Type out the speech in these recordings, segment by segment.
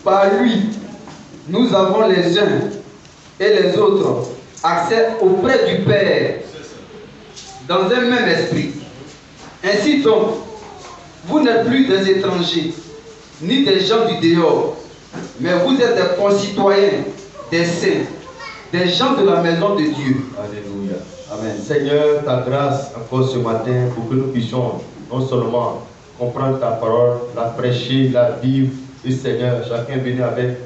Par lui, nous avons les uns et les autres accès auprès du Père dans un même esprit. Ainsi donc, vous n'êtes plus des étrangers, ni des gens du dehors, mais vous êtes des concitoyens, des saints, des gens de la maison de Dieu. Alléluia. Amen. Seigneur, ta grâce encore ce matin pour que nous puissions non seulement comprendre ta parole, la prêcher, la vivre. Et Seigneur, chacun venu avec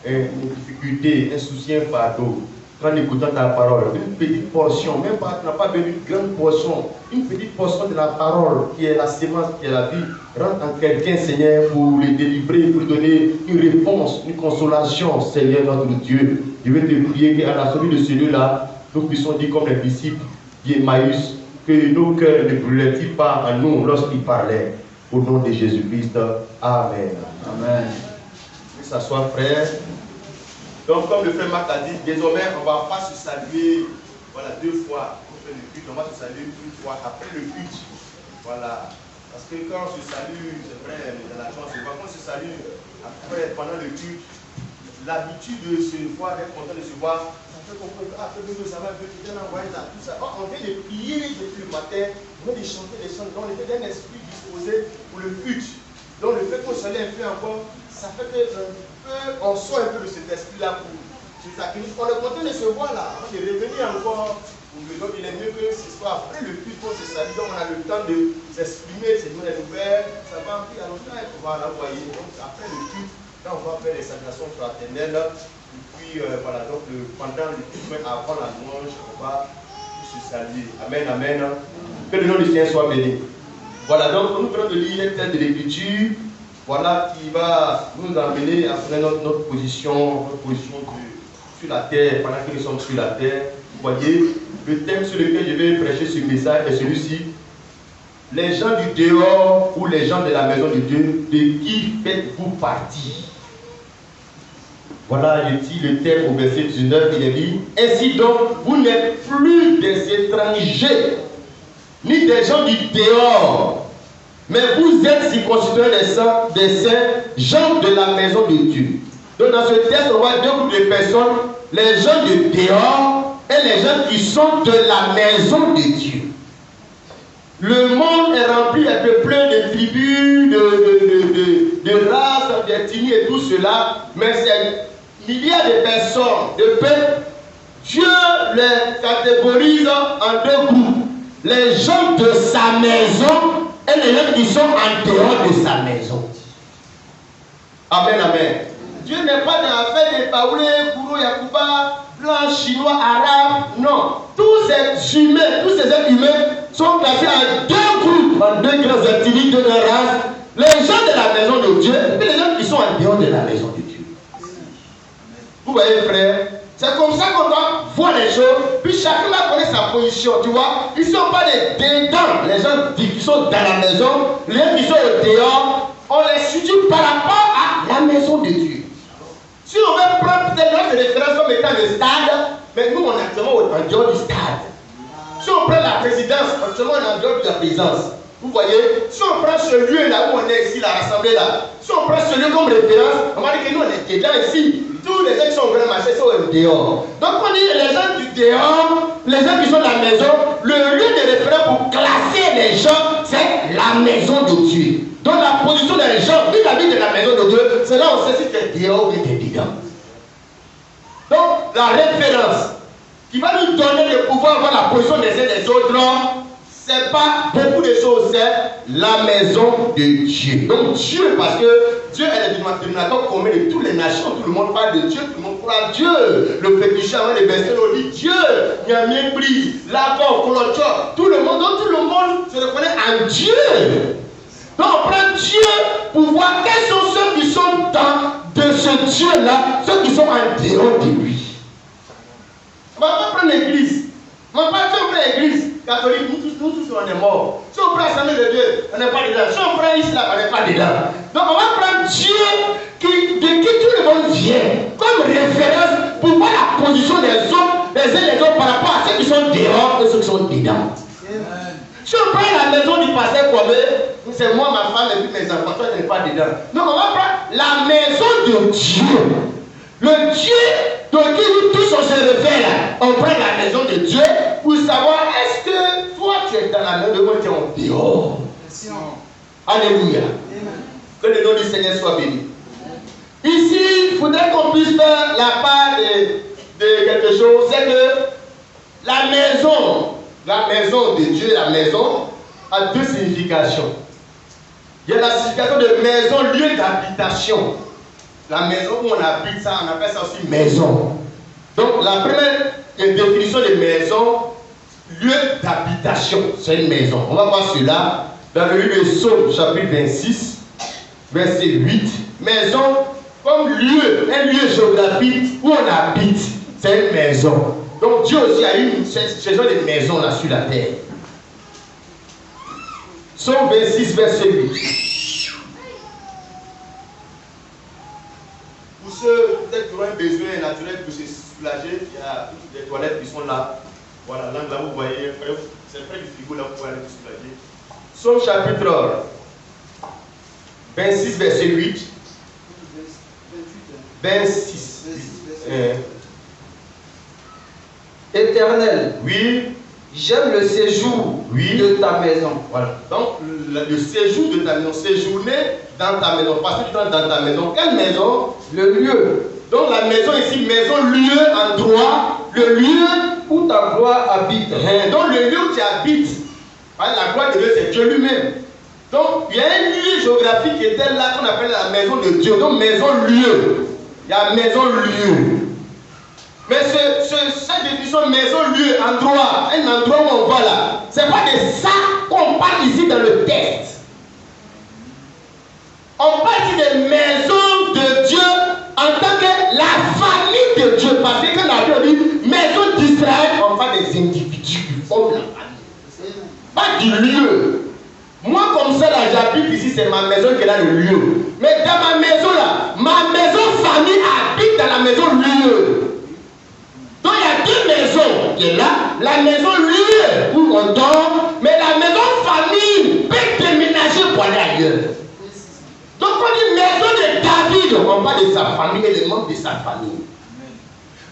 une difficulté, un souci, un fardeau. En écoutant ta parole, une petite portion, même pas, tu n'as pas besoin d'une grande portion, une petite portion de la parole qui est la sémence, qui est la vie, rentre en quelqu'un, Seigneur, pour les délivrer, pour donner une réponse, une consolation, Seigneur notre Dieu. Je vais te prier qu'à la sortie de celui-là, nous puissions dire comme les disciples d'Emmaüs, que nos cœurs ne brûlaient-ils pas en nous lorsqu'ils parlaient. Au nom de Jésus-Christ, Amen. Amen. Que s'asseoir, frère. Donc, comme le frère Marc a dit, désormais, on ne va pas se saluer, voilà, 2 fois. On fait le culte, on va se saluer 1 fois après le culte. Voilà. Parce que quand on se salue, c'est vrai, dans la chance, quand on se salue après, pendant le culte, l'habitude de se voir, d'être content de se voir, ça fait qu'on peut, ah, ça va un peu, tu t'es envoyé ça, tout ça. Oh, on vient de prier depuis le matin, on vient de chanter les chants, donc on était d'un esprit disposé pour le culte. Donc le fait qu'on salue un peu encore, ça fait que on sort un peu de cet esprit-là pour se sacrifier. On est content de se voir là, on est revenu encore. Donc il est mieux que ce soit après le culte qu'on se salue, donc on a le temps de s'exprimer, c'est nous les nouvelles, ça va en plus à longtemps et on va l'envoyer. Donc après le culte, là on va faire les salutations fraternelles. Et puis voilà, donc pendant le culte, avant la louange, on va se saluer. Amen, amen. Que le nom du Seigneur soit béni. Voilà, donc nous venons de lire un texte de l'Écriture. Voilà qui va nous amener à prendre notre position sur la terre, pendant que nous sommes sur la terre. Vous voyez, le thème sur lequel je vais prêcher ce message est celui-ci. Les gens du dehors ou les gens de la maison de Dieu, de qui faites-vous partie? Voilà, je dis le thème au verset 19, il est dit, ainsi donc, vous n'êtes plus des étrangers, ni des gens du dehors, mais vous êtes circoncis des saints, gens de la maison de Dieu. Donc dans ce texte, on voit 2 groupes de personnes, les gens de dehors et les gens qui sont de la maison de Dieu. Le monde est rempli, un peu plein de tribus, de races, d'ethnies et tout cela, mais il y a des personnes, de peuples, Dieu les catégorise en 2 groupes. Les gens de sa maison et les gens qui sont en dehors de sa maison. Amen, amen. Dieu n'est pas dans l'affaire des Baoulé, Kourou, Yakouba, blancs, chinois, arabes. Non. Tous ces humains, tous ces êtres humains sont classés en 2 groupes, en 2 grandes ethnies, 2 grandes races. Les gens de la maison de Dieu et les gens qui sont en dehors de la maison de Dieu. Vous voyez, frère? C'est comme ça qu'on doit voir les choses, puis chacun va connaître sa position, tu vois. Ils ne sont pas des dedans, les gens qui sont dans la maison, les gens qui sont au dehors, on les situe par rapport à la maison de Dieu. Si on veut prendre peut-être notre référence comme étant le stade, mais nous on est actuellement en dehors du stade. Si on prend la présidence, actuellement on est en dehors de la présidence. Vous voyez, si on prend ce lieu là où on est ici, la rassemblée là, si on prend ce lieu comme référence, on va dire que nous on est dedans ici. Tous les gens qui sont au grand marché sont au dehors. Donc on dit les gens du dehors, les gens qui sont dans la maison, le lieu de référence pour classer les gens, c'est la maison de Dieu. Donc la position des gens vis-à-vis de la maison de Dieu, c'est là où on sait si tu es dehors ou tu es dedans. Donc la référence qui va nous donner le pouvoir voir la position des uns et des autres, c'est pas beaucoup de choses, c'est la maison de Dieu. Donc Dieu, parce que Dieu est le dénominateur commun de toutes les nations, tout le monde parle de Dieu, tout le monde croit à Dieu. Le pétition, les versets, on dit Dieu, il y a un pris, là-bas, tout le monde se reconnaît en Dieu. Donc on prend Dieu pour voir quels sont ceux qui sont dans de ce Dieu-là, ceux qui sont en dehors de lui. On ne va pas prendre l'église. On va pas prendre l'église catholique, nous tous on est morts. Si on prend l'Assemblée de Dieu, on n'est pas dedans. Si on prend l'islam, on n'est pas dedans. Donc on va prendre Dieu de qui tout le monde vient comme référence pour voir la position des autres, les uns et les autres par rapport à ceux qui sont dehors et ceux qui sont dedans. Si on prend la maison du pasteur Kwame, c'est moi, ma femme et puis mes enfants, toi tu n'es pas dedans. Donc on va prendre la maison de Dieu. Le Dieu de qui nous tous on se réfère là. On prend la maison de Dieu pour savoir est-ce que toi tu es dans la maison de Dieu ou tu es en dehors. Alléluia. Que le nom du Seigneur soit béni. Ici, il faudrait qu'on puisse faire la part de quelque chose. C'est que la maison de Dieu, la maison, a deux significations. Il y a la signification de maison, lieu d'habitation. La maison où on habite, ça, on appelle ça aussi maison. Donc, la première définition de maison, lieu d'habitation, c'est une maison. On va voir cela dans le livre de Psaume, chapitre 26, verset 8. Maison, comme lieu, un lieu géographique où on habite, c'est une maison. Donc, Dieu aussi a eu ce genre de maison là sur la terre. Psaume 26, verset 8. Pour ceux peut-être qui ont un besoin naturel pour se soulager, il y a des toilettes qui sont là. Voilà, là vous voyez, c'est près du frigo là, vous pouvez aller vous soulager. Psaume chapitre 26, verset 8. 26. Éternel, oui, j'aime le séjour de ta maison. Voilà. Donc, le séjour de ta maison, séjourner dans ta maison, passer du temps dans ta maison. Quelle maison? Le lieu. Donc, la maison ici, maison, lieu, endroit, le lieu où ta gloire habite. Donc, le lieu où tu habites, la gloire de Dieu, c'est Dieu lui-même. Donc, il y a un lieu géographique qui était là qu'on appelle la maison de Dieu. Donc, maison, lieu. Il y a maison, lieu. Mais cette définition maison, lieu, endroit, un endroit où on va là, c'est pas de ça qu'on parle ici dans le texte. On parle ici de maison de Dieu en tant que la famille de Dieu. Parce que quand on dit maison d'Israël, on parle des individus qui forment la famille. Pas du lieu. Moi comme ça là, j'habite ici, c'est ma maison qui est là, le lieu. Mais dans ma maison là, ma maison famille habite dans la maison lieu. Donc il y a deux maisons qui est là, la maison lieu où on dort, mais la maison famille peut déménager pour aller ailleurs. Donc on dit maison de David, on parle de sa famille et les membres de sa famille.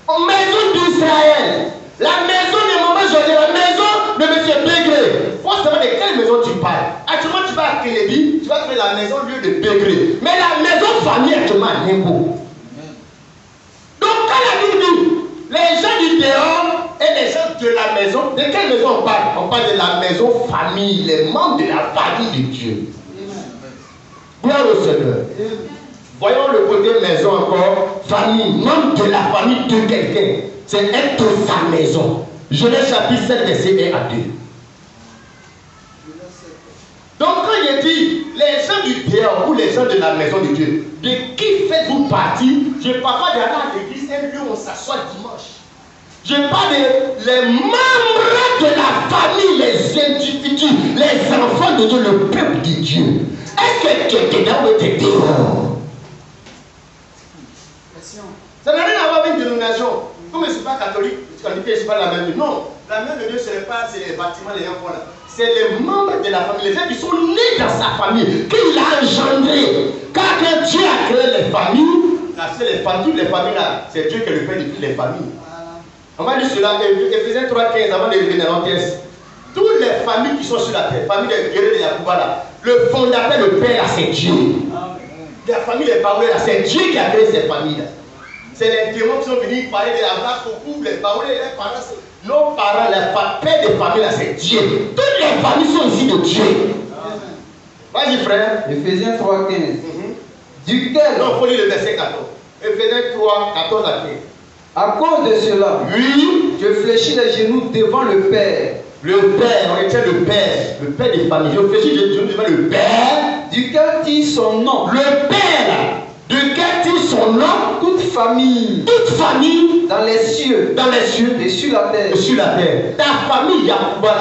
En maison d'Israël, la maison de maman José, la maison de M. Pégré. Il faut savoir de quelle maison tu parles. Actuellement tu vas à Kennedy, tu vas trouver la maison lieu de Pégré. Mais la maison famille actuellement à Nimbo. Donc quand la Bible dit les gens du dehors et les gens de la maison, de quelle maison on parle? On parle de la maison famille, les membres de la famille de Dieu. Gloire au Seigneur. Voyons le côté maison encore, famille, membre de la famille de quelqu'un. C'est être sa maison. Genèse chapitre 7, verset 1 à 2. Donc quand il dit les gens du dehors ou les gens de la maison de Dieu, de qui faites-vous partie? Je ne parle pas d'aller à l'église, un lieu où on s'assoit dimanche. Je parle de les membres de la famille, les individus, les enfants de Dieu, le peuple de Dieu. Est-ce que tu es dedans ou tu es dehors? Ça n'a rien à voir avec une dénomination. Comme je ne suis pas catholique, je ne suis pas la même. Non, la même de Dieu, ce n'est pas les bâtiments, les enfants là. C'est les membres de la famille, les gens qui sont nés dans sa famille, qu'il a engendré. Car quand Dieu a créé les familles, toutes les familles là, c'est Dieu qui est le père de toutes les familles. On va dire cela, Ephésiens 3,15, avant de revenir dans l'Antès. Toutes les familles qui sont sur la terre, famille de guerriers de Yacouba là, le fondateur, le père là, c'est Dieu. La famille des Baoulés là, c'est Dieu qui a créé ces familles là. C'est les démons qui sont venus parler de la blague au couple, les Baoulés, les parents, nos parents, les pères des familles là, c'est Dieu. Toutes les familles sont ici de Dieu. Vas-y frère. Ephésiens 3,15. Duquel. Non, il faut lire le verset 14. Ephésiens 3, 14 à 15. À cause de cela, oui, je fléchis les genoux devant le Père. Le Père, on retient le Père des familles. Je fléchis les genoux devant le Père, duquel tire son nom. Le Père, duquel tire son nom, toute famille, dans les cieux, et sur la terre. Ta famille, Yacouba,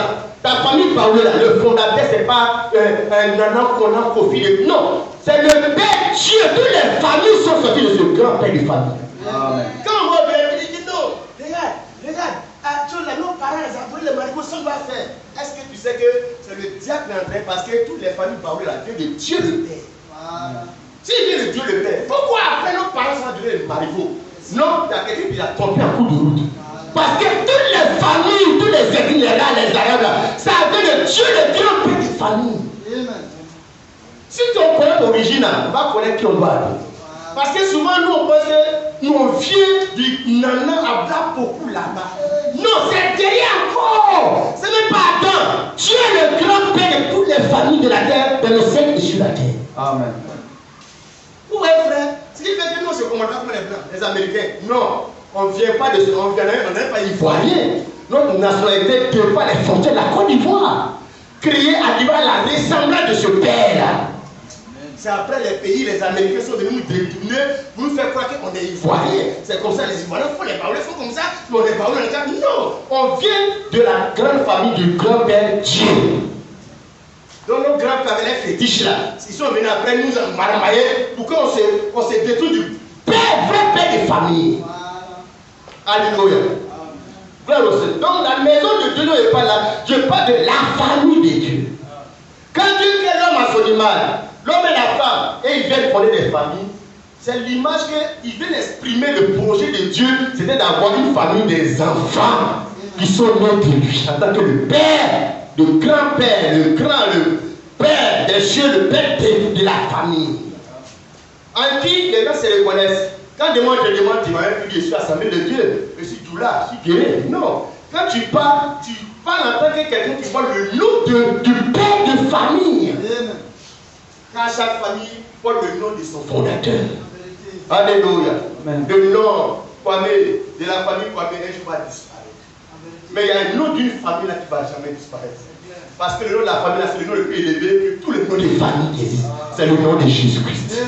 ta famille Baoula, le fondateur, c'est pas un nanan qu'on a profilé. Non, c'est le Père Dieu. Toutes les familles sont sorties de ce grand Père de famille. Amen. Quand on va vérifier, il dit non, regarde, nos parents, les enfants, les marigots, ça on va faire. Est-ce que tu sais sais que c'est le diable qui est en train parce que toutes les familles parlent la Dieu de Dieu le Père. Voilà. S'il vient de Dieu le Père, pourquoi après nos parents sont devenus les marigots? Non, il y a quelqu'un qui a trompé un coup de route. Parce que toutes les familles, tous les églises, les arabes, là, ça vient de Dieu le grand Père des familles. Si on connaît l'origine, on va connaître qui on doit aller. Parce que souvent, nous, on pense que nous, on vient du nana à bas beaucoup là-bas. Non, c'est derrière encore. Ce n'est pas Adam. Dieu est le grand Père de toutes les familles de la terre, dans le ciel et sur la terre. Amen. Vous voyez, frère, ce qui fait que nous, on se comporte comme les Blancs, les Américains. Non, on ne vient pas de ce. On n'est pas ivoirien. Notre nationalité ne peut pas les frontières de la Côte d'Ivoire. Créer à l'Ivoire la ressemblance de ce Père-là. C'est après les pays, les Américains sont venus nous détourner pour nous faire croire qu'on est Ivoiriens. C'est comme ça, les Ivoiriens font les paroles, font comme ça, puis on les parole, on les dit non, on vient de la grande famille du grand-père Dieu. Donc nos grands-pères, les fétiches là, ils sont venus après nous maramailler pour qu'on se détourne du Père, vrai Père de famille. Alléluia. Donc la maison de Dieu n'est pas là, je parle de la famille de Dieu. Quand Dieu crée l'homme à son image, l'homme et la femme, et ils viennent fonder des familles, c'est l'image qu'ils viennent exprimer le projet de Dieu, c'était d'avoir une famille des enfants qui sont nés de lui, en tant que le Père, le grand-père, le Père des cieux, le Père de la famille. En qui les gens se reconnaissent. Quand je demande, tu vas dire, je suis assemblée de Dieu, je suis tout là, je suis guéri. Non. Quand tu parles en tant que quelqu'un qui parle le nom du Père de famille. Quand chaque famille porte le nom de son fondateur. Alléluia. Le nom Kwame, de la famille Kwame, un jour va disparaître. Mais il y a un nom d'une famille là qui ne va jamais disparaître. Parce que le nom de la famille là, c'est le nom le plus élevé que tous les noms de famille existent. C'est le nom de Jésus-Christ.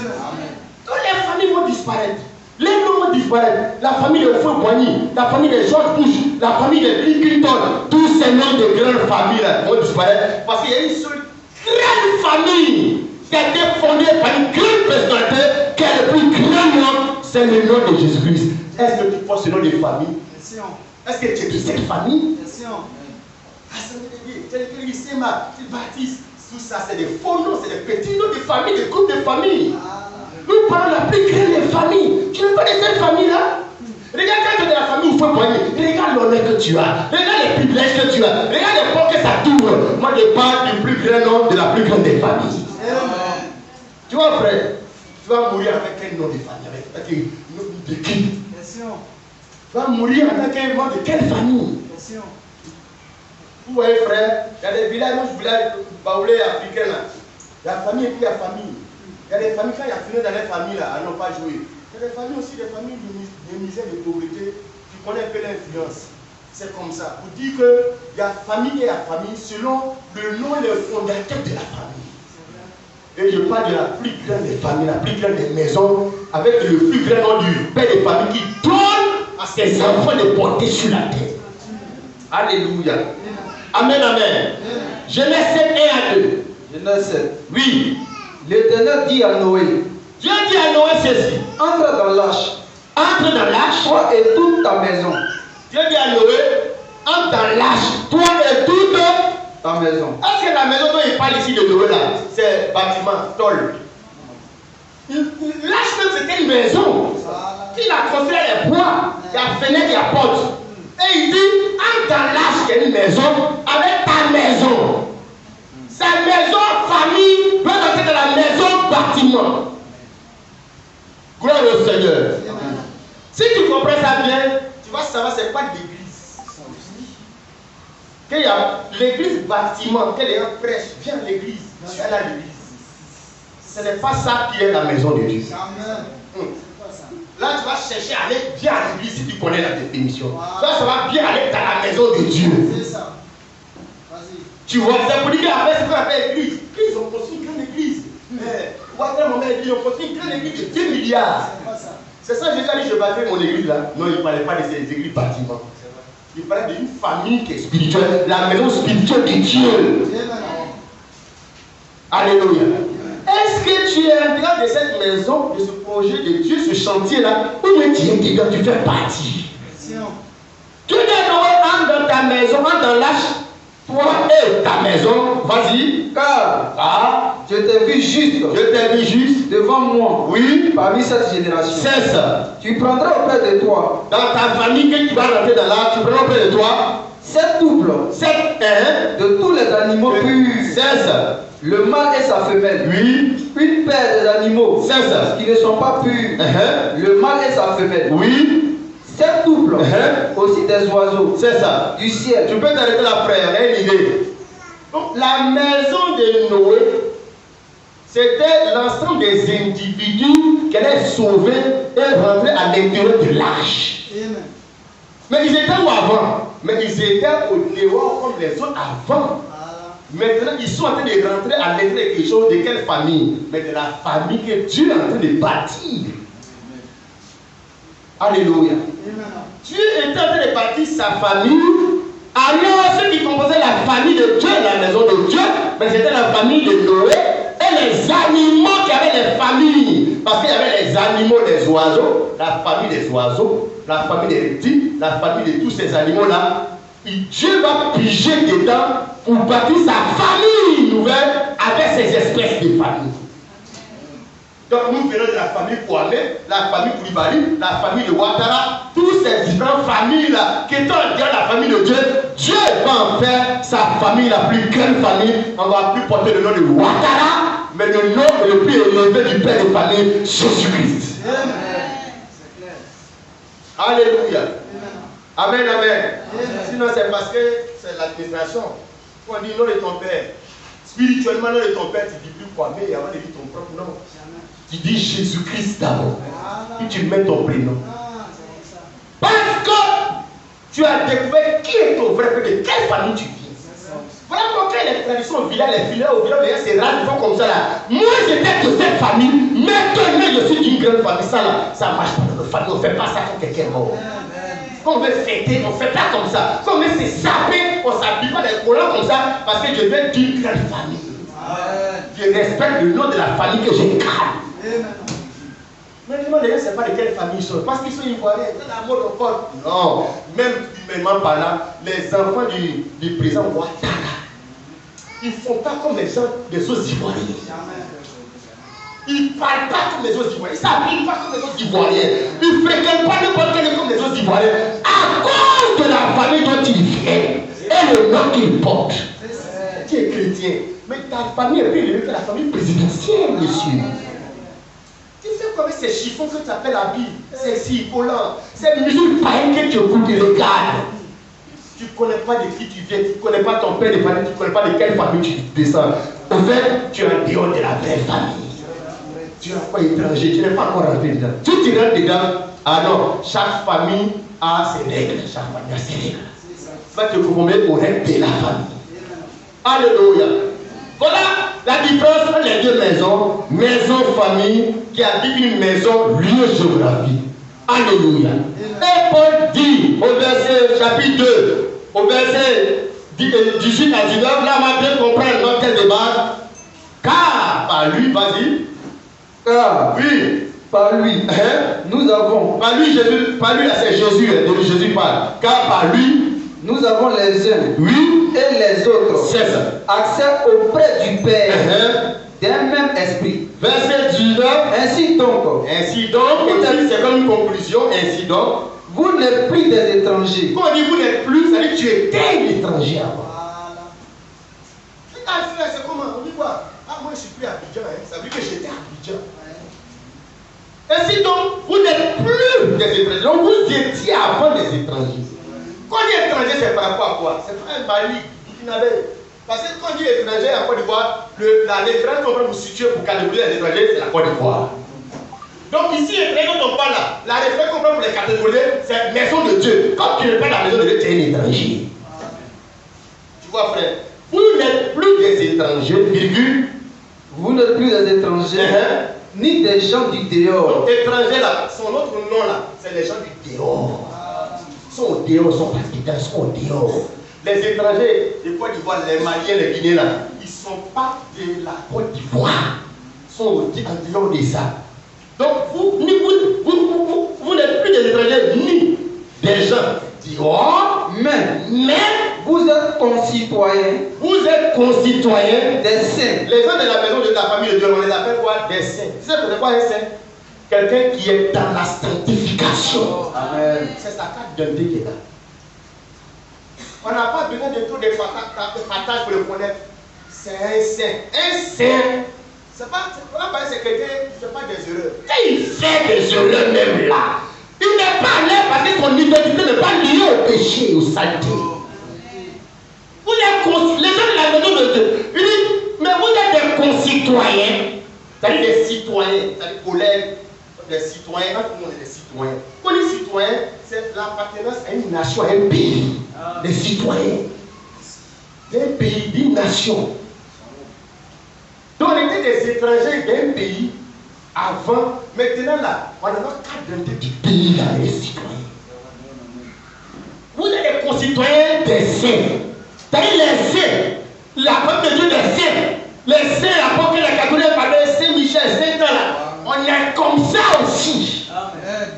Toutes les familles vont disparaître. Les noms vont disparaître. La famille de Fouet-Boigny, la famille de George Bush, la famille de Bill Clinton, tous ces noms de grandes familles là vont disparaître. Parce qu'il y a une seule grande famille qui a été fondée par une grande personnalité qui est le plus grand nom, c'est le nom de Jésus-Christ. Est-ce que tu portes ce nom de famille? Est-ce que tu es de cette famille? Baptiste, tout ça c'est des faux noms, c'est des petits noms de famille, des groupes de famille. Nous parlons de la plus grande des familles. Tu n'es pas de cette famille-là? Regarde quand tu es de la famille où il faut poigner. Regarde l'honneur que tu as. Regarde les privilèges que tu as. Regarde les portes que ça t'ouvre. Moi, je parle du plus grand nom de la plus grande des familles. Tu vois, frère, tu vas mourir avec quel nom de famille? Avec quel nom de qui? Tu vas mourir avec quel nom de quelle famille? Vous voyez, frère, il y a des villages, baoulés africains là. Il y a famille et puis il y a famille. Il y a des familles, quand il y a fini dans les familles là, elles n'ont pas joué. Il y a des familles aussi, des familles de misère, de pauvreté. Tu connais un peu l'influence. C'est comme ça. Pour dire qu'il y a famille et il y a famille selon le nom et le fondateur de la famille. Et je parle de la plus grande des familles, la plus grande des maisons, avec le plus grand nom du père des familles qui donne à ses enfants de porter sur la terre. Alléluia. Amen, amen. Genèse 7, 1 à 2. Genèse 7. Oui. L'Éternel dit à Noé, Dieu dit à Noé ceci. entre dans l'arche. Entre dans l'arche. Toi et toute ta maison. Dieu dit à Noé, entre dans l'arche. Toi et toute ta maison. Est-ce que la maison dont il parle ici de Noé là, c'est bâtiment, tôle? L'arche même c'était une maison. Il a construit les bois, il y a fenêtre, il y a porte. Et il dit, entre dans l'arche, il y a une maison avec ta maison. Sa maison, famille, doit entrer dans la maison, bâtiment. Gloire au Seigneur. Amen. Si tu comprends ça bien, tu vas savoir c'est quoi l'église. Qu'il y a l'église bâtiment, que les gens prêchent, viens à l'église, elle a l'église. Ce n'est pas ça qui est la maison de Dieu. Là, tu vas chercher à aller bien à l'église si tu connais la définition. Là, ça va bien aller dans la maison de Dieu. C'est ça. Tu vois, c'est pour dire qu'après, c'est ce qu'on appelle l'église. Ils ont construit une grande église. Ils ont construit une grande église de 10 milliards. C'est ça, j'ai dit, je bâtais mon église là. Non, il ne parlait pas de ces églises bâtiments. Il parlait d'une famille qui est spirituelle, la maison spirituelle de Dieu. Alléluia. Est-ce que tu es intégré de cette maison, de ce projet de Dieu, ce chantier-là, ou tu es intégré, tu fais partie? Tu es Noé, entre dans ta maison, entre dans l'arche. toi et ta maison, vas-y. Car je t'ai vu juste. Je t'ai vu juste devant moi. Oui. Parmi cette génération. C'est ça. Tu prendras auprès de toi. Dans ta famille que tu vas rentrer dans là, tu prendras auprès de toi. 7 doubles. 7 de tous les animaux purs. 16. Le mâle et sa femelle. Oui. Une paire d'animaux. 16. Qui ne sont pas purs. Le mâle et sa femelle. Oui. 7 doubles. Aussi des oiseaux. C'est ça. Du ciel. Tu peux t'arrêter là, frère. Il y a une idée. Donc, la maison de Noé, c'était l'ensemble des individus qu'elle a sauvés et rentrés à l'intérieur de l'arche. Mais ils étaient où avant? Mais ils étaient au dehors comme les autres avant. Maintenant, ils sont en train de rentrer à l'intérieur de quelque chose. De quelle famille? Mais de la famille que Dieu est en train de bâtir. Alléluia. Dieu était en train de bâtir sa famille. Alors, ceux qui composaient la famille de Dieu, la maison de Dieu, mais c'était la famille de Noé et les animaux qui avaient les familles. Parce qu'il y avait les animaux des oiseaux, la famille des oiseaux, la famille des reptiles, la famille de tous ces animaux-là. Et Dieu va piger dedans pour bâtir sa famille nouvelle avec ces espèces de familles. Donc nous venons de la famille Kwame, la famille Koulibaly, la famille de Ouattara, toutes ces différentes familles-là qui étant dans la famille de Dieu, Dieu va en faire sa famille la plus grande famille. On ne va plus porter le nom de Ouattara, mais le nom le plus élevé du Père de famille, Jésus-Christ. Alléluia. Amen, amen. Sinon c'est parce que c'est l'administration. On dit nom de ton Père. Spirituellement, nom de ton Père, tu dis plus Kwame avant de dire ton propre nom. Tu dis Jésus-Christ d'abord. Puis tu mets ton prénom. Parce que tu as découvert qui est ton vrai père, de quelle famille tu viens. Voilà pourquoi les traditions au village, les filets au village, c'est rare, ils font comme ça là. Moi j'étais de cette famille, maintenant je suis d'une grande famille. Ça là, ça marche pas dans notre famille, on ne fait pas ça quand quelqu'un est mort. Quand on veut fêter, on ne fait pas comme ça. Quand on veut se saper, on ne s'habille pas des collants comme ça, parce que je viens d'une grande famille. Je respecte le nom de la famille que j'incarne. Mais demandez, c'est pas de quelle famille ils sont. Parce qu'ils sont ivoiriens, c'est la mode au corps. Non, même humainement par là, les enfants du président Ouattara, ils ne font pas comme les gens des autres Ivoiriens. Ils ne parlent pas comme les autres Ivoiriens. Ils ne s'habillent pas comme les autres Ivoiriens. Ils ne fréquentent pas n'importe quel comme les autres Ivoiriens. À cause de la famille dont ils viennent et le nom qu'ils portent. Tu es chrétien, mais ta famille est plus élevée que la famille présidentielle, monsieur. Tu sais comment ces chiffons que tu appelles la Bible, ces cipollants, ces musiques païennes que tu écoutes et regardes. Tu ne connais pas de qui tu viens, tu ne connais pas ton père de famille, tu ne connais pas de quelle famille tu descends. Au fait, tu es en dehors de la vraie famille. Tu es encore étranger, tu n'es pas encore rentré dedans. Tu te rentres dedans, ah non, chaque famille a ses règles, chaque famille a ses règles. Tu vas te conformer aux règles de la famille. Alléluia. Voilà la différence entre les deux maisons. Maison famille qui habite une maison lieu géographique. Alléluia. Et Paul dit au verset chapitre 2, au verset 18 à 19, là on va bien comprendre notre thème de base. Car par lui, vas-y. Car oui, par lui, nous avons. Par lui, Jésus, par lui là c'est Jésus, de Jésus parle. Car par lui, nous avons les uns oui, et les autres accès auprès du Père d'un même esprit. Verset 19. Ainsi donc, c'est comme une conclusion. Ainsi donc, vous n'êtes plus des étrangers. Quand on dit vous n'êtes plus, ça veut dire que tu étais un étranger avant. C'est comment? On dit quoi? Ah, moi je suis plus à Abidjan, ça veut dire que j'étais à Abidjan. Ainsi donc, vous n'êtes plus des étrangers. Donc vous étiez avant des étrangers. Quand on dit étranger, c'est par rapport à quoi? C'est pas un Mali, Burkinabé. Parce que quand on dit étranger à Côte d'Ivoire, la référence qu'on va vous situer pour catégoriser les étrangers, c'est la Côte d'Ivoire. Donc ici, étranger, quand on parle là, la référence qu'on prend pour les catégoriser, c'est maison de Dieu. Quand tu n'es pas dans la maison de Dieu, tu es un étranger. Tu vois, frère, vous n'êtes plus des étrangers, virgule. Vous n'êtes plus des étrangers, ni des gens du dehors. Donc, étrangers là, son autre nom là, c'est les gens du dehors. Ils sont au dehors, ils sont pas dedans, ils sont au dehors. Les étrangers de Côte d'Ivoire, les Maliens, les Guinéens là, ils ne sont pas de la Côte d'Ivoire. Ils sont en dehors de ça. Donc vous n'êtes plus des étrangers ni des gens dehors, mais vous êtes êtes concitoyens. Vous êtes concitoyens des saints. Les gens de la maison de la famille de Dieu, on les appelle quoi? Des saints. Tu sais quoi un saint? Quelqu'un qui est dans la sanctification. Amen. C'est sa carte d'identité qui est là. On n'a pas besoin de tout des partages pour le connaître. C'est un saint. Un saint. C'est quelqu'un qui ne fait pas des erreurs. Et il fait des erreurs même là. Il n'est pas là parce que son identité n'est pas liée au péché et aux saletés. Vous êtes les gens de la maison de Dieu. Il dit, mais vous êtes des concitoyens. C'est-à-dire des citoyens. C'est-à-dire collègues. Des citoyens. Quand tout le monde est des citoyens. Quand on dit citoyen, c'est l'appartenance à une nation, à un pays. Des citoyens. D'un pays, d'une nation. Donc on était des étrangers d'un pays avant. Maintenant là, on a notre carte d'identité du pays là, les citoyens. Vous êtes des concitoyens des saints. C'est-à-dire les saints. La famille de Dieu des saints. Les saints, l'apôtre de la catholique, Saint Michel, Saint là. On est comme ça aussi. Amen.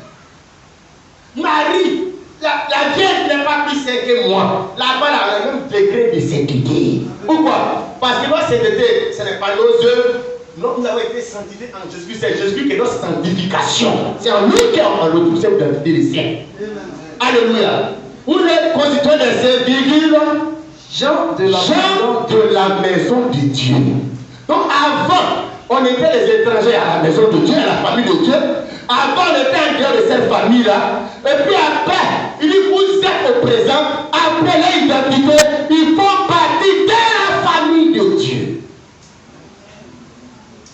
Marie, la Vierge n'est pas plus sainte que moi. Là-bas, elle a le même degré de sainteté. Pourquoi? Parce que notre sainteté, ce n'est pas nos œuvres. Nous avons été sanctifiés en Jésus. C'est Jésus qui est notre sanctification. C'est en lui qu'on retrouve cette identité de saint. Alléluia. Vous êtes concitoyens de saint, virgule. Gens de la maison de Dieu. Donc avant, on était les étrangers à la maison de Dieu, à la famille de Dieu. Avant, on était en dehors de cette famille-là. Et puis après, il dit, vous êtes au présent, après l'identité, ils font partie de la famille de Dieu.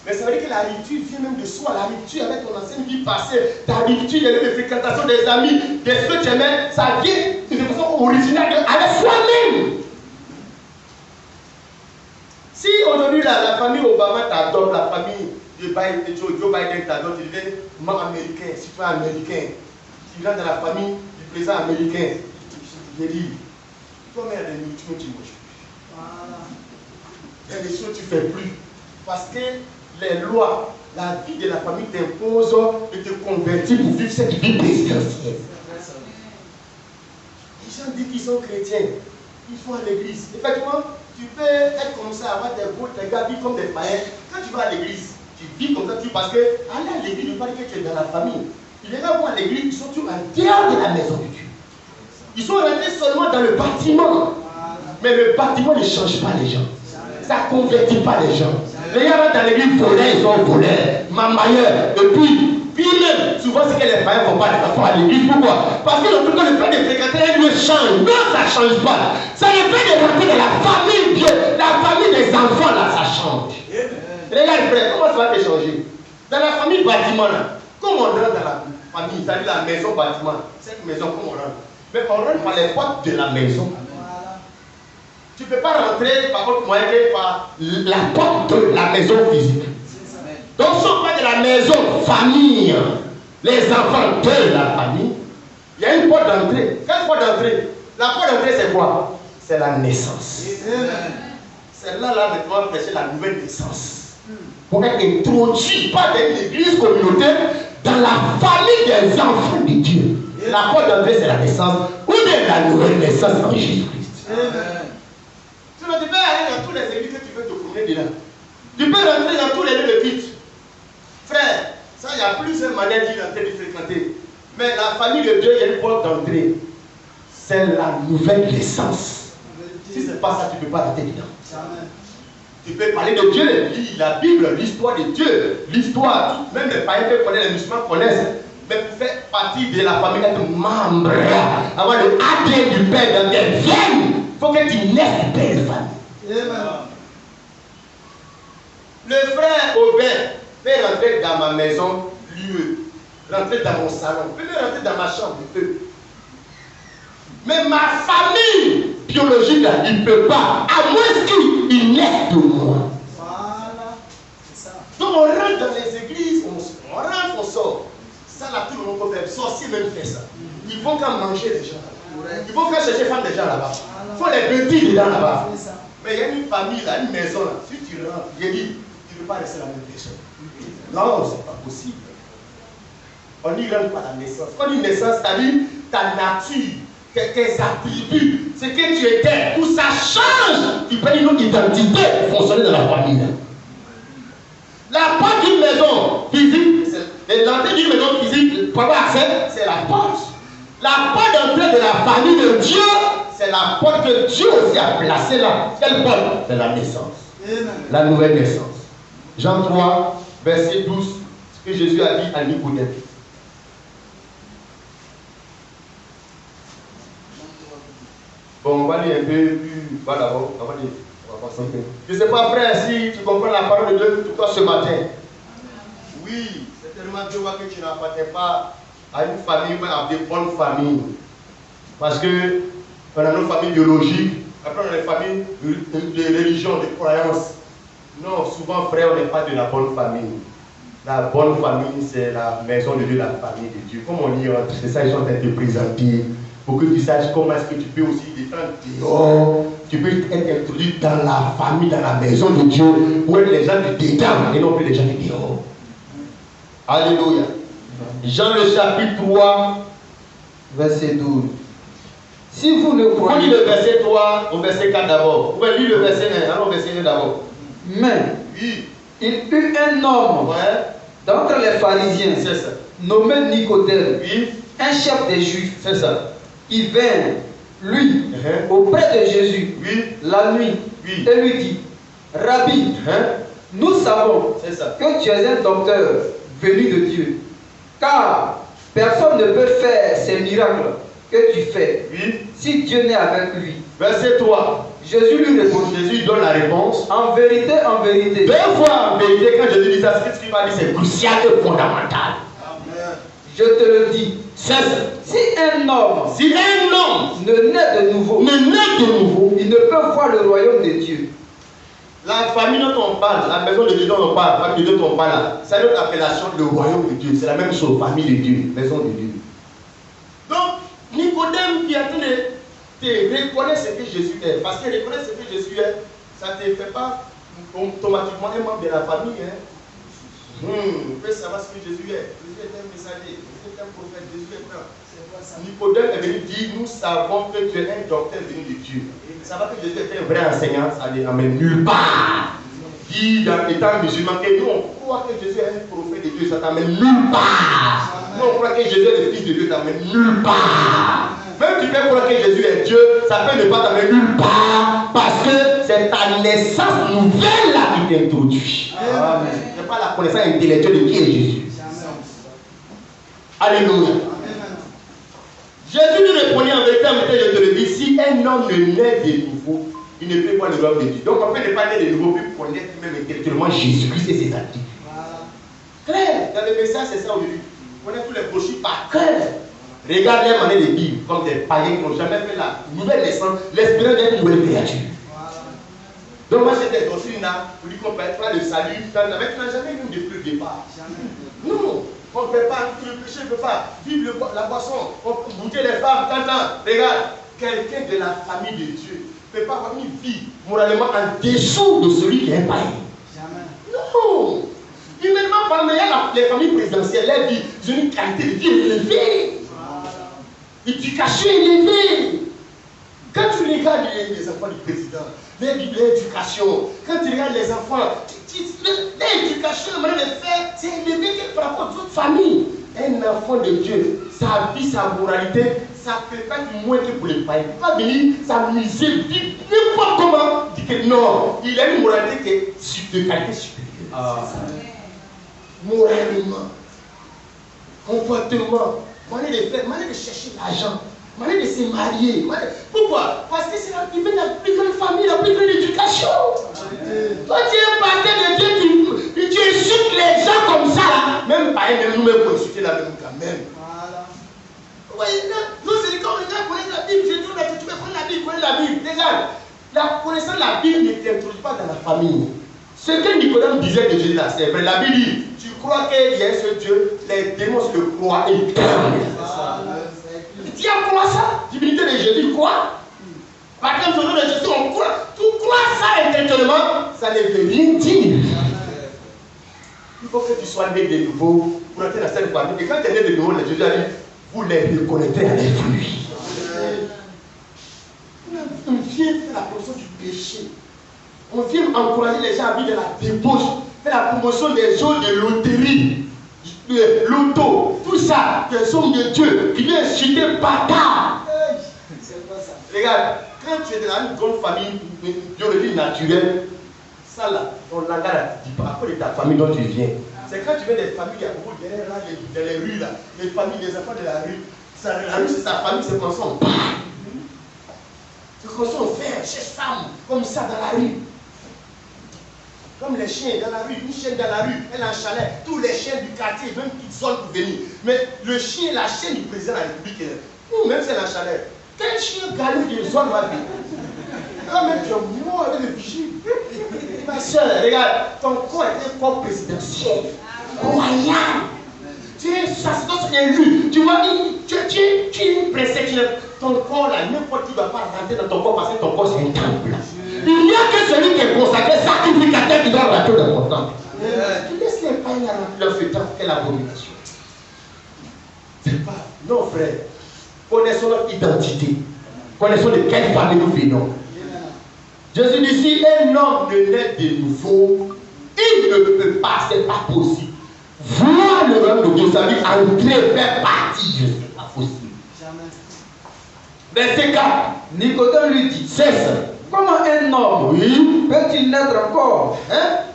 Mais ça veut dire que la rupture vient même de soi, la rupture avec ton ancienne vie passée, ta rupture de fréquentation des amis, de ce que tu aimais, ça vient de façon originale avec soi-même. Si aujourd'hui la famille Obama t'adopte, la famille de Joe Biden t'adopte, tu deviens membre américain, citoyen américain, tu viens dans la famille du président américain, je dis, toi-même, les nourritures, tu ne manges plus. Voilà. Les choses, tu ne fais plus. Parce que les lois, la vie de la famille t'impose de te convertir pour vivre cette vie présidentielle. Les gens disent qu'ils sont chrétiens, ils sont à l'église. Effectivement, tu peux être comme ça, avoir des beaux, tes gars vivent comme des païens. Quand tu vas à l'église, tu vis comme ça, parce que aller à l'église ne veut pas dire que tu es dans la famille. Les gens vont à l'église, ils sont tous en dehors de la maison de Dieu. Ils sont rentrés seulement dans le bâtiment. Mais le bâtiment ne change pas les gens. Ça ne convertit pas les gens. Les gens rentrent dans l'église voleurs, ils sont voleurs, mamailleurs. Et puis même, souvent c'est que les païens ne font pas les enfants à l'église. Pourquoi? Parce que le fait de fréquenter un lieu change. Non, ça ne change pas. Ça le fait de rentrer dans la famille Dieu, la famille des enfants là, ça change. Regarde frère, comment ça va te changer? Dans la famille bâtiment là, comment on rentre dans la famille, c'est-à-dire la maison bâtiment, cette maison, comment on rentre? Mais on rentre par les portes de la maison. Tu ne peux pas rentrer par contre moyen que par la porte de la maison physique. Donc si on parle de la maison famille, les enfants de la famille, il y a une porte d'entrée. Quelle porte d'entrée? La porte d'entrée c'est quoi? C'est la naissance. C'est là maintenant on va prêcher la nouvelle naissance. Pour être introduit par l'église communautaire dans la famille des enfants de Dieu. La porte d'entrée c'est la naissance ou bien la nouvelle naissance en Jésus-Christ. Tu peux aller dans toutes les églises que tu veux te promener dedans. Tu peux rentrer dans tous les lieux de culte. Frère, ça il y a plusieurs manières d'y rentrer, de fréquenter. Mais la famille de Dieu, il y a une porte d'entrée. C'est la nouvelle naissance. Si ce n'est pas ça, tu ne peux pas rentrer dedans. Tu peux parler de Dieu, lire la Bible, l'histoire de Dieu, l'histoire, même les païens que connaissent, les musulmans connaissent. Mais pour faire partie de la famille, être membre, avoir le ADN du Père dans tes veines, il faut que tu naisses de belle famille. Le frère Aubin peut rentrer dans ma maison, lieu, rentrer dans mon salon, peut rentrer dans ma chambre, il peut. Mais ma famille biologique, là, il ne peut pas, à moins qu'il naisse de moi. Voilà, c'est ça. Donc on rentre dans les églises, on rentre, on sort. Ça là, tout le monde peut faire. Sorcier même fait ça. Ils vont quand manger les gens. Ils vont faire chercher femmes des gens là-bas. Il faut les petits dedans là-bas. Mais il y a une famille là, une maison là. Si tu rentres, il dit, tu ne peux pas rester la même personne. Non, c'est pas possible. On n'y rentre pas la naissance. Quand on dit naissance, c'est-à-dire ta nature tes attributs, ce que tu étais, tout ça change. Tu prends une autre identité pour fonctionner dans la famille. La porte d'une maison physique, l'entrée d'une maison physique, pour avoir accès, c'est la porte. La porte d'entrée de la famille de Dieu, c'est la porte que Dieu aussi a placée là. Quelle porte? C'est la naissance. La nouvelle naissance. Jean 3, verset 12, ce que Jésus a dit à Nicodème. Bon, on va lire un peu plus. Voilà, bon, on va lire. On va passer un peu. Je ne sais pas, frère, si tu comprends la parole de Dieu pour toi ce matin. Oui, c'est tellement Dieu que tu n'appartiens pas à une famille, mais à des bonnes familles. Parce que on a nos familles biologiques, après on a les familles de religion, de croyance. Non, souvent, frère, on n'est pas de la bonne famille. La bonne famille, c'est la maison de Dieu, la famille de Dieu. Comme on y entre, c'est ça qu'ils sont en train de te présenter. Pour que tu saches comment est-ce que tu peux aussi détendre dehors. Tu peux être introduit dans la famille, dans la maison de Dieu, pour être les gens du dedans et non plus les gens du dehors. Alléluia. Jean le chapitre 3, verset 12. Si vous ne croyez... On lit le verset 3 au verset 4 d'abord. Vous pouvez lire le verset 1. Alors, verset 1 d'abord. Mais, oui, il eut un homme d'entre les pharisiens, nommé Nicodème, oui, un chef des Juifs, c'est ça, qui vint, lui, auprès de Jésus, oui, la nuit, oui, et lui dit, Rabbi, nous savons que tu es un docteur venu de Dieu, car personne ne peut faire ces miracles que tu fais, oui, si Dieu n'est avec lui. Verset 3. Jésus lui répond. Jésus donne la réponse. En vérité, deux fois en vérité, quand Jésus dit ça, ce qu'il va dire, c'est crucial et fondamental. Amen. Je te le dis. Si un homme ne naît de nouveau, il ne peut voir le royaume de Dieu. La famille dont on parle, la maison de Dieu dont on parle, la famille dont on parle, c'est notre appellation, le royaume de Dieu. C'est la même chose, famille de Dieu, maison de Dieu. Donc, Nicodème qui est en train de reconnaître ce que Jésus est, parce que reconnaître ce que Jésus est, ça ne te fait pas automatiquement un membre de la famille. Vous pouvez savoir ce que Jésus est. Jésus est un messager, Jésus est un prophète, Jésus est un. Nicodème est venu dire, nous savons que tu es un docteur venu de Dieu. Savoir que Jésus est un vrai enseignant, ça n'amène nulle part. Dit, étant musulman, que nous on croit que Jésus est un prophète de Dieu, ça t'amène nulle part. Nous on croit que Jésus est le fils de Dieu, ça t'amène nulle part. Même tu peux croire que Jésus est Dieu, ça peut ne pas t'amener nulle part, parce que c'est ta naissance nouvelle là qui t'introduit. Ce n'est pas la connaissance intellectuelle de qui est Jésus. Alléluia. Jésus lui répondit en vérité, je te le dis, si un homme ne naît de nouveau, il ne peut voir le royaume de Dieu. Donc on peut ne pas naître de nouveau, puis connaître même intellectuellement Jésus-Christ et ses actes. Claire, dans le message, c'est ça aujourd'hui. On connaît tous les brochures par cœur. Regarde les manières de vivre comme des païens qui n'ont jamais fait la nouvelle naissance, l'espérance d'être une nouvelle créature. Donc moi j'ai des doctrines là, pour dire qu'on peut être là le salut, tu n'as jamais vu depuis le départ. Non, on ne peut pas, le péché ne peut pas vivre la boisson, on peut goûter les femmes, regarde, quelqu'un de la famille de Dieu ne peut pas avoir une vie moralement en dessous de celui qui est un païen. Non. Humainement parlant, il y a les familles présidentielles, les vies, ils ont une qualité de vie élevée. L'éducation élevée. Quand tu regardes les enfants du président, l'éducation, quand tu regardes les enfants, l'éducation, la manière de faire, c'est élevé par rapport à d'autres familles. Un enfant de Dieu, sa vie, sa moralité, ça peut pas être moins que pour les païens. Il ne peut pas venir s'amuser, vivre n'importe comment. Dire que non, il a une moralité qui est de qualité supérieure. Moralement, comportement, manière de faire, manière de chercher l'argent, manière de se marier. Pourquoi? Parce que c'est la plus grande famille, la plus grande éducation. Toi, tu es un partenaire de Dieu, tu insultes les gens comme ça, là. Même pas même nous-mêmes pour insulter la même quand même. Voilà. Non, c'est quand on regarde connaître la Bible, je dis, tu veux connaître la Bible, connaître la Bible. Regarde, la connaissance de la Bible ne t'introduit pas dans la famille. Ce que Nicodème disait de Jésus là, c'est vrai. La Bible dit, tu crois qu'il y a un seul Dieu, les démons le croient et tremblent. Tu as crois ça? Divinité de Jésus, quoi? Par exemple, au nom de Jésus, on croit. Tu crois ça intellectuellement, ça ne veut rien dire. Il faut que tu sois né de nouveau pour entrer dans cette famille. Et quand tu es né de nouveau, Jésus a dit, vous les reconnaîtrez à les fruits. vient faire la promotion du péché. On vient encourager les gens à vivre de la débauche, faire la promotion des jeux de loterie, de l'auto, tout ça, des hommes de Dieu qui viennent insulter bâtard. C'est pas ça. Regarde, quand tu es dans une grande famille biologique naturelle, ça là, ton langage ne dit pas. Après de ta famille dont tu viens. C'est quand tu viens des familles, il y a beaucoup derrière là, dans les rues là, les familles, les enfants de la rue. Ça, la rue, c'est sa famille, c'est comme ça on parle. C'est comme ça on fait, chez femme, comme ça dans la rue. Comme les chiens dans la rue, une chienne dans la rue, elle a un chalet, tous les chiens du quartier, même qui sont pour venir. Mais le chien, la chienne du président de la République, ou même c'est un chalet, quel chien gagne qui zone va vivre? Quand même tu es mort avec le vigile. Ma soeur, regarde, ton corps est un corps présidentiel, royal. Tu es sacerdoce élu, tu vois, tu es une princesse, ton corps là, n'importe qui ne va pas rentrer dans ton corps parce que ton corps c'est un temple. Il n'y a que celui qui est consacré, sacrificateur, qui doit rentrer dans ton temple. Tu laisses les païens rentrer dans ce temple, quelle abomination. C'est pas. Non, frère. Connaissons notre identité. Connaissons de quelle famille nous venons. Jésus dit si un homme ne naît de nouveau, il ne peut pas, c'est pas possible. Voir le royaume de Dieu, ça veut dire entrer, faire partie de Dieu, c'est pas possible. Verset 4. Nicodème lui dit, cesse. Comment un homme peut-il naître encore?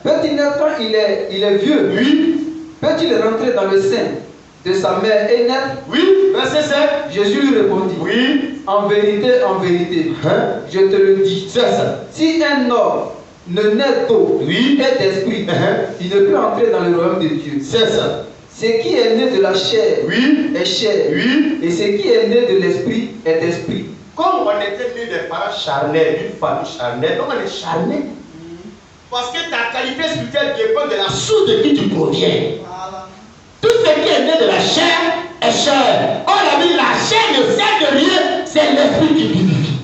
Peut-il naître quand il est vieux? Oui. Peut-il rentrer dans le sein de sa mère et naître? Oui. Verset 7. Jésus lui répondit, oui. En vérité, je te le dis. Si un homme ne naît d'eau et d'esprit, il ne peut entrer dans le royaume de Dieu. Ce qui est né de la chair est chair, et ce qui est né de l'esprit est esprit. Comme on était né des parents charnels, d'une famille charnelle, donc on est charnel. Parce que ta qualité spirituelle dépend de la source de qui tu proviens. Voilà. Tout ce qui est né de la chair est chair. On a dit la chair ne sert de rien, c'est l'esprit qui vivifie.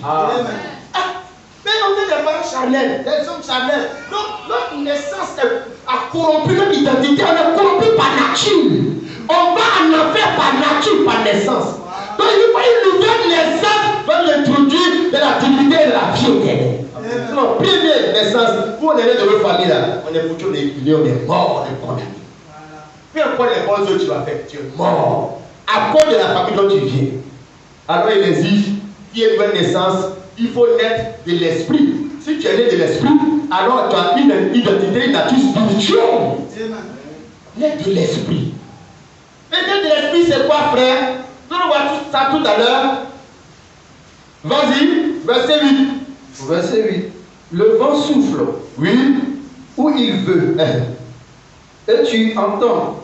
Mais on est des parents charnels, des hommes charnels. Donc notre naissance a corrompu notre identité, on est corrompu par nature. On va en enfer par nature, par naissance. Donc il faut une nouvelle naissance va l'introduire de la dignité et de la vie éternelle. Donc, première naissance, pour on est né de notre famille là, on est foutu, on est mort, on est condamné. Peu importe les bonnes œuvres que tu vas faire, tu es mort. À cause de la famille dont tu viens. Alors il exige qu'il y ait une nouvelle naissance, il faut naître de l'esprit. Si tu es né de l'esprit, alors tu as une identité, une nature spirituelle. Naître de l'esprit. Et naître de l'esprit, c'est quoi, frère? Nous allons voir tout ça tout à l'heure. Vas-y, verset 8. Verset 8. Le vent souffle. Oui. Où il veut. Et tu entends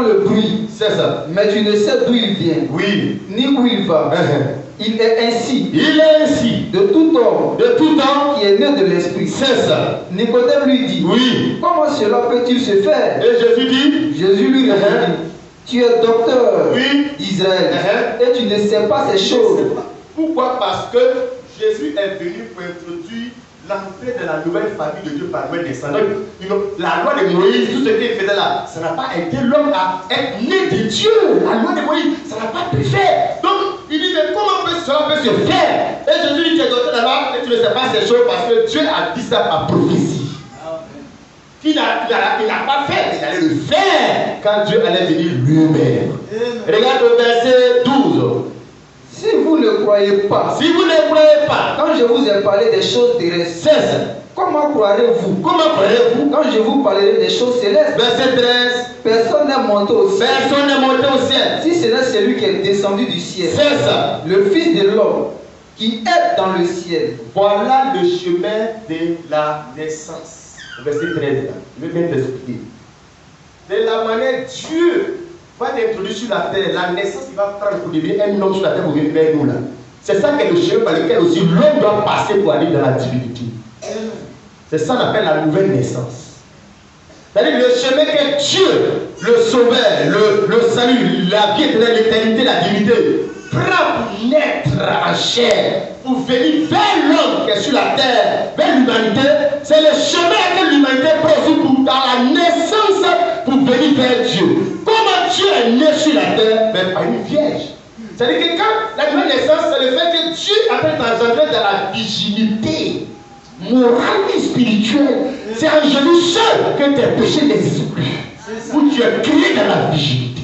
le bruit. C'est ça. Mais tu ne sais d'où il vient. Oui. Ni où il va. Il est ainsi. Il est ainsi. De tout homme. De tout homme qui est né de l'esprit. C'est ça. Nicodème lui dit. Oui. Comment cela peut-il se faire? Et Jésus dit. Jésus lui répondit. Tu es docteur d'Israël et tu ne sais pas ces choses. Pourquoi? Parce que Jésus est venu pour introduire l'entrée de la nouvelle famille de Dieu par nouvelle naissance. La loi de Moïse, tout ce qu'il faisait là, ça n'a pas aidé l'homme à être né de Dieu. La loi de Moïse, ça n'a pas pu faire. Donc, il dit, mais comment cela peut se faire? Et Jésus dit, tu es docteur de la loi et tu ne sais pas ces choses parce que Dieu a dit ça par prophétie. Il n'a pas fait, il allait le faire quand Dieu allait venir lui-même. Regarde le verset 12. Si vous ne croyez pas, quand je vous ai parlé des choses terrestres, comment croirez-vous? Quand je vous parlerai des choses célestes? Verset 13. Personne n'est monté au ciel. ciel. Si ce n'est celui qui est descendu du ciel. C'est ça. Le Fils de l'homme qui est dans le ciel. Voilà le chemin de la naissance. Verset 13, je vais bien t'expliquer. De la manière Dieu va t'introduire sur la terre, la naissance il va prendre pour devenir un homme sur la terre pour venir vers nous là. C'est ça qui est le chemin par lequel aussi l'homme doit passer pour aller dans la divinité. C'est ça qu'on appelle la nouvelle naissance. C'est-à-dire le chemin que Dieu, le sauveur, le salut, la vie éternelle, l'éternité, la divinité, prend pour naître en chair, pour venir vers l'homme qui est sur la terre, vers l'humanité. C'est le chemin que l'humanité prend pour dans la naissance pour venir vers Dieu. Comment Dieu est né sur la terre? Mais par une vierge. C'est-à-dire que quand la nouvelle naissance, c'est le fait que Dieu a fait t'engendrer dans la virginité morale et spirituelle. C'est en Jésus seul que tes péchés n'existent plus. Où tu es créé dans la virginité.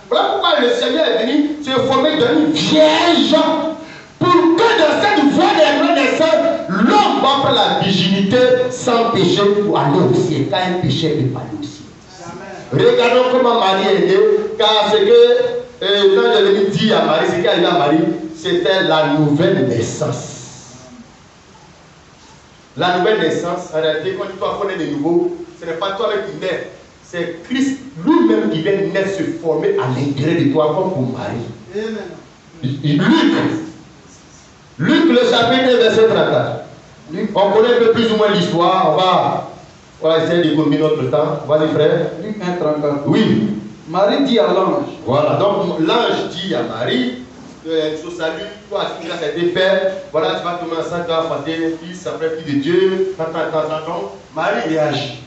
Voilà pourquoi le Seigneur est venu se former dans une vierge. Pour que dans cette voie de la nouvelle naissance, l'homme va prendre la virginité sans péché pour aller au ciel. Quand un péché ne peut pas aller au ciel. Regardons comment Marie est née, car ce que l'ange est venu dire à Marie, ce qui est arrivé à Marie, c'était la nouvelle naissance. La nouvelle naissance, en réalité, quand tu dois connaître de nouveau, ce n'est pas toi qui nais, c'est Christ lui-même qui vient naître, se former à l'intérieur de toi, comme pour Marie. Luc, le chapitre 1, verset 34. On connaît un peu plus ou moins l'histoire, on va essayer de combiner notre temps. Vas-y frère. Luc 1, 34. Oui. Marie dit à l'ange. Voilà, donc l'ange dit à Marie, je salue, toi, si tu as été fait, voilà, tu vas tomber enceinte, tu vas enfanter fils, après fils de Dieu, Marie réagit.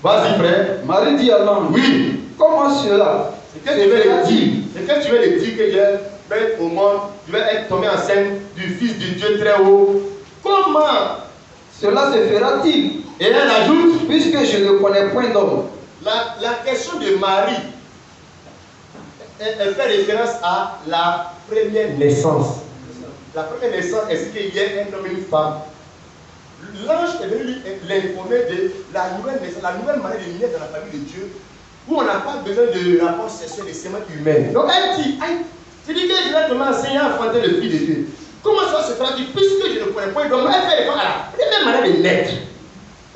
Vas-y frère. Marie dit à l'ange. Oui. Comment cela? C'est que tu veux le dire. C'est que tu veux le dire que Dieu va être au monde, tu vas être tombé enceinte du fils de Dieu très haut. Comment cela se fera-t-il? Et elle ajoute, puisque je ne connais point d'homme. La question de Marie, elle fait référence à la première naissance. La première naissance, est-ce qu'il y a un homme et une femme? L'ange est venu l'informer de la nouvelle naissance, la nouvelle manière de naître dans la famille de Dieu, où on n'a pas besoin de rapport sexuel et sémence humaine. Donc elle dit, tu dis que je vais te enseigner à enfanter le fils de Dieu. Comment ça se traduit? Puisque je ne connais pas, donc elle fait référence à la première manière de naître.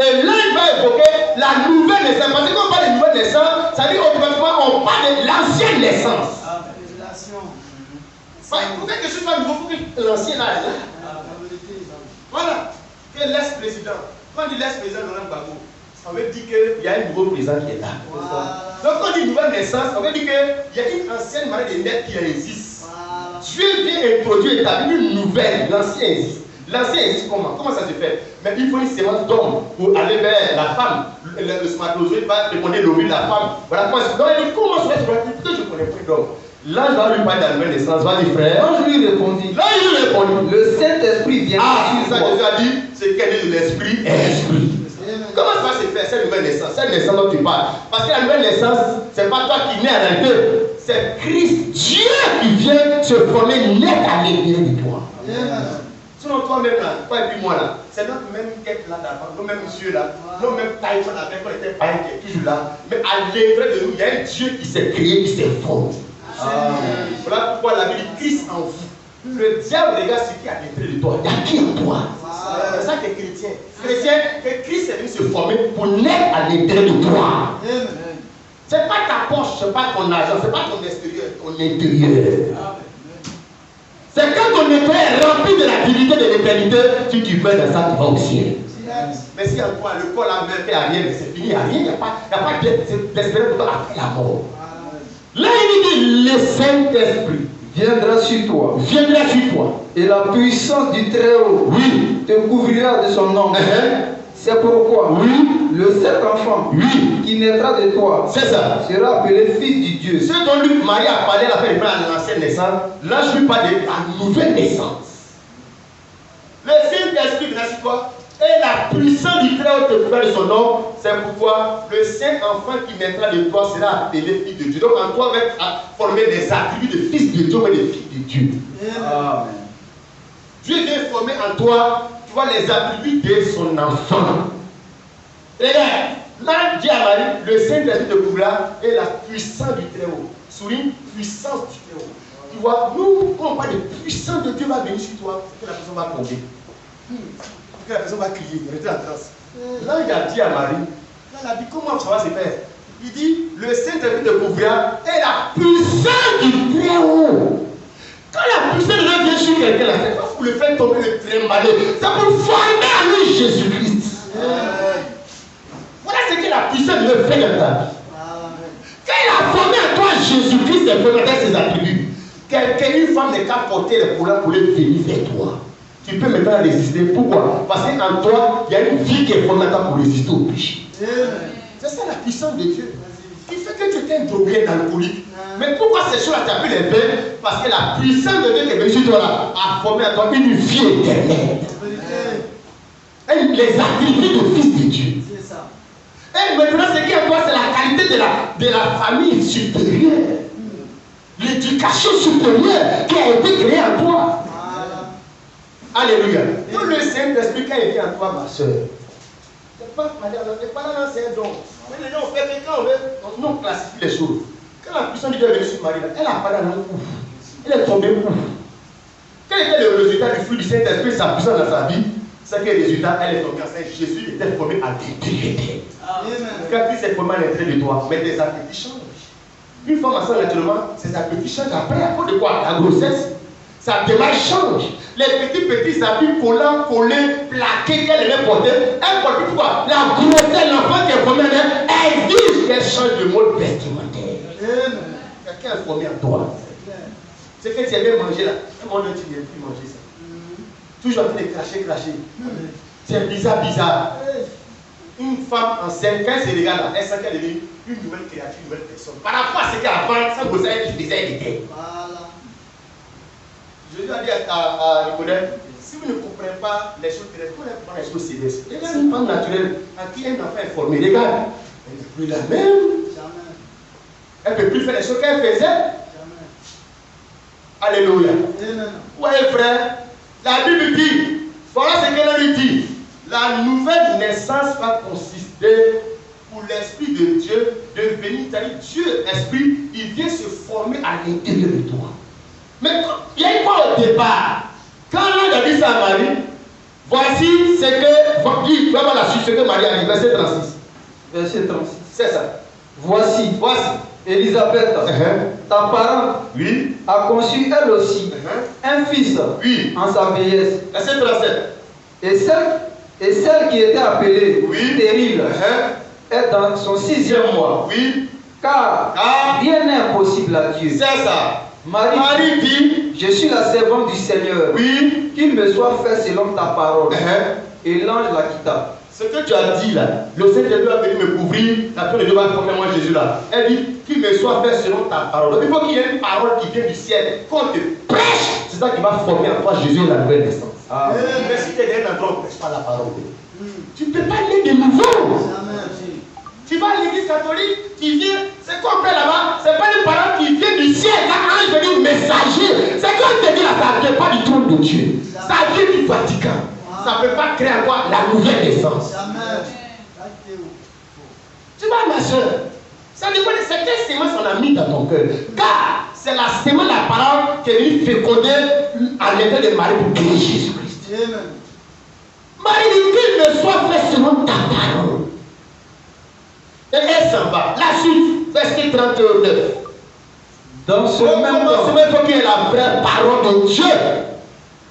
Et là, il va évoquer la nouvelle naissance. Parce que quand on parle de nouvelle naissance, ça dit automatiquement on parle de l'ancienne naissance. Pour que je sois nouveau, il faut que l'ancien là est là. Voilà. Que l'ex-président, quand on dit l'ex-président Laurent Gbagbo, ça veut dire qu'il y a un nouveau président qui est là. Donc quand on dit nouvelle naissance, ça veut dire qu'il y a une ancienne manière de naître qui existe. Dieu vient introduire, établir une nouvelle. L'ancien existe. L'ancien existe comment? Comment ça se fait? Mais il faut une sémence d'homme pour aller vers la femme. Le spermatozoïde va répondre l'ovule de la femme. Voilà comment ça se fait. Donc il dit comment ça se fait? Peut-être je ne connais pas d'homme. L'ange va lui parler de la nouvelle naissance. Va-y frère. L'ange lui répondit. L'ange lui répondit. Le Saint-Esprit vient. C'est ça que Jésus a dit. C'est qu'elle est de l'esprit. Esprit. Comment ça va se faire cette nouvelle naissance? Cette naissance dont tu parles. Parce que la nouvelle naissance, ce n'est pas toi qui nais à l'intérieur. C'est Christ, Dieu qui vient se former net à l'intérieur de toi. Sinon toi-même là, toi et puis moi là, c'est notre même quête là d'avant, nos mêmes yeux là, nos mêmes tailles qu'on avait quand on était païens qui est toujours là. Mais à l'intérieur de nous, il y a un Dieu qui s'est créé, qui s'est formé. Voilà pourquoi la Bible dit Christ en vous. Le diable regarde ce qui est à l'intérieur de toi. Il y a qui en toi? C'est ça qui est chrétien. Chrétien, que Christ est venu se former pour naître à l'intérieur de toi. Ce n'est pas ta poche, ce n'est pas ton argent, ce n'est pas ton extérieur, ton intérieur. C'est quand ton intérieur est rempli de la divinité de l'éternité, si tu meurs dans ça, tu vas au ciel. Mais si en toi, le corps la meurt, fait à rien, mais c'est fini, il n'y a rien, il n'y a pas d'espérance pour toi après la mort. Là, il dit le Saint-Esprit viendra sur toi. Viendra sur toi. Et la puissance du Très-Haut te couvrira de son ombre. C'est pourquoi le seul enfant qui naîtra de toi sera appelé fils du Dieu. Ce dont Marie a parlé, elle a fait référence à l'ancienne naissance. Là, je lui parle de la nouvelle naissance. Le Saint-Esprit viendra sur toi. Et la puissance du Très-Haut te couvrira de son nom. C'est pourquoi le Saint-Enfant qui naîtra de toi sera appelé fils de Dieu. Donc en toi, on va former des attributs de fils de Dieu, mais de fils de Dieu. Amen. Dieu vient former en toi, tu vois, les attributs de son enfant. Regarde, là, dit à Marie, le Saint-Esprit te couvrira et la puissance du Très-Haut. Souligne, puissance du Très-Haut. Tu vois, nous, quand on parle de puissance de Dieu va venir sur toi, c'est que la personne va tomber. La personne va crier, rester en transe. Là, il a dit à Marie, là, il a dit comment ça va se faire? Il dit, le Saint-Esprit te couvrira et la puissance du Très-Haut. Quand la puissance de Dieu vient sur quelqu'un, là, c'est pas pour le faire tomber le très malin, c'est pour former à lui Jésus-Christ. Voilà ce que la puissance de Dieu fait dans ta vie. Quand il a formé à toi Jésus-Christ, c'est pour mettre ses attributs. Quelqu'un, une femme n'est qu'à porter le problème pour le venir vers toi. Tu peux maintenant résister. Pourquoi? Parce qu'en toi, il y a une vie qui est fondamentale pour résister au péché. C'est ça la puissance de Dieu. Qui fait que tu étais un drogué alcoolique. Mais pourquoi ces choses-là, tu as pu les faire parce que la puissance de Dieu qui est venue sur toi là, a formé à toi une vie éternelle. Et les attributs de fils de Dieu. C'est ça. Et maintenant, ce qui est à toi, c'est la qualité de la famille supérieure. L'éducation supérieure qui a été créée en toi. Alléluia. Tout le Saint-Esprit qui est en toi, ma soeur. C'est pas là, c'est un don. Mais les gens ont fait que quand on classifie les choses. Quand la puissance de Dieu est venue sur Marie, elle a pas dans le ouf. Elle est tombée ouf. Quel était le résultat du fruit du Saint-Esprit, sa puissance dans sa vie? C'est que le résultat, elle est tombée enceinte. Jésus était formé à l'intégrité. Quand Christ est formé à l'intérieur de toi, mais tes appétits changent. Une femme enceinte, naturellement, ses appétits changent après. À cause de quoi? La grossesse. Sa démarche change. Les petits habits collants, collés, plaqués qu'elle aimait porter. Elle porte plus quoi? La grossesse, l'enfant qui est formé, elle exige qu'elle change de mode vestimentaire. Quelqu'un est formé en toi. C'est que tu aimais manger là. Un moment donné, tu n'aimes plus manger ça. Toujours en train de cracher. C'est bizarre. Une femme enceinte, quand elle se regarde là, elle sent qu'elle est devenue une nouvelle créature, une nouvelle personne. Par rapport à ce qu'avant, sa grossesse, elle faisait, elle était. Voilà. Jésus a dit à Nicodème, si vous ne comprenez pas les choses terrestres, vous n'allez pas les choses célestes. Regarde une femme naturelle à qui un enfant est formé. Regarde, elle n'est plus la même. Jamais. Elle ne peut plus faire les choses qu'elle faisait. Jamais. Alléluia. Amen. Oui, frère, la Bible dit, voilà ce qu'elle a dit. La nouvelle naissance va consister pour l'Esprit de Dieu de venir, c'est-à-dire Dieu, Esprit, il vient se former à l'intérieur de toi. Mais il y a quoi au départ? Quand l'ange a dit ça à Marie, voici ce que, dis vraiment la suite, ce que Marie a dit, verset 36. Verset 36. C'est ça. Voici, Élisabeth, ta parente, Oui. a conçu elle aussi un fils Oui. en sa vieillesse. Verset 37. Et celle qui était appelée stérile est dans son 6e mois. Oui. Car rien n'est impossible à Dieu. C'est ça. Marie dit, je suis la servante du Seigneur. Oui. Qu'il me soit fait selon ta parole. Et l'ange la quitta. Ce que tu as dit là, le Seigneur va venir me couvrir, la peur de Dieu va former moi Jésus là. Elle dit qu'il me soit fait selon ta parole. Donc il faut qu'il y ait une parole qui vient du ciel. Quand on te prêche, c'est ça qui va former en toi Jésus la nouvelle naissance. Mais si tu es derrière l'endroit, on ne prêche pas la parole. Tu ne peux pas naître de nouveau. Tu vas à l'église catholique, tu viens, c'est qu'on fait là-bas, c'est pas une parole qui vient du ciel, quand ange veut dire messager. C'est qu'on te dit là, ça ne vient pas du trône de Dieu. Ça vient du Vatican. Ça ne peut pas créer en toi la nouvelle naissance. Tu vois, ma soeur, ça dépend de quelle sémence on a mis dans ton cœur. Car c'est la sémence de la parole qui est venue féconder à l'intérieur de Marie pour créer Jésus-Christ. Marie dit qu'il me soit fait selon ta parole. Et elle s'en va. La suite, verset 39. Dans ce même temps, il faut qu'il y ait la vraie parole de Dieu.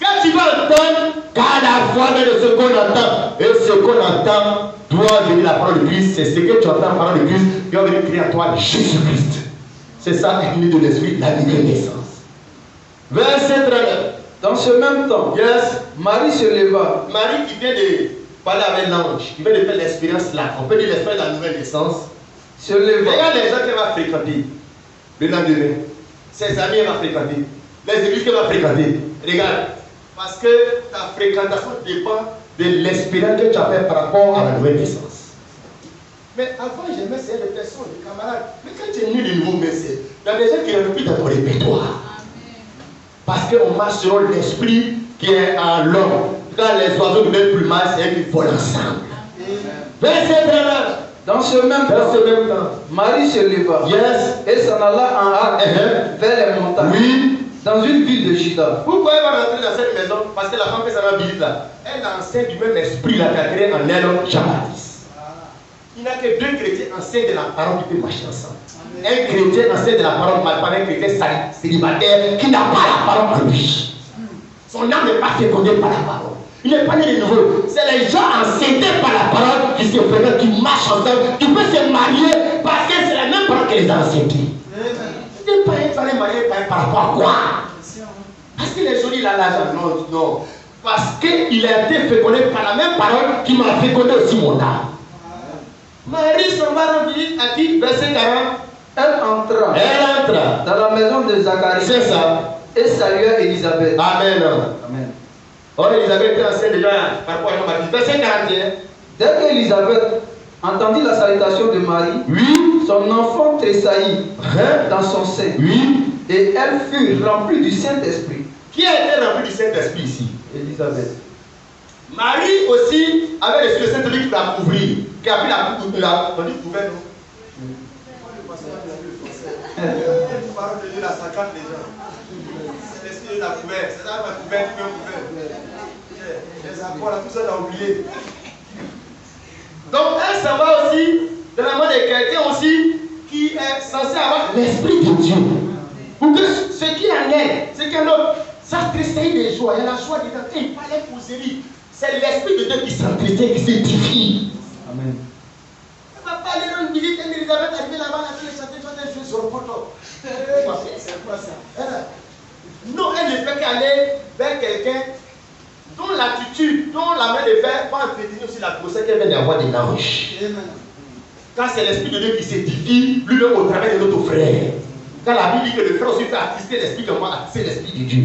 Quand tu vas entendre, garde la foi de ce qu'on entend. Et ce qu'on entend doit venir la parole de Christ. C'est ce que tu entends, la parole de Christ, qui va venir créer en toi Jésus-Christ. C'est ça, l'unité de l'esprit, la nouvelle naissance. Verset 39. Dans ce même temps, Marie se leva. Marie qui vient de parler avec l'ange, qui vient de faire l'expérience là, on peut dire l'expérience de la nouvelle naissance. Se leva. Regarde les gens qu'elle va fréquenter le lendemain. Ses amis qu'elle va fréquenter. Les églises qu'elle va fréquenter. Regarde. Parce que ta fréquentation dépend de l'expérience que tu as fait par rapport à la nouvelle naissance. Mais avant, j'aimais ces personnes, des camarades. Mais quand tu es né de nouveau, il y a des gens qui n'ont plus dans ton répertoire. Parce qu'on marche selon l'esprit qui est en l'homme. Quand les oiseaux de même plumage, c'est eux qui volent ensemble. Verset 39. Dans ce même temps, Marie se leva et s'en alla en hâte vers les montagnes, dans une ville de Juda. Pourquoi elle va rentrer dans cette maison? Parce que la femme que ça va visiter là, elle enseigne du même esprit là qu'a créé en elle Jean-Baptiste. Il n'y a que deux chrétiens enseignent de la parole qui peuvent marcher ensemble. Un chrétien enseigne de la parole, pas un chrétien célibataire qui n'a pas la parole en lui. Son âme n'est pas fécondée par la parole. Il n'est pas né de nouveau. C'est les gens enseignés par la parole qui se fréquentent, qui marchent ensemble, qui peuvent se marier parce que c'est la même parole que les enseignés. Tu n'es pas un fallait marier par rapport à quoi? Parce qu'il est joli, il a l'argent. Non, non. Parce qu'il a été fécondé par la même parole qui m'a fécondé aussi mon âme. Marie s'en va rendre visite à qui? Verset 40. Elle entra dans la maison de Zacharie. C'est ça. Et salua Élisabeth. Amen. Amen. Or, Élisabeth était enceinte déjà par rapport à Jean-Baptiste. Verset 41. Dès qu'Élisabeth entendit la salutation de Marie, Oui. son enfant tressaillit dans son sein. Oui. Et elle fut remplie du Saint-Esprit. Qui a été rempli du Saint-Esprit ici? Élisabeth. Marie aussi avait reçu le Saint-Esprit qui l'a couvert. Qui a pris la couverture. On dit couvert, non? La parole de Dieu, la saccade les gens. L'Esprit de la couverte. C'est ça, la couverte, tu peux couvert. Les accords, là, tout ça, on a oublié. Donc, elle s'en va aussi dans la main de quelqu'un aussi qui est censé avoir l'Esprit de Dieu. Pour que ce qui en est, c'est qu'un autre, ça tressaille des joies. Il y a la joie dedans. Il fallait poser. C'est l'Esprit de Dieu qui s'entristèle, qui s'édifie. Amen. Elle ne va pas aller dans une visite, Elisabeth est arrivée là-bas, elle a chanté, toi t'es joué sur le poteau. C'est quoi ça? Non, elle ne fait qu'aller vers quelqu'un dont l'attitude, dont la main de fer va entretenir aussi la grossesse qu'elle vient d'avoir des anges. Car c'est l'Esprit de Dieu qui s'édifie lui-même au travers de notre frère. Quand la Bible dit que le frère aussi fait attister l'Esprit, comment attister l'Esprit de Dieu.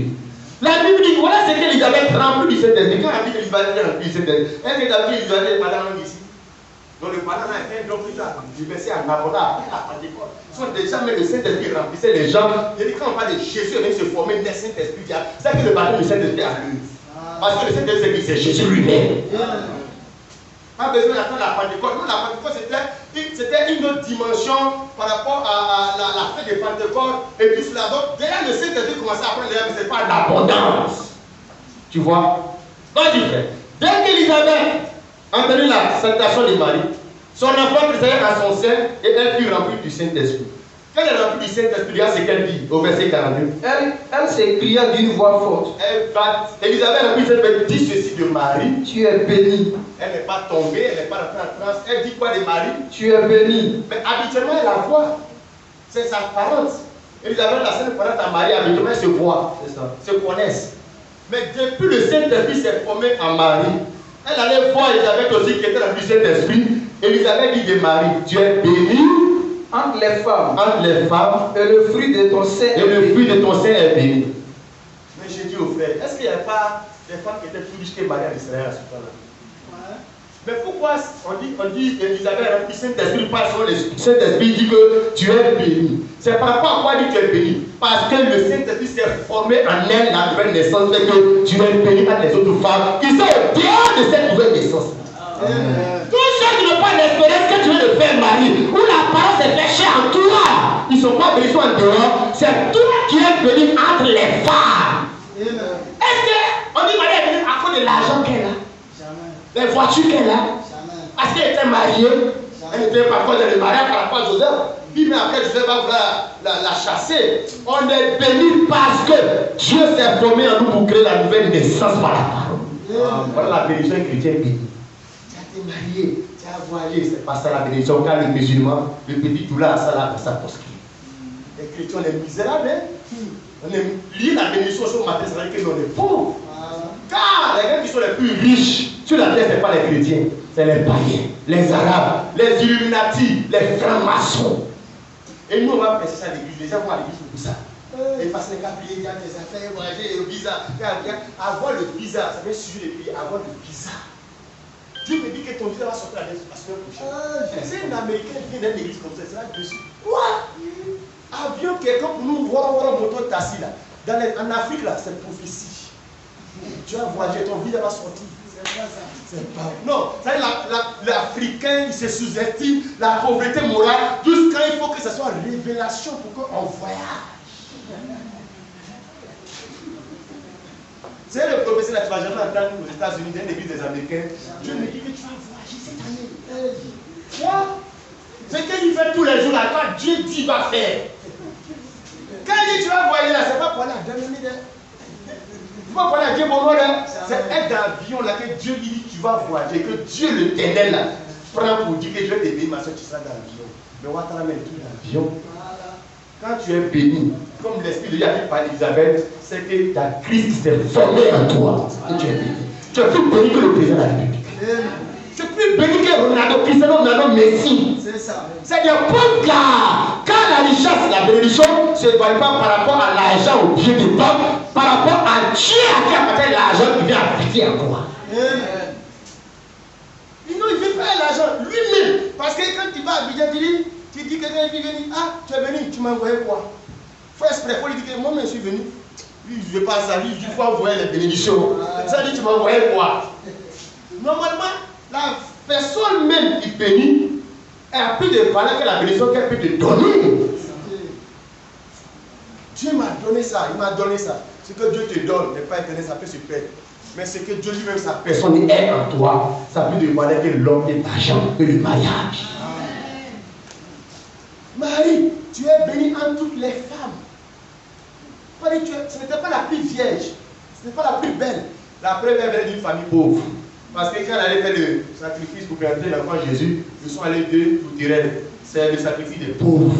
La Bible dit, voilà ce qu'Élisabeth remplit du Saint-Esprit. Quand la Bible dit qu'Élisabeth remplit du Saint-Esprit, est-ce que David Élisabeth est pas dans ici? Donc le parent a fait un don plus tard, du verset à Nabola, après la Pentecôte. Ils sont déjà, mais le Saint-Esprit remplissait les gens. Il dit, quand on parle de Jésus, il se former le Saint-Esprit. C'est que le baptême du Saint-Esprit a lieu. Parce que le Saint-Esprit, c'est Jésus lui-même. Pas besoin d'attendre la Pentecôte. Non, la Pentecôte, c'était une autre dimension par rapport à la fête de Pentecôte et tout cela. Donc, déjà, le Saint-Esprit commençait à prendre l'air, mais ce n'est pas l'abondance. Tu vois? Donc, il fait. Dès qu'Élisabeth a entendu la salutation de Marie, son enfant tressaillait dans son sein et elle fut remplie du Saint-Esprit. Quand elle est remplie du Saint-Esprit, regarde ce qu'elle dit au verset 42. Elle s'écria d'une voix forte. Élisabeth a pu dit ceci de Marie. Tu es bénie. Elle n'est pas tombée, elle n'est pas rentrée en transe. Elle dit quoi de Marie? Tu es bénie. Mais habituellement, elle la voit. C'est sa parente. Élisabeth, la seule parente à Marie, habituellement, elle se voit. C'est ça. Se connaissent. Mais depuis le Saint-Esprit s'est formé en Marie, elle allait voir Élisabeth aussi qui était dans le Saint-Esprit. Élisabeth dit de Marie, tu es bénie entre les femmes. Et le fruit de ton sein est béni. Mais j'ai dit aux frères, est-ce qu'il n'y a pas des femmes qui étaient plus riches que Marie en Israël à ce temps-là? Mais pourquoi on dit Élisabeth a rempli Saint-Esprit parce que le Saint-Esprit dit que tu es béni? C'est par rapport à quoi il dit que tu es béni? Parce que le Saint-Esprit s'est formé en elle la nouvelle naissance, fait que tu es béni par les autres femmes qui sont au dehors de cette nouvelle naissance. Tous ceux qui n'ont pas l'espérance que tu viens de faire Marie, où la parole s'est fait chair en toi, ils ne sont pas bénis en dehors, c'est toi qui es béni entre les femmes. Est-ce qu'on dit Marie est bénie à cause de l'argent qu'elle a? Les voitures qu'elle a, parce qu'elle était mariée, elle était parfois dans le mariage par rapport à Joseph. Puis mais après Joseph va vouloir la chasser. On est béni parce que Dieu s'est formé en nous pour créer la nouvelle naissance par la parole. Voilà la bénédiction chrétienne bénie. Tu as été marié, tu as voilé, c'est pas ça la bénédiction. Car le musulman, le petit tout là, ça là, ça proscrit. Les chrétiens, on est misérables, hein? On est lié la bénédiction sur matin, ça veut dire que l'on est pauvre. Car les gens qui sont les plus riches sur la terre, ce n'est pas les chrétiens, c'est les païens, les arabes, les illuminati, les francs-maçons. Et nous, on va passer ça à l'église. Les gens vont à l'église pour ça. Et parce que les cas il y a des affaires, voyager, le visa. Avoir le visa, ça veut dire suivre les pays, avoir le visa. Dieu me dit que ton visa va sortir la semaine prochaine. C'est un Américain qui vient d'une église comme ça, c'est là dessus. Quoi? Avion, quelqu'un pour nous voir un moteur tassi là. En Afrique là, c'est prophétie. Tu vas voyager, ton visa va sortir. C'est pas. Non, l'Africain, il se sous-estime, la pauvreté morale, jusqu'à il faut que ce soit révélation pour qu'on voyage. C'est le professeur là, tu ne vas jamais entendre aux États-Unis, dans l'église des Américains. Dieu me dit que tu vas voyager cette année. Quoi? Ce qu'il fait tous les jours là, quand Dieu dit, il va faire. Quand il dit tu vas voyager là, c'est pas pour aller à 2000 ans. Tu vas parler à Dieu, bon, c'est un avion là que Dieu dit tu vas voyager, que Dieu l'Éternel là prend pour dire que je vais t'aider, ma soeur, tu seras dans l'avion. Mais on va te ramener tout l'avion. Quand tu es béni, comme l'Esprit de Dieu a dit par Elisabeth, c'est que ta Christ s'est formé en toi. Et tu es béni. Tu es plus béni que le président de la République. Tu es plus béni que Ronaldo, Cristiano Ronaldo, Messi. C'est ça. C'est-à-dire, quand la richesse, la bénédiction, se ne voit pas par rapport à l'argent ou bien de temps, par rapport à Dieu à qui appartient l'argent qui vient affecter à toi. Amen. Il ne veut pas l'argent lui-même. Parce que quand tu vas à Abidjan, tu dis que quelqu'un est venu. Ah, tu es venu, tu m'as envoyé quoi? Faut exprès, faut lui dire que moi, je suis venu. Lui, je ne veux pas ça, lui, il faut envoyer les bénédictions. Ça dit, tu m'as envoyé quoi? Normalement, la personne même qui bénit, elle a plus de valeur que la bénédiction qu'elle peut te donner. Dieu m'a donné ça, il m'a donné ça. Ce que Dieu te donne n'est pas éternel, ça peut se perdre. Mais ce que Dieu lui-même, sa personne est en toi, ça a plus de valeur que l'homme et l'argent, que le mariage. Marie, tu es bénie entre toutes les femmes. Marie, ce n'était pas la plus vierge, ce n'est pas la plus belle. La première venait d'une famille pauvre. Parce que quand elle allait faire le sacrifice pour présenter l'enfant Jésus, ils sont allés de Toutirel. C'est le sacrifice des pauvres.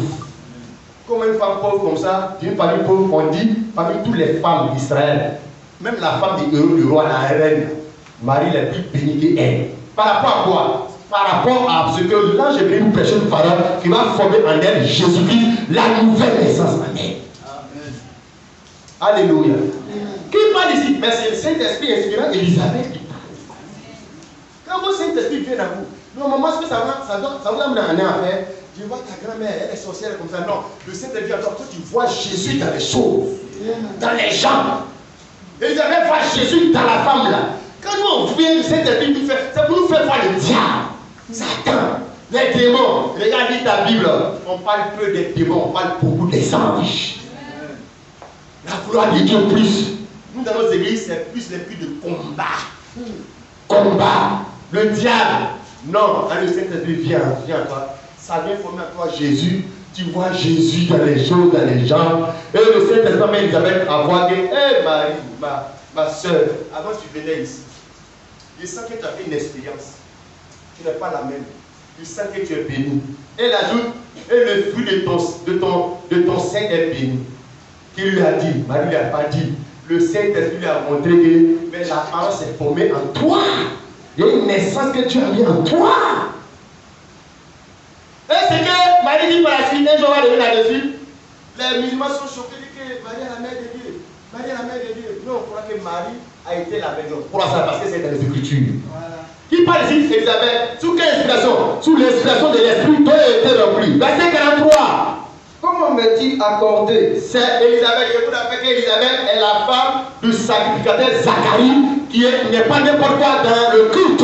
Comme une femme pauvre comme ça, d'une famille pauvre, on dit, parmi toutes les femmes d'Israël, même la femme du héros du roi, la reine, Marie la plus bénie qu'elle. Par rapport à quoi? Par rapport à ce que l'ange est venu prêcher une parole qui va former en elle Jésus-Christ, la nouvelle naissance en elle. Alléluia. Qui parle ici? Mais c'est le Saint-Esprit inspirant Élisabeth qui parle. Quand votre Saint-Esprit vient à vous, normalement, ce que ça vous amener en affaire, je vois ta grand-mère, elle est sorcière comme ça. Non, le Saint-Esprit vient à toi, tu vois Jésus dans les choses, dans les gens. Élisabeth voit Jésus dans la femme là. Quand nous on vient, le Saint-Esprit nous fait, c'est pour nous faire voir le diable, Satan, les démons. Regarde ta Bible, on parle peu des démons, on parle beaucoup des anges. La gloire de Dieu plus. Nous dans nos églises, c'est plus les prix de combat. Combat. Le diable. Non, quand le Saint-Esprit vient à toi, ça vient former à toi Jésus. Tu vois Jésus dans les choses, dans les gens. Et le Saint-Esprit met Elisabeth à voir que, hé Marie, ma soeur, avant tu venais ici, je sens que tu as fait une expérience. Tu n'es pas la même. Je sens que tu es béni. Elle ajoute, et le fruit de ton sein est béni. Qui lui a dit, Marie lui a pas dit, le Saint-Esprit lui a montré que mais la parole s'est formée en toi. Il y a une naissance que tu as mis en toi. Et c'est que Marie dit par la suite, un jour on va revenir là-dessus. Les musulmans sont choqués, disent que Marie est la mère de Dieu. Marie est la mère de Dieu. Nous on croit que Marie a été la mère de Dieu. Pourquoi ça? Parce que c'est dans les Écritures. Voilà. Qui parle ici? Élisabeth. Sous quelle inspiration? Sous l'inspiration de l'Esprit, toi était rempli. Verset 43. Comment m'est-il accordé? C'est Élisabeth, je vous rappelle qu'Élisabeth est la femme du sacrificateur Zacharie, qui n'est pas n'importe quoi dans le culte.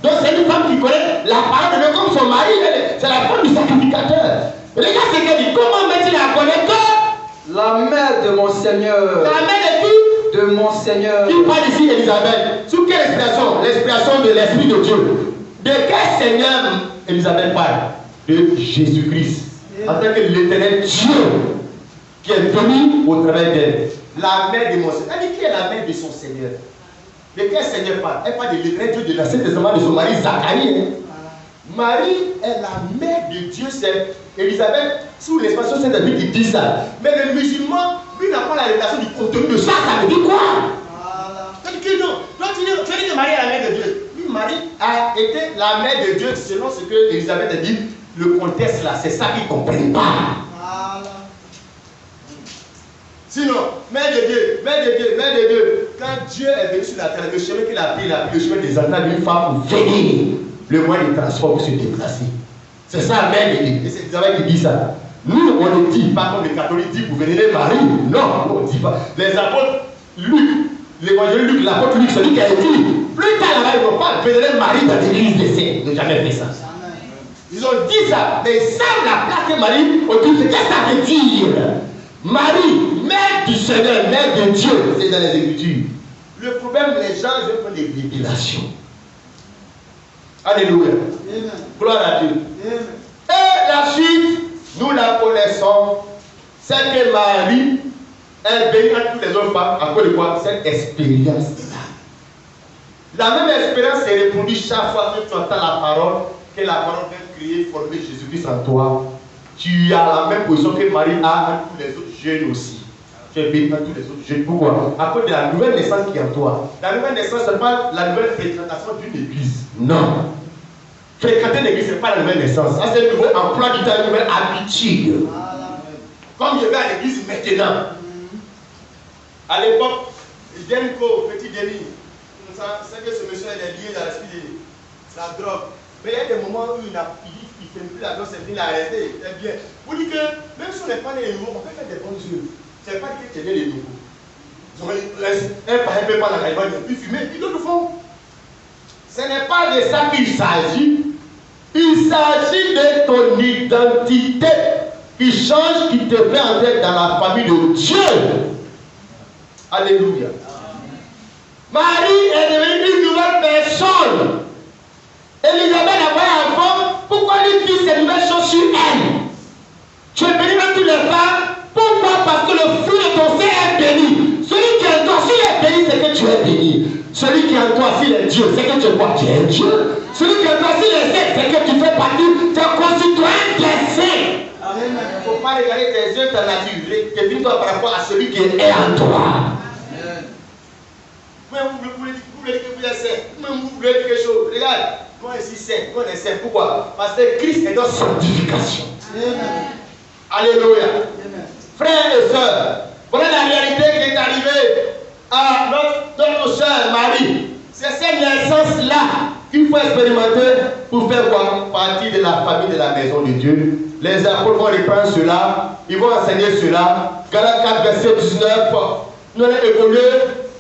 Donc c'est une femme qui connaît la parole de Dieu comme son mari, c'est la femme du sacrificateur. Regarde ce qu'elle dit, comment m'est-il accordé que la mère de mon Seigneur. La mère de qui? De mon Seigneur. Qui parle ici Élisabeth? Sous quelle inspiration? L'inspiration de l'Esprit de Dieu. De quel Seigneur Élisabeth parle? De Jésus-Christ. En tant que l'Éternel Dieu qui est venu au travers d'elle. La mère de mon Seigneur. Elle dit qui est la mère de son Seigneur? De quel Seigneur parle? Elle parle de l'Éternel Dieu de l'Ancien Testament de son mari Zacharie. Marie est la mère de Dieu. C'est Élisabeth sous l'expression Saint-Esprit qui dit ça. Mais le musulman, lui, n'a pas la révélation du contenu de ça. Ça veut dire quoi? Ça veut dire que non. Toi, tu dis que Marie est la mère de Dieu. Lui, Marie a été la mère de Dieu selon ce que Élisabeth a dit. Le contexte là, c'est ça qu'ils ne comprennent pas. Voilà. Sinon, mère de Dieu, mère de Dieu, mère de Dieu. Quand Dieu est venu sur la terre, le chemin qu'il a pris, il a pris le chemin des enfants d'une femme pour venir. Le moyen de transport pour se déplacer. C'est ça, mère de Dieu. Et c'est Isabelle qui dit ça. Nous, on ne dit pas comme les catholiques disent pour vénérer Marie. Non, on ne dit pas. Les apôtres, Luc, l'évangile Luc, l'apôtre Luc, celui qui a dit, plus tard là-bas, ils ne vont pas vénérer Marie dans l'église des saints. Ils n'ont jamais fait ça. Ils ont dit ça, mais ils savent la place que Marie occupe. Qu'est-ce que ça veut dire? Marie, mère du Seigneur, mère de Dieu, c'est dans les Écritures. Le problème, les gens veulent prendre des révélations. Alléluia. Amen. Gloire à Dieu. Amen. Et la suite, nous la connaissons, c'est que Marie est bénie à toutes les autres femmes à cause de quoi? Cette expérience-là. La même expérience est répondue chaque fois que tu entends la parole, que la parole vient créer, former Jésus-Christ en toi. Tu as la même position que Marie a à tous les autres jeunes aussi. Tu es béni à tous les autres jeunes. Pourquoi? À cause de la nouvelle naissance qui est en toi. La nouvelle naissance, ce n'est pas la nouvelle fréquentation d'une église. Non. Fréquenter l'église, ce n'est pas la nouvelle naissance. Ça, c'est un nouveau emploi du temps, une nouvelle habitude. Comme je vais à l'église maintenant. À l'époque, Denko, petit Denis, c'est que ce monsieur est lié dans l'esprit de la drogue. Mais il y a des moments où il dit qu'il ne fait plus la drogue, c'est fini, il a arrêté. C'est bien. Vous dites que même si on n'est pas les nouveaux, on peut faire des bons yeux. Ce n'est pas que tu es les nouveaux. Un parent ne peut pas la il va plus fumer, ils le font. Ce n'est pas de ça qu'il s'agit. Il s'agit de ton identité qui change, qui te fait entrer dans la famille de Dieu. Alléluia. Marie est devenue une nouvelle personne. Élisabeth a voyé avant. Pourquoi lui dit ces nouvelles choses sur elle? Tu es béni dans tous les femmes. Pourquoi? Parce que le fruit de ton sein est béni. Celui qui est en toi, s'il est béni, c'est que tu es béni. Celui qui est en toi, s'il est Dieu, c'est que tu es quoi? Tu es Dieu. Celui qui est en toi, s'il est saint, c'est que tu fais partie, tu es concitoyen des saints. Il ne faut pas regarder tes yeux, ta nature. Défine-toi par rapport à celui qui est en toi. Vous voulez dire que vous êtes saint. Vous voulez dire quelque chose. Regarde, moi ici saint, moi on est saint. Pourquoi? Parce que Christ est notre sanctification. Alléluia. Frères et sœurs, voilà la réalité qui est arrivée à notre sœur Marie. C'est cette naissance-là qu'il faut expérimenter pour faire quoi? Partie de la famille de la maison de Dieu. Les apôtres vont reprendre cela, ils vont enseigner cela. Galates 4, verset 19. Nous allons évoluer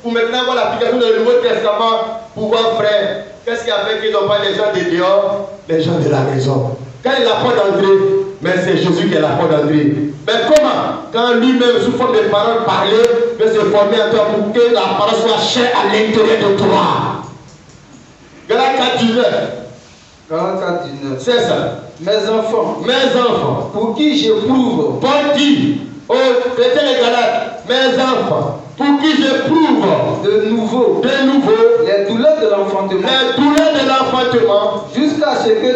pour maintenant voir l'application du Nouveau Testament pour voir, frère, qu'est-ce qui a fait qu'ils n'ont pas les gens de dehors, les gens de la maison. Quand il est la porte d'entrée, mais c'est Jésus qui est la porte d'entrée. Mais comment? Quand lui-même, sous forme de parole parlait, peut se former en toi pour que la parole soit chère à l'intérieur de toi. Galates 4, 19. Galates 4, 19. C'est ça. Mes enfants, pour qui j'éprouve. Paul dit, oh, c'était les Galates, mes enfants, pour qui j'éprouve de nouveau les douleurs de l'enfantement. Jusqu'à ce que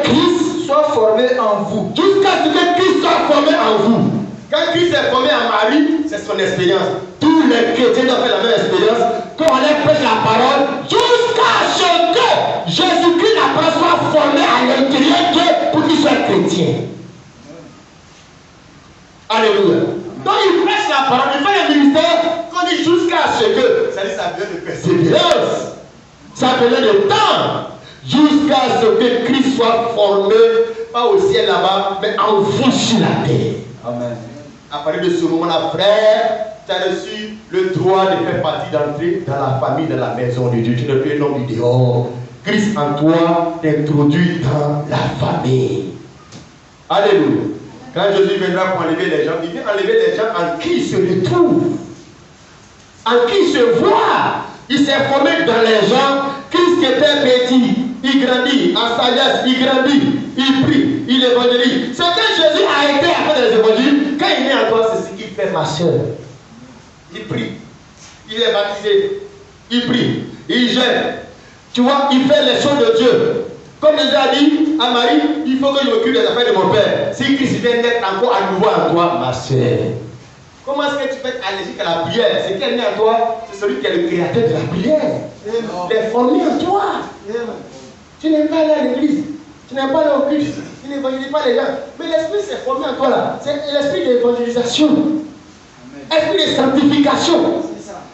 Christ soit formé en vous. Jusqu'à ce que Christ soit formé en vous. Quand Christ est formé en Marie, c'est son expérience. Tous les chrétiens ont fait la même expérience. Quand on leur prêche la parole, jusqu'à ce que Jésus-Christ, la parole, soit formé à l'intérieur d'eux pour qu'ils soient chrétiens. Alléluia. Donc il prêche la parole, il fait le ministère, qu'on dit jusqu'à ce que, ça dit ça vient de persévérance, ça vient de temps, jusqu'à ce que Christ soit formé, pas au ciel là-bas, mais en vous sur la terre. Amen. À partir de ce moment-là, frère, tu as reçu le droit de faire partie d'entrer dans la famille, dans la maison de Dieu. Tu ne plus un homme du dehors. Christ en toi t'introduit dans la famille. Alléluia. Quand Jésus viendra pour enlever les gens, il vient enlever les gens en qui il se retrouve, en qui il se voit. Il s'est formé dans les gens. Christ qui était petit, il grandit en sagesse, il grandit, il prie, il évangélise. Ce que Jésus a été à faire des évangiles, quand il est en toi, c'est ce qu'il fait, ma soeur. Il prie, il est baptisé, il prie, il gêne. Tu vois, il fait les choses de Dieu. Comme Jésus a dit à Marie, il faut que je m'occupe des affaires de mon Père. Si Christ vient d'être encore à nouveau en toi, ma soeur, comment est-ce que tu peux être allergique à la prière? Ce qui est né en toi, c'est celui qui est le créateur de la prière. Il est formé en toi. Tu n'aimes pas aller à l'église, tu n'aimes pas aller au culte, tu n'évangélises pas les gens. Mais l'esprit s'est formé en toi là. C'est l'esprit d'évangélisation, esprit de sanctification.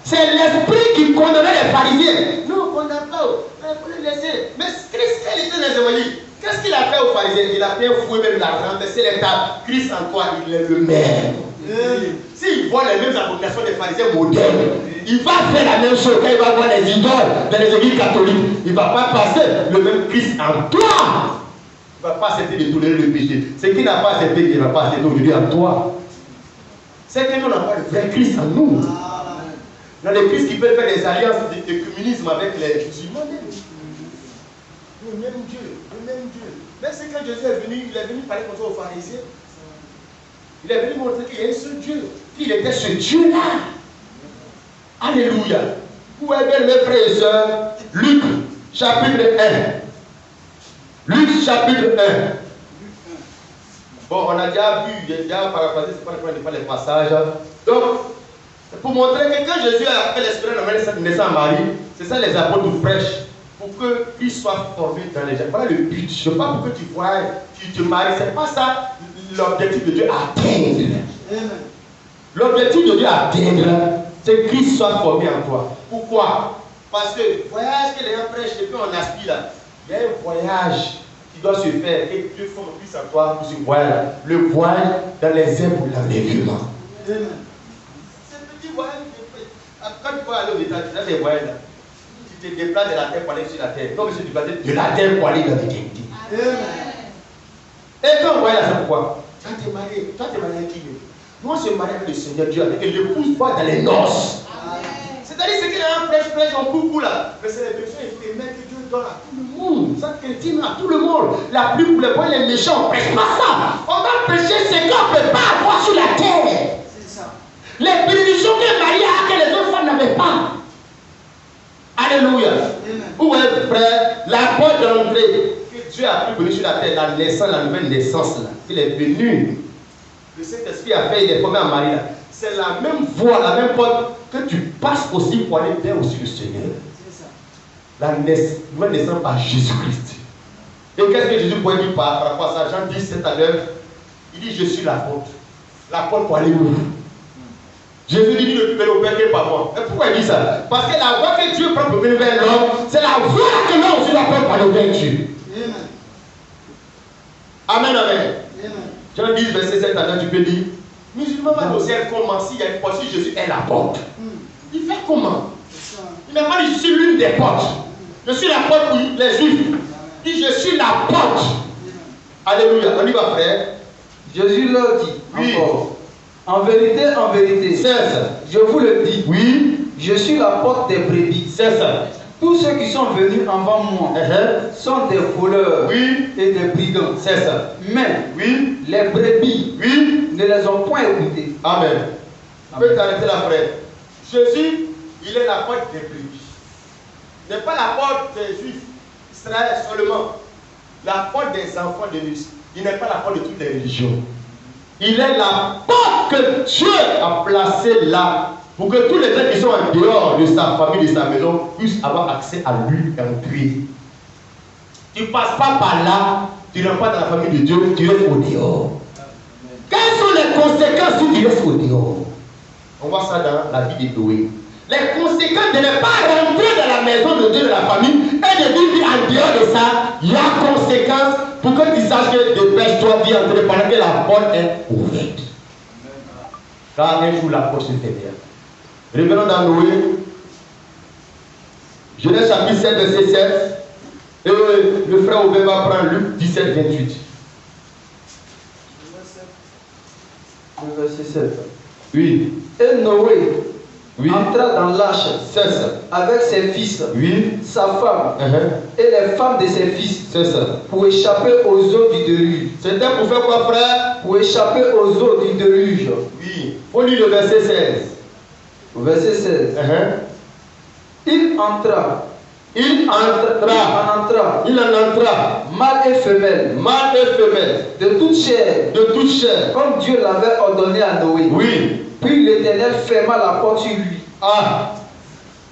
C'est l'esprit qui condamnait les pharisiens. Non, on ne condamne pas. Il faut les laisser. Mais Christ, quel était les évangiles? Qu'est-ce qu'il a fait aux pharisiens? Il a bien fouillé même l'argent, renversé les tables. Christ en toi, il est le même. S'il voit les mêmes abominations des pharisiens modernes, il va faire la même chose quand il va voir les idoles dans les églises catholiques. Il ne va pas passer le même Christ en toi. Il ne va pas accepter de tolérer le péché. Ce qu'il n'a pas accepté, il ne va pas accepter aujourd'hui en toi. C'est que nous n'avons pas le vrai Christ en nous. Dans les Christ qui veulent faire des alliances de communisme avec les musulmans. Le même Dieu, le même Dieu. Mais c'est quand Jésus est venu, il est venu parler comme ça aux pharisiens. Il est venu montrer qu'il y a un seul Dieu, qu'il était ce Dieu-là. Alléluia. Où est bien mes frères et sœurs? Luc, chapitre 1. Luc, chapitre 1. Bon, on a déjà vu, il y a déjà paraphrasé, c'est pas le point de faire les passages. Donc, pour montrer que quand Jésus a fait l'expérience de la naissance à Marie, c'est ça les apôtres prêchent. pour que Christ soit formé dans les gens. Voilà le but. Je ne veux pas pour que tu vois, tu te maries. Ce n'est pas ça l'objectif de Dieu à atteindre. L'objectif de Dieu à atteindre, c'est que Christ soit formé en toi. Pourquoi? Parce que le voyage que les gens prêchent depuis on aspire là, il y a un voyage qui doit se faire et Dieu forme Christ en toi pour ce voyage-là. Le voyage dans les airs pour l'enlèvement. C'est un petit voyage. Quand tu vas aller aux États-Unis, dans les voyages là, tu te déplaces de la terre pour aller sur la terre. Comme je te disais, de la terre pour aller dans l'éternité. Et quand on voit là, c'est pourquoi? Quand tu es marié, avec qui? Nous on se marie avec le Seigneur Dieu, avec l'épouse va dans les noces. C'est-à-dire ce qu'il y a un prêche en coucou là. Mais c'est les péchés éphémères que Dieu donne à tout le monde. Ça chrétien à tout le monde. La pluie pour les bons et les méchants, on ne prêche pas ça. On va prêcher ce qu'on ne peut pas avoir sur la terre. C'est ça. Les bénédictions que Marie a, que les autres femmes n'avaient pas. Alléluia. Où est frère, la porte d'entrée que Dieu a pu venir sur la terre, la naissance, la nouvelle naissance là. Il est venu. Le Saint-Esprit a fait, il est formé à Marie là. C'est la même voie, la même porte que tu passes aussi pour aller vers aussi le Seigneur. C'est ça. La nouvelle naissance par Jésus-Christ. Et qu'est-ce que Jésus pourrait dire par rapport à ça? Jean 17 à l'heure, il dit je suis la porte. La porte pour aller où? Jésus dit ne pouvez le Père que par moi. Et pourquoi il dit ça? Parce que la voie que Dieu prend pour venir vers l'homme, c'est la voie que l'homme aussi doit prendre pour aller vers Dieu. Amen, amen. Jean 10, verset 7 à l'heure, tu peux dire musulman va au ciel comment s'il y a une porte, si Jésus est la porte. Il fait comment? Il n'a pas dit je suis l'une des portes. Je suis la porte pour les juifs. Il dit je suis la porte. Alléluia. On y va, frère. Jésus leur dit encore. En vérité, je vous le dis. Oui. Je suis la porte des brebis. C'est ça. Tous ceux qui sont venus avant moi sont des voleurs et des brigands. C'est ça. Mais les brebis ne les ont point écoutés. Amen. Tu peux t'arrêter là, frère. Jésus, il est la porte des brebis. Il n'est pas la porte des juifs, Israël seulement. La porte des enfants de Dieu. Il n'est pas la porte de toutes les religions. Il est la porte que Dieu a placée là. Pour que tous les gens qui sont en dehors de sa famille, de sa maison, puissent avoir accès à lui et entrer. Tu ne passes pas par là, tu n'entres pas dans la famille de Dieu, tu restes au dehors. Quelles sont les conséquences si tu restes au dehors? On voit ça dans la vie de Noé. Les conséquences de ne pas rentrer dans la maison de Dieu, de la famille, et de vivre en dehors de ça, il y a conséquences pour que tu saches que dépêche-toi d'y entrer pendant que la porte est ouverte. Car un jour la porte se ferme. Revenons dans Noé. Genèse chapitre 7, verset 7. Et le frère Aubin va prendre Luc 17, 28. Le verset 7. Oui. Et Noé entra dans l'arche avec ses fils, sa femme et les femmes de ses fils pour échapper aux eaux du déluge. C'était pour faire quoi, frère? Pour échapper aux eaux du déluge. Oui. Faut lire le verset 16. Au verset 16. Il en entra. Mâle et femelle. De toute chair. Comme Dieu l'avait ordonné à Noé. Oui. Puis l'Éternel ferma la porte sur lui.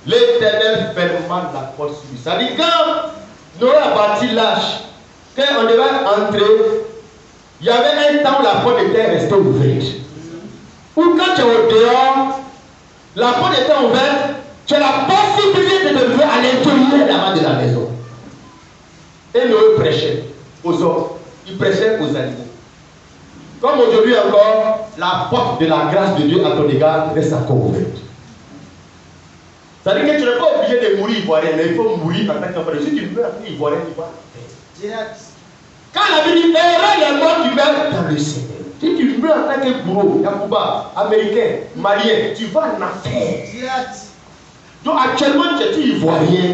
L'Éternel ferma la porte sur lui. Ça dit quand Noé a bâti l'arche, quand on devait entrer, il y avait un temps où la porte était restée ouverte. Ou quand tu es au dehors, la porte était ouverte, tu as la possibilité de venir à l'intérieur de la maison. Et Noé prêchait aux hommes, il prêchait aux animaux. Comme aujourd'hui encore, la porte de la grâce de Dieu à ton égard reste encore ouverte. C'est-à-dire que tu n'es pas obligé de mourir ivoirien, mais il faut mourir en tant qu'enfant. Si tu meurs en tant qu'ivoirien, tu vas. Quand la Bible dit, les morts qui meurent dans le Seigneur. Si tu meurs en tant que bourreau, Yakouba, américain, malien, tu vas en enfer. Donc actuellement, tu es ivoirien,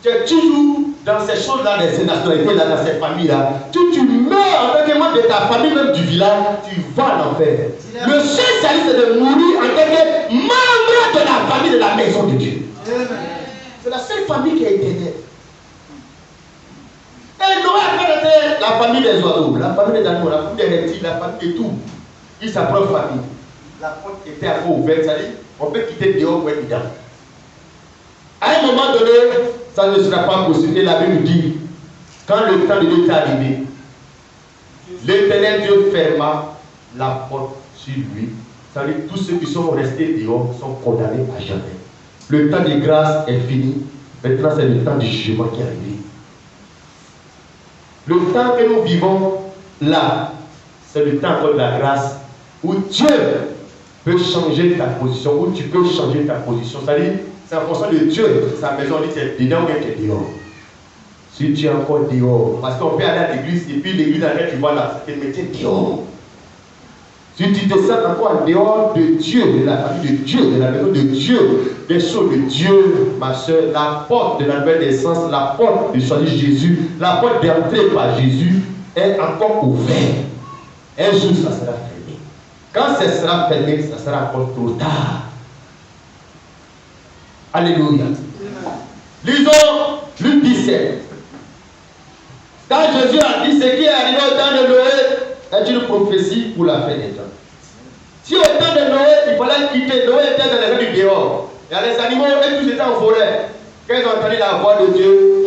tu es toujours dans ces choses-là, dans ces nationalités-là, dans ces familles-là. Si tu meurs en tant que membre de ta famille, même du village, tu vas en enfer. Le seul service, c'est de mourir en tant que membre de la famille de la maison de Dieu. C'est la seule famille qui est éternelle. Et Noé a fait la famille des oiseaux, la famille des animaux, la famille des reptiles, la famille de tout. Il sa propre famille. La porte était encore ouverte, c'est-à-dire on peut quitter dehors pour être dedans. À un moment donné, ça ne sera pas possible. Et la Bible dit, quand le temps de Dieu est arrivé, l'Éternel Dieu ferma la porte sur lui. Ça veut dire que tous ceux qui sont restés dehors sont condamnés à jamais. Le temps de grâce est fini. Maintenant, c'est le temps du jugement qui est arrivé. Le temps que nous vivons là, c'est le temps encore de la grâce où Dieu peut changer ta position, où tu peux changer ta position. C'est-à-dire, c'est en fonction de Dieu. Sa maison dit que tu es dedans ou tu es dehors. Si tu es encore dehors, parce qu'on peut aller à l'église et puis l'église dans laquelle tu vois là, c'est te mettre dehors. Si tu te sens encore en dehors de Dieu, de la famille de Dieu, de la maison de Dieu, des choses de Dieu, ma soeur, la porte de la nouvelle naissance, la porte de choisir Jésus, la porte d'entrer par Jésus est encore ouverte. Un jour, ça sera fermé. Quand ça sera fermé, ça sera encore trop tard. Alléluia. Lisons Luc 17. Quand Jésus a dit ce qui est arrivé au temps de Noé est une prophétie pour la fin des temps. Si au temps de Noé, il fallait quitter, Noé était dans les gens du dehors. Il y a les animaux et tous étaient en forêt. Quand ils ont entendu la voix de Dieu,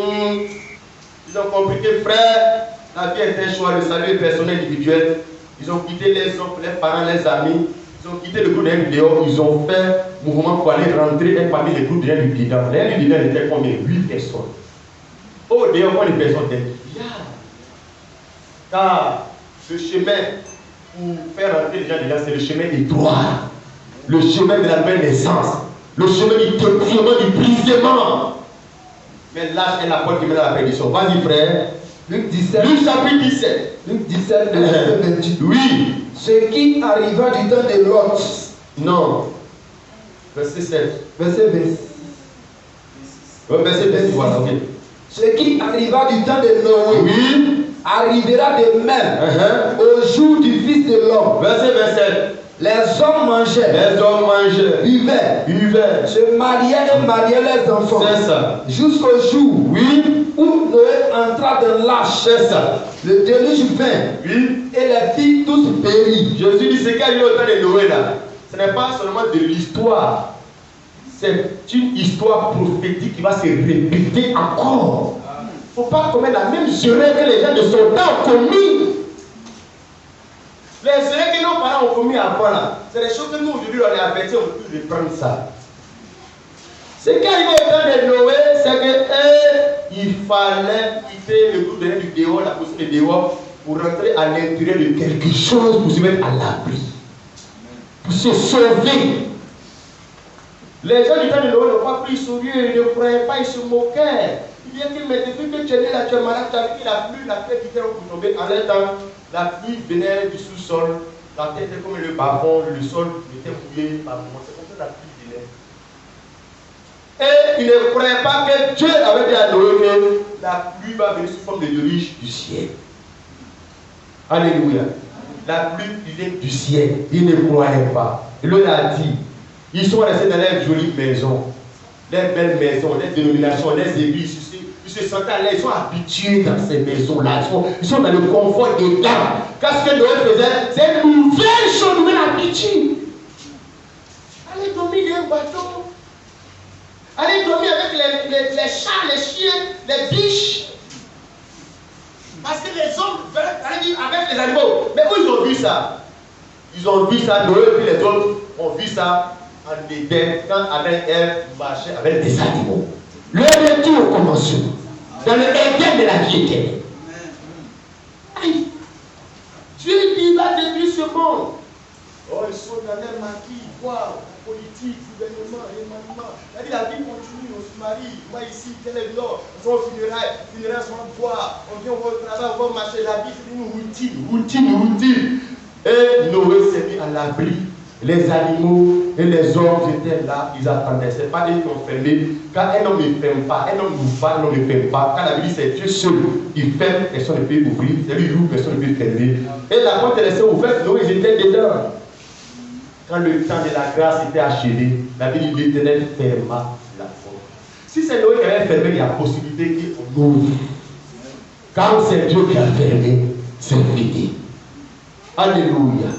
ils ont compris que frère, la vie est un choix, le salut est personnel, individuel. Ils ont quitté les hommes, les parents, les amis. Ils ont quitté le groupe des dehors. Ils ont fait mouvement pour aller rentrer parmi les groupes des du dedans. Les du dedans étaient combien? 8 personnes. Au dehors, combien de personnes étaient? Car le chemin pour faire rentrer les gens dedans, c'est le chemin du droit. Le chemin de la nouvelle naissance. Le chemin du détruisement, du brisement. Mais là, c'est la porte qui mène à la perdition. Vas-y, frère. Luc 17. Luc chapitre 17. Luc 17, verset 28. Oui. Ce qui arriva du temps de Lot. Non. Verset 7. Verset 26. Verset 26, voilà, ok. Ce qui arriva du temps de Noé. Oui. Arrivera de même au jour du Fils de l'homme. Verset 27. Les hommes mangeaient. Les hommes mangeaient. Buvaient. Se mariaient et mariaient les enfants. C'est ça. Jusqu'au jour où Noé entra dans l'arche. C'est ça. Le déluge vint. Oui. Et les filles tous périrent. Jésus dit ce qui arrive au temps de Noé là. Ce n'est pas seulement de l'histoire. C'est une histoire prophétique qui va se répéter encore. Il ne faut pas commettre la même erreur que les gens de son temps ont commis. Les erreurs que nos parents ont commis avant là, c'est des choses que nous aujourd'hui on est avertis, on peut reprendre ça. Ce qui arrive au temps de Noé, c'est qu'il fallait quitter le groupe du dehors, la position du dehors, pour rentrer à l'intérieur de quelque chose, pour se mettre à l'abri, pour se sauver. Les gens du temps de Noé n'ont pas pris sérieux, ils ne croyaient pas, ils se moquaient. Il y a qui mais depuis que tu es né là, tu es malade, tu as vu que la pluie, la terre qui était pour tomber. En même temps, la pluie venait du sous-sol, la terre était comme le bas-fond, le sol était mouillé par moment. C'est comme ça que la pluie venait. Et ils ne croyaient pas que Dieu avait dit à Noé que la pluie va venir sous forme de déluge du ciel. Alléluia. La pluie vient du ciel. Ils ne croyaient pas. Et lui a dit, ils sont restés dans leurs jolies maisons, les belles maisons, les dénominations, les églises. Ils se sentent à l'aise, ils sont habitués dans ces maisons-là. Ils sont dans le confort des temps. Qu'est-ce que Noé faisait? C'est une nouvelle chose, une nouvelle habitude. Allez dormir dans un bateau. Allez dormir avec les chats, les chiens, les biches. Parce que les hommes veulent aller avec les animaux. Mais où ils ont vu ça? Ils ont vu ça, Noé et puis les autres ont vu ça en Éden, quand avec Ève marchait avec des animaux. Le retour au commencement, dans le Éden de la vie éternelle. Aïe! Dieu dit, il va détruire ce monde. Oh, ils sont dans leur maquis, voir, politique, gouvernement, émanement. Il dit, la vie continue, on se marie. Moi ici, tel est l'or, on va au funérailles, on va boire, on vient au travail, on va marcher. La vie, c'est une routine. Et Noé s'est mis à l'abri. Les animaux et les hommes étaient là, ils attendaient. Ce n'est pas eux qui ont fermé. Quand un homme ne ferme pas, un homme n'ouvre pas, un homme ne ferme pas. Quand la Bible dit c'est Dieu seul, il ferme, personne ne peut ouvrir. C'est lui qui ouvre, personne ne peut fermer. Et la porte est restée ouverte, Noé, ils étaient dedans. Quand le temps de la grâce était achevé, la Bible dit l'Éternel ferma la porte. Si c'est Noé qui avait fermé, il y a possibilité qu'on ouvre. Quand c'est Dieu qui a fermé, c'est fini. Alléluia.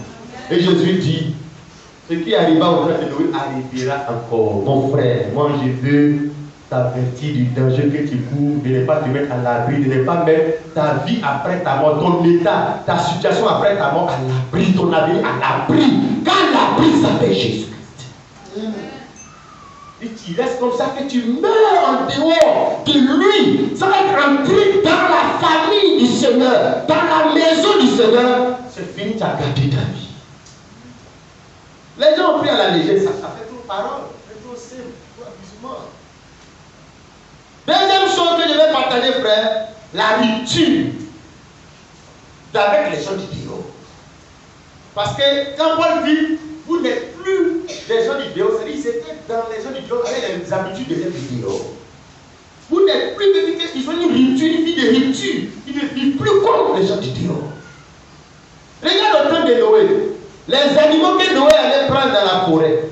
Et Jésus dit, ce qui arriva au temps de Noé arrivera encore. Mon frère, moi je veux t'avertir du danger que tu cours, de ne pas te mettre à l'abri, de ne pas mettre ta vie après ta mort, ton état, ta situation après ta mort à l'abri, ton avenir à l'abri. Quand l'abri s'appelle Jésus-Christ. Et tu restes comme ça que tu meurs en dehors de lui. Ça va être entré dans la famille du Seigneur, dans la maison du Seigneur. C'est fini, tu as gâté ta vie. Les gens ont pris à la légère, ça fait trop parole, ça fait trop simple, trop abusement. Deuxième chose que je vais partager, frère, la rupture d'avec les gens du dehors. Parce que quand Paul dit, vous n'êtes plus des gens du dehors, c'est-à-dire c'était dans les gens du dehors avec les habitudes des gens du dehors. Vous n'êtes plus des gens qui ont une rupture, une vie de rupture. Ils ne vivent plus comme les gens du dehors. Regarde le temps de Noé. Les animaux que Noé allait prendre dans la forêt.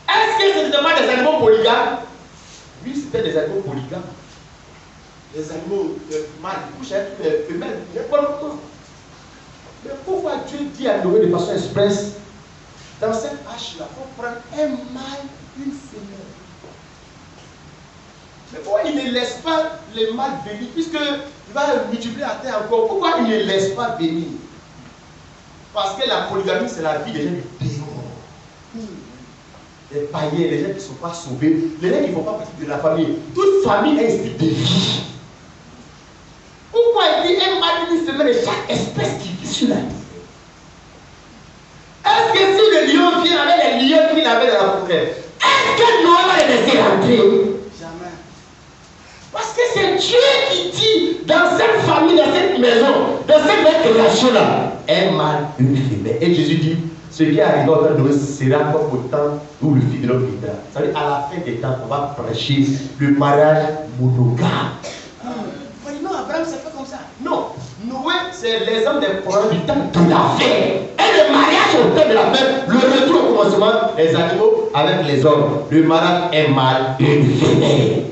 Est-ce que ce n'était pas des animaux polygames? Oui, c'était des animaux polygames. Les animaux mâles, couchent avec les femelles, n'importe quoi. Mais pourquoi Dieu dit à Noé de façon expresse, dans cette hache-là, il faut prendre un mâle, une femelle? Mais pourquoi il ne laisse pas les mâles venir, puisqu'il va multiplier la terre encore? Pourquoi il ne laisse pas venir? Parce que la polygamie, c'est la vie des gens du dehors. Les païens, les gens qui ne sont pas sauvés, les gens qui ne font pas partie de la famille. Toute famille a un style de vie. Pourquoi il dit un mâle, une femelle de chaque espèce qui vit sur la terre? Est-ce que si le lion vient avec les lions qu'il avait dans la forêt, est-ce que Noé va les laisser rentrer? Jamais. Parce que c'est Dieu qui dit dans cette famille, dans cette maison, dans cette création-là, un mâle, une femelle. Et Jésus dit, ce qui arrive au temps de Noé sera comme au temps où le Fils de l'homme viendra. C'est-à-dire, à la fin des temps, on va prêcher le mariage monogame. Non, Abraham, c'est pas comme ça. Non, Noé, c'est l'exemple des problèmes du temps de la fin. Et le mariage au temps de la fin, le retour au commencement, les animaux avec les hommes. Le mariage est mâle et une femelle.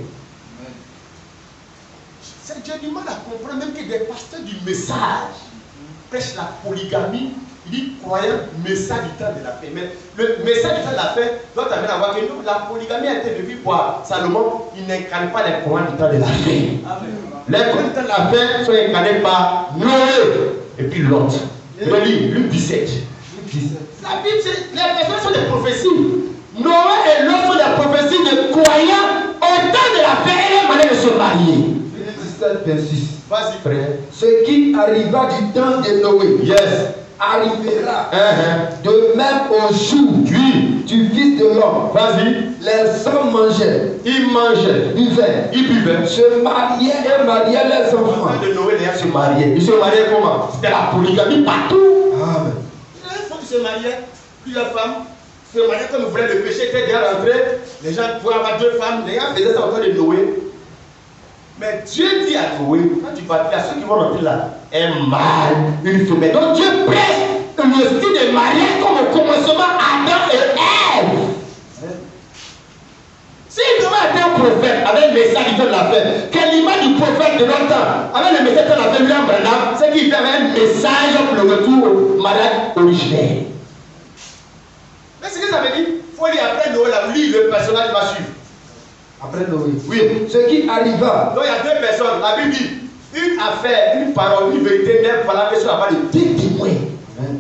J'ai du mal à comprendre même que des pasteurs du message prêchent la polygamie. Il dit croyant message du temps de la paix. Mais le message du temps de la paix doit t'amener à voir que nous, la polygamie a été depuis par Salomon. Il n'incarne pas les courants du temps de la paix. Les courants du temps de la paix sont incarnés par Noé et puis l'autre. Le livre, Luc 17. La Bible, les personnes sont des prophéties. Noé et l'autre sont des prophéties de croyants au temps de la paix et la manière de se marier. 26. Vas-y, frère. Ce qui arriva du temps de Noé. Yes. Arrivera de même au jour du Fils de l'homme. Vas-y. Les hommes mangeaient, ils mangeaient, ils buvaient, se mariaient et mariaient les enfants. De Noé, les gens se mariaient. Ils se mariaient comment? C'était la polygamie partout. Amen. Les femmes se mariaient, plusieurs femmes se mariaient comme vous voulez. Le péché était déjà rentré. Les gens pouvaient avoir deux femmes. Les gens faisaient ça au temps de Noé. Mais Dieu dit à Noé, quand tu vas à ceux qui vont rentrer là, un mâle, une femelle. Donc Dieu prêche le style de mariage comme au commencement Adam et Ève. Si Noé était un prophète avec le message de la paix, quelle image du prophète de notre temps, avec le message de la paix, William Branham, c'est qu'il fait un message pour le retour au mariage originel. Mais ce que ça veut dire, il faut lire après Noé, là, lui, le personnage va suivre. Après Noé. Oui. Ce qui arriva. Donc il y a deux personnes. La Bible dit une affaire, une parole, une vérité n'est valable que sur la base de deux témoins.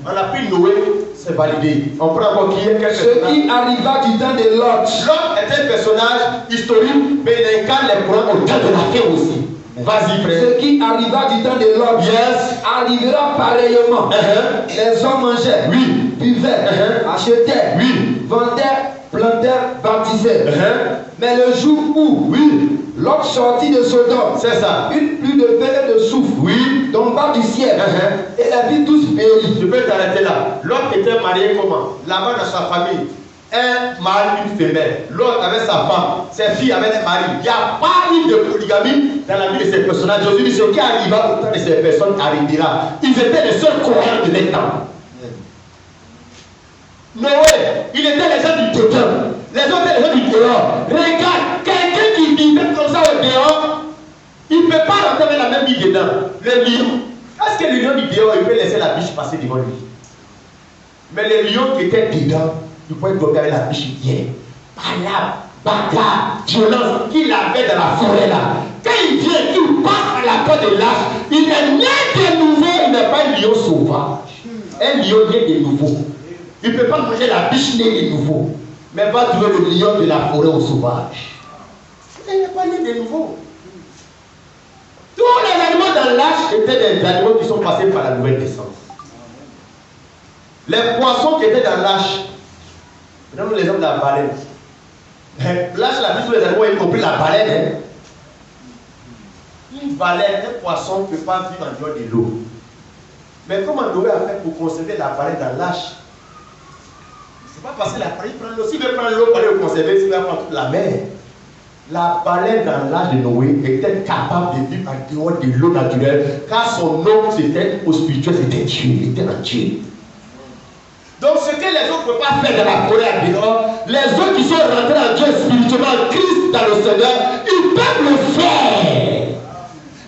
On a pris Noé, c'est validé. On prend encore qui est Ce qui arriva du temps de Lot. Lot est un personnage historique, mais il incarne les courants au temps de la fin aussi. Vas-y, frère. Ce qui arriva du temps de Lot. Yes. Arrivera pareillement. Les hommes mangeaient, buvaient, achetaient, vendaient, plantèrent, baptisaient. Mais le jour où Lot sortit de Sodome, c'est ça. Une pluie de feu et de souffle tomba du ciel et la vie tous périt. Je peux t'arrêter là. Lot était marié comment? Là-bas dans sa famille. Un mâle, une femelle. L'autre avec sa femme, ses filles avec un mari. Il n'y a pas eu de polygamie dans la vie de ces personnages. Jésus dit ce qui arriva au temps de ces personnes arrivera. Ils étaient les seuls croyants de leur temps. Noé, il était les gens du dedans. Les autres étaient les gens du dehors. Regarde, quelqu'un qui vivait comme ça au dehors, il ne peut pas rentrer avec la même vie dedans. Le lion. Est-ce que le lion du dehors, il peut laisser la biche passer devant lui? Mais les lions qui étaient dedans, il pouvait regarder la biche hier. Par là, bagarre, violence qu'il avait dans la forêt là. Quand il vient, il passe à la porte de l'âge, il est né de nouveau, il n'est pas un lion sauvage. Un lion né de nouveau. Il ne peut pas manger la biche née de nouveau. Mais va trouver le lion de la forêt au sauvage. Il n'est pas né de nouveau. Tous les animaux dans l'âge étaient des animaux qui sont passés par la nouvelle naissance. Les poissons qui étaient dans l'âge, maintenant les hommes de la baleine. L'âge, la vie sur les animaux, y compris la baleine. Hein? Une baleine, un poisson ne peut pas vivre en dehors de l'eau. Mais comment Noé a fait pour conserver la baleine dans l'âge? C'est pas parce que la baleine prend l'eau. S'il veut prendre l'eau pour aller le conserver, s'il va prendre toute la mer. La baleine dans l'âge de Noé était capable de vivre en dehors de l'eau naturelle, car son nom c'était au spirituel, c'était Dieu, il était un Dieu. Donc ce que les autres ne peuvent pas faire dans la forêt à dehors, les autres qui sont rentrés en Dieu spirituellement, en Christ dans le Seigneur, ils peuvent le faire.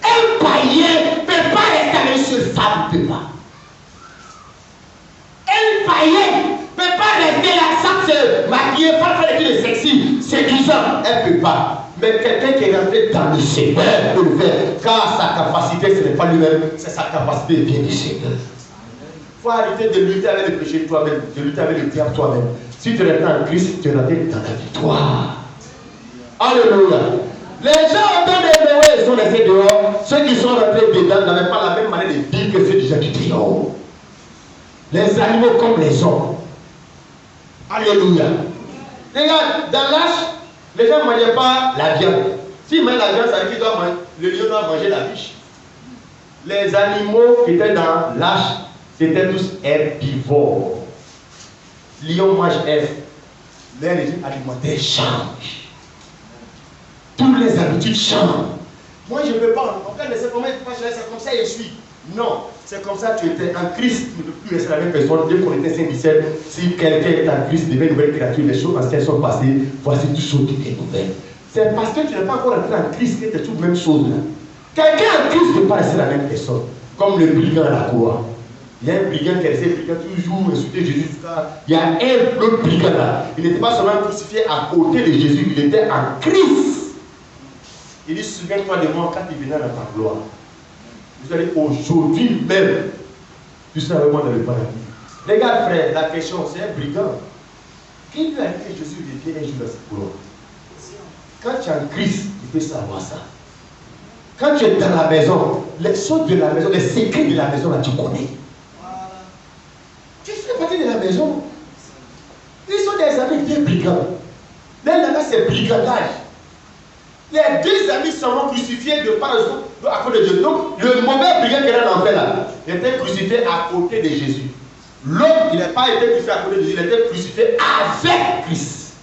Un païen ne peut pas rester avec une seule femme, il ne peut pas. Un païen ne peut pas rester là sans se maquiller, pas faire des trucs sexy, séduisant, elle ne peut pas. Mais quelqu'un qui est rentré dans le Seigneur peut le faire, car sa capacité, ce n'est pas lui-même, c'est sa capacité de bien du Seigneur. Il faut arrêter de lutter avec le péché toi-même, de lutter avec le diable toi-même. Si tu restes en Christ, tu es rentré dans la victoire. Alléluia. Les gens autour de Noé, ils sont restés dehors. Ceux qui sont rentrés dedans n'avaient pas la même manière de vivre que ceux déjà qui étaient dehors. Les animaux comme les hommes. Alléluia. Regarde, dans l'âge, les gens ne mangeaient pas la viande. S'ils mangent la viande, ça veut dire que le lion doit manger la biche. Les animaux qui étaient dans l'âge, c'était tous herbivores. Lion mange herbe. Les régimes alimentaires changent. Toutes les habitudes changent. Moi, je ne peux pas. On peut laisser comme c'est comme ça et je suis. Non, c'est comme ça que tu étais en Christ. Tu ne peux plus rester la même personne. Dès qu'on était Saint-Michel, si quelqu'un est en Christ, devient une nouvelle créature, les choses anciennes sont passées. Voici tout ce qui est nouvelle. C'est parce que tu n'es pas encore entré en Christ que tu es toute la même chose là. Quelqu'un en Christ ne peut pas rester la même personne. Comme le brigand à la croix. Il y a un brigand qui a laissé brigand toujours insulter Jésus. Il y a un autre brigand là. Il n'était pas seulement crucifié à côté de Jésus, il était en Christ. Il dit, souviens-toi de moi quand il venait dans ta gloire. Vous allez aujourd'hui même, tu seras avec moi dans le paradis. Regarde frère, la question, c'est un brigand. Qui lui a dit que Jésus revient un jour dans sa gloire? Quand tu es en Christ, tu peux savoir ça. Quand tu es dans la maison, les choses de la maison, les secrets de la maison, là, tu connais. Tu fais partie de la maison. Ils sont des amis bien brigands. L'un là, c'est brigandage. Les deux amis seront crucifiés de par à côté de Dieu. Donc, le mauvais brigand qui est dans l'enfer là, était crucifié à côté de Jésus. L'autre, il n'a pas été crucifié à côté de Jésus, il était crucifié avec Christ.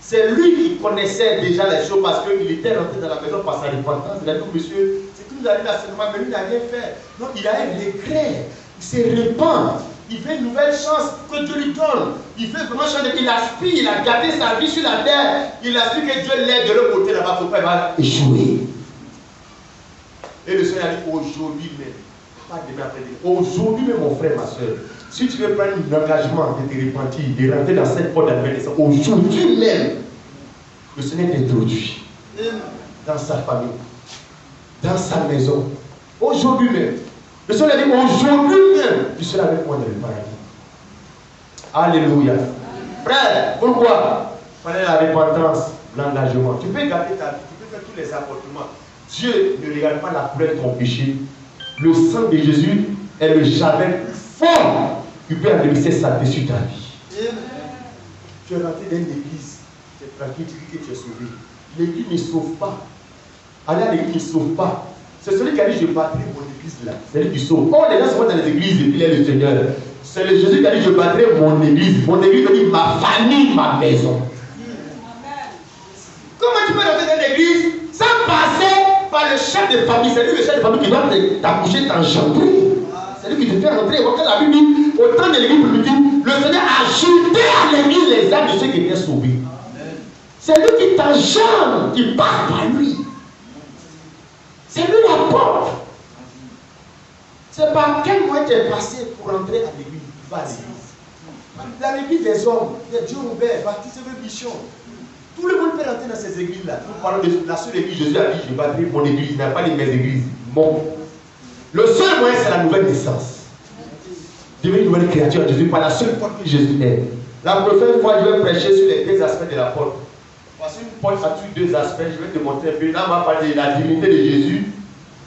C'est lui qui connaissait déjà les choses parce qu'il était rentré dans la maison par sa repentance. Il a dit, monsieur, c'est que nous arrive à ce moment, mais lui n'a rien fait. Donc, il a un regret. Il se répand. Il veut une nouvelle chance que Dieu lui donne. Il veut vraiment changer. Il aspire, il a gardé sa vie sur la terre. Il aspire que Dieu l'aide de l'autre côté là-bas. Pourquoi il va échouer? Et le Seigneur a dit aujourd'hui même, pas demain après-demain, aujourd'hui même, mon frère, ma soeur, si tu veux prendre un engagement de te repentir, de rentrer dans cette porte d'advertisement, aujourd'hui même, le Seigneur t'introduit dans sa famille, dans sa maison. Aujourd'hui même. Le Seigneur a dit aujourd'hui même, tu seras avec moi dans le paradis. Alléluia. Frère, pourquoi? Fallait la repentance, l'engagement. Tu peux garder ta vie, tu peux faire tous les apportements. Dieu ne regarde pas la couleur de ton péché. Le sang de Jésus est le javel plus fort qui peut adresser sa paix sur ta vie. Tu es rentré dans une église, tu es tranquille, tu dis que tu es sauvé. L'église ne sauve pas. Aller à l'église ne sauve pas. C'est celui qui a dit je battrai mon église là. C'est lui qui sauve. Oh, les gens sont dans les églises et puis il est le Seigneur. C'est le Jésus qui a dit je battrai mon église. Mon église veut dire ma famille, ma maison. Comment tu peux rentrer dans l'église sans passer par le chef de famille? C'est lui le chef de famille qui doit t'accoucher, t'engendrer. C'est lui qui te fait rentrer. Quand la Bible dit, au temps de l'église primitive, le Seigneur a ajouté à l'église les âmes de ceux qui étaient sauvés. C'est lui qui t'engendre, qui part par lui. C'est lui la porte. C'est par quel moyen tu es passé pour rentrer à l'église? Va à l'église. Dans l'église des hommes, il y a Dieu ouvert, baptiste de mission. Tout le monde peut rentrer dans ces églises-là. Nous parlons de la seule église. Jésus a dit, je bâtirai mon église. Il n'y a pas de mes églises. Bon. Le seul moyen, c'est la nouvelle naissance. Devenir une nouvelle créature en Jésus par la seule porte que Jésus est. La prochaine fois, je vais prêcher sur les deux aspects de la porte. Parce qu'une porte a toujours deux aspects. Je vais te montrer un peu. Là, on va parler de la divinité de Jésus.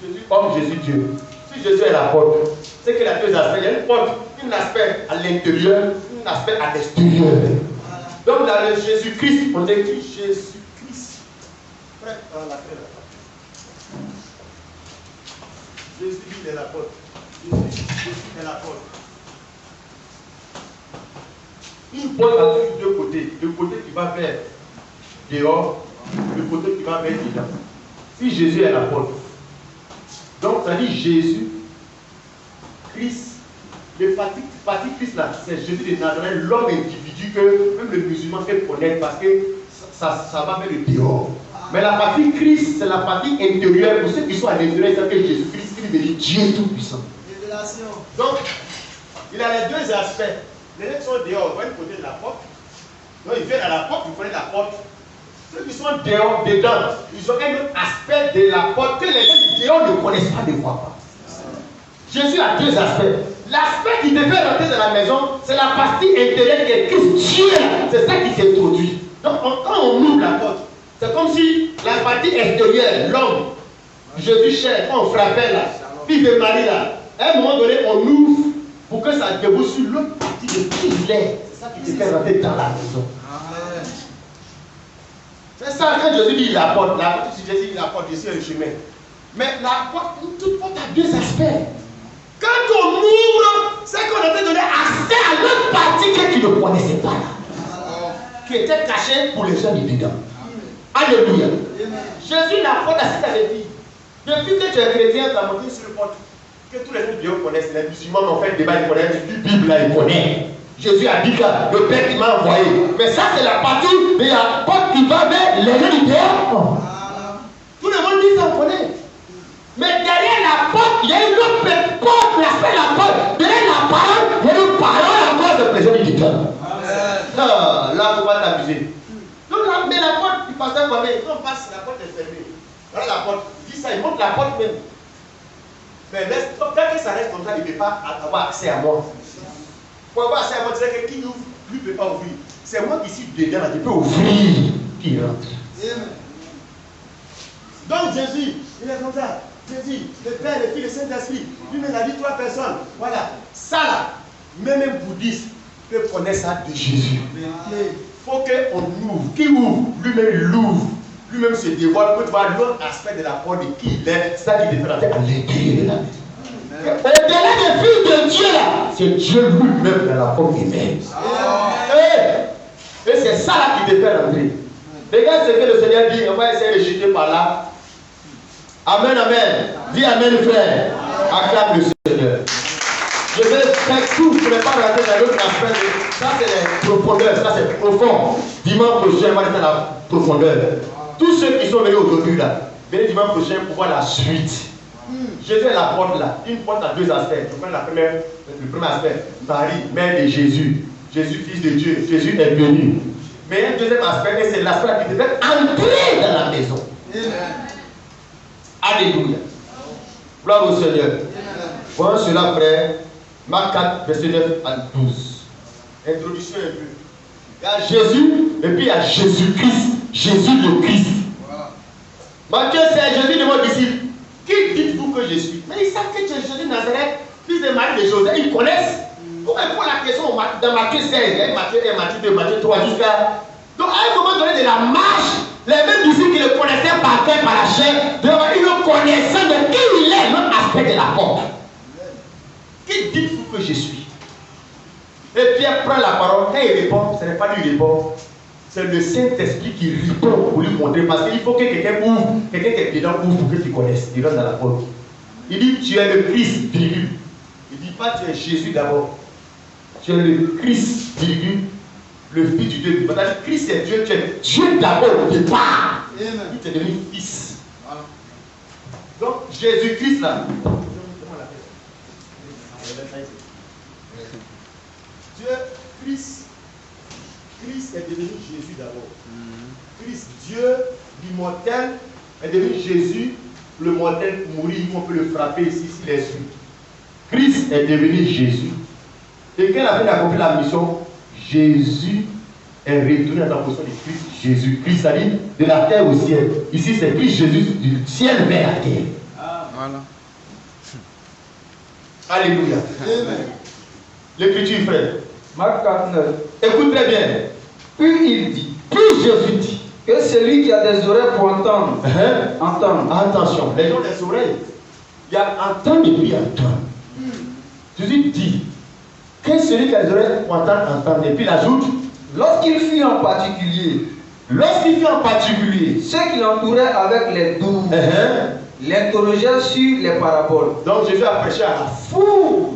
Jésus homme, Jésus Dieu. Si Jésus est la porte, c'est qu'il a deux aspects. Il y a une porte, un aspect à l'intérieur, un aspect à l'extérieur. Donc dans le Jésus-Christ, on écrit Jésus-Christ. Frère, dans la paix là. Jésus est la porte. Jésus est la porte. Une porte a toujours deux côtés. Le côté qui va vers dehors, le côté qui va vers dedans. Si Jésus est la porte. Donc ça dit Jésus, Christ. Le parti Christ là, c'est Jésus de Nazareth, l'homme individu que même le musulman fait connaître parce que ça va vers le dehors. Mais la partie Christ, c'est la partie intérieure. Pour ceux qui sont à l'intérieur, ils savent que Jésus-Christ, il veut dire Dieu tout-puissant. Révélation. Donc, il a les deux aspects. Les gens qui sont dehors, ils vont du côté de la porte. Donc, ils viennent à la porte, ils prennent la porte. Ceux qui sont dehors, dedans, ils ont un autre aspect de la porte que les gens du dehors ne connaissent pas, ne voient pas. Jésus a deux aspects. L'aspect qui te fait rentrer dans la maison, c'est la partie intérieure qui est Christ. Dieu, c'est ça qui s'introduit. Donc, quand on ouvre la porte, c'est comme si la partie extérieure, l'homme, Jésus cher, quand on frappait là, fils de Marie là, à un moment donné, on ouvre pour que ça débouche sur l'autre partie de qui il est. C'est ça qui te fait rentrer dans la maison. C'est ça, quand Jésus dit la porte, si Jésus dit la porte, ici est le chemin. Mais la porte, toute porte a deux aspects. Quand on ouvre, c'est qu'on a donné accès à l'autre partie que tu ne connaissais pas là. Qui était cachée pour les gens dedans. Alléluia. Jésus, la porte, c'est avec lui. Depuis que tu es chrétien, tu as monté sur le porte. Que tous les gens Dieu connaissent. Les musulmans ont fait le débat, ils connaissent. La Bible là, ils connaissent. Jésus a dit que le Père qui m'a envoyé. Mais ça, c'est la partie de la porte qui va vers les gens du dehors. Tout le monde dit ça, on connaît. Mais derrière la porte, il y a une autre porte, l'aspect de la porte. Derrière la parole, il y a une parole encore de présence du temps. Là, il ne faut pas t'amuser. Donc là, mais la porte, du pasteur Kwame, quand on passe, la porte est fermée. Voilà la porte. Il dit ça, il monte la porte même. Mais tant que ça reste comme ça, il ne peut pas avoir accès à moi. Pour avoir accès à moi, tu sais que qui ouvre, lui ne peut pas ouvrir. C'est moi qui suis dedans, je peux ouvrir, qui rentre. Donc Jésus, il est comme ça. Jésus, le Père, le Fils, le Saint-Esprit, lui-même a dit trois personnes. Voilà. Ça là, même un bouddhiste peut connaître ça de Jésus. Il faut qu'on ouvre. Qui ouvre? Lui-même l'ouvre. Lui-même se dévoile pour voir l'autre aspect de la porte de qui il est. C'est ça qui te fait rentrer à l'intérieur de la maison. Au-delà des fils de Dieu là, c'est Dieu lui-même dans la porte humaine. Et c'est ça là qui te fait rentrer. Regarde ce que le Seigneur dit. On va essayer de jeter par là. Amen, amen. Dis amen, frère. Acclame le Seigneur. Je vais faire tout pour ne pas rentrer dans l'autre aspect. Ça, c'est les profondeurs. Ça, c'est profond. Dimanche prochain, on va rester dans la profondeur. Tous ceux qui sont venus aujourd'hui, là, venez dimanche prochain pour voir la suite. Jésus est la porte là. Une porte a deux aspects. Je prends le premier aspect. Marie, mère de Jésus. Jésus, fils de Dieu. Jésus est venu. Mais un deuxième aspect, c'est l'aspect qui devait entrer dans la maison. Alléluia. Gloire au Seigneur. Voyons cela, frère. Marc 4, verset 9 à 12. Introduction un peu. Il y a Jésus et puis il y a Jésus-Christ. Jésus le Christ. Matthieu, c'est Jésus de vos disciples. Qui dites-vous que je suis? Mais ils savent que tu es Jésus de Nazareth, fils de Marie de Joseph. Ils connaissent. Pour répondre à la question dans Matthieu 16, il y a Matthieu 1, Matthieu 2, Matthieu 3, jusqu'à. Donc à un moment donné de la marche, les mêmes disciples qui le connaissaient par cœur, par la chair, devaient une connaissance de qui il est, l'autre aspect de la porte. Qui dites-vous que je suis? Et Pierre prend la parole, quand il répond, ce n'est pas lui qui répond, c'est le Saint-Esprit qui répond pour lui montrer, parce qu'il faut que quelqu'un ouvre, quelqu'un qui est dedans ouvre pour que tu connaisses, il rentre dans la porte. Il dit, tu es le Christ, virgule. Il ne dit pas, tu es Jésus d'abord. Tu es le Christ, virgule, le Fils du Dieu vivant. Christ est Dieu, tu es Dieu d'abord au départ. Il t'est devenu fils. Voilà. Donc, Jésus-Christ là. Dieu, Christ Christ est devenu Jésus d'abord. Christ, Dieu, l'immortel, est devenu Jésus, le mortel mourir, on peut le frapper ici s'il est su. Christ est devenu Jésus. Et quand il a accompli la mission, Jésus est retourné à la position de Christ Jésus. Christ a dit de la terre au ciel. Ici c'est Christ Jésus du ciel vers la terre. Ah, voilà. Alléluia. Amen. L'écriture, frère. Marc 49. Écoute très bien. Puis il dit, puis Jésus dit, que celui qui a des oreilles pour entendre, entendre. Attention, les gens ont des oreilles. Il y a entendre et puis entendre. Jésus dit que celui qui a des oreilles pour entendre, entendre. Et puis il ajoute, lorsqu'il fut en particulier, ceux qui l'entouraient avec les douze, l'interrogeaient sur les paraboles. Donc Jésus a prêché à la foule.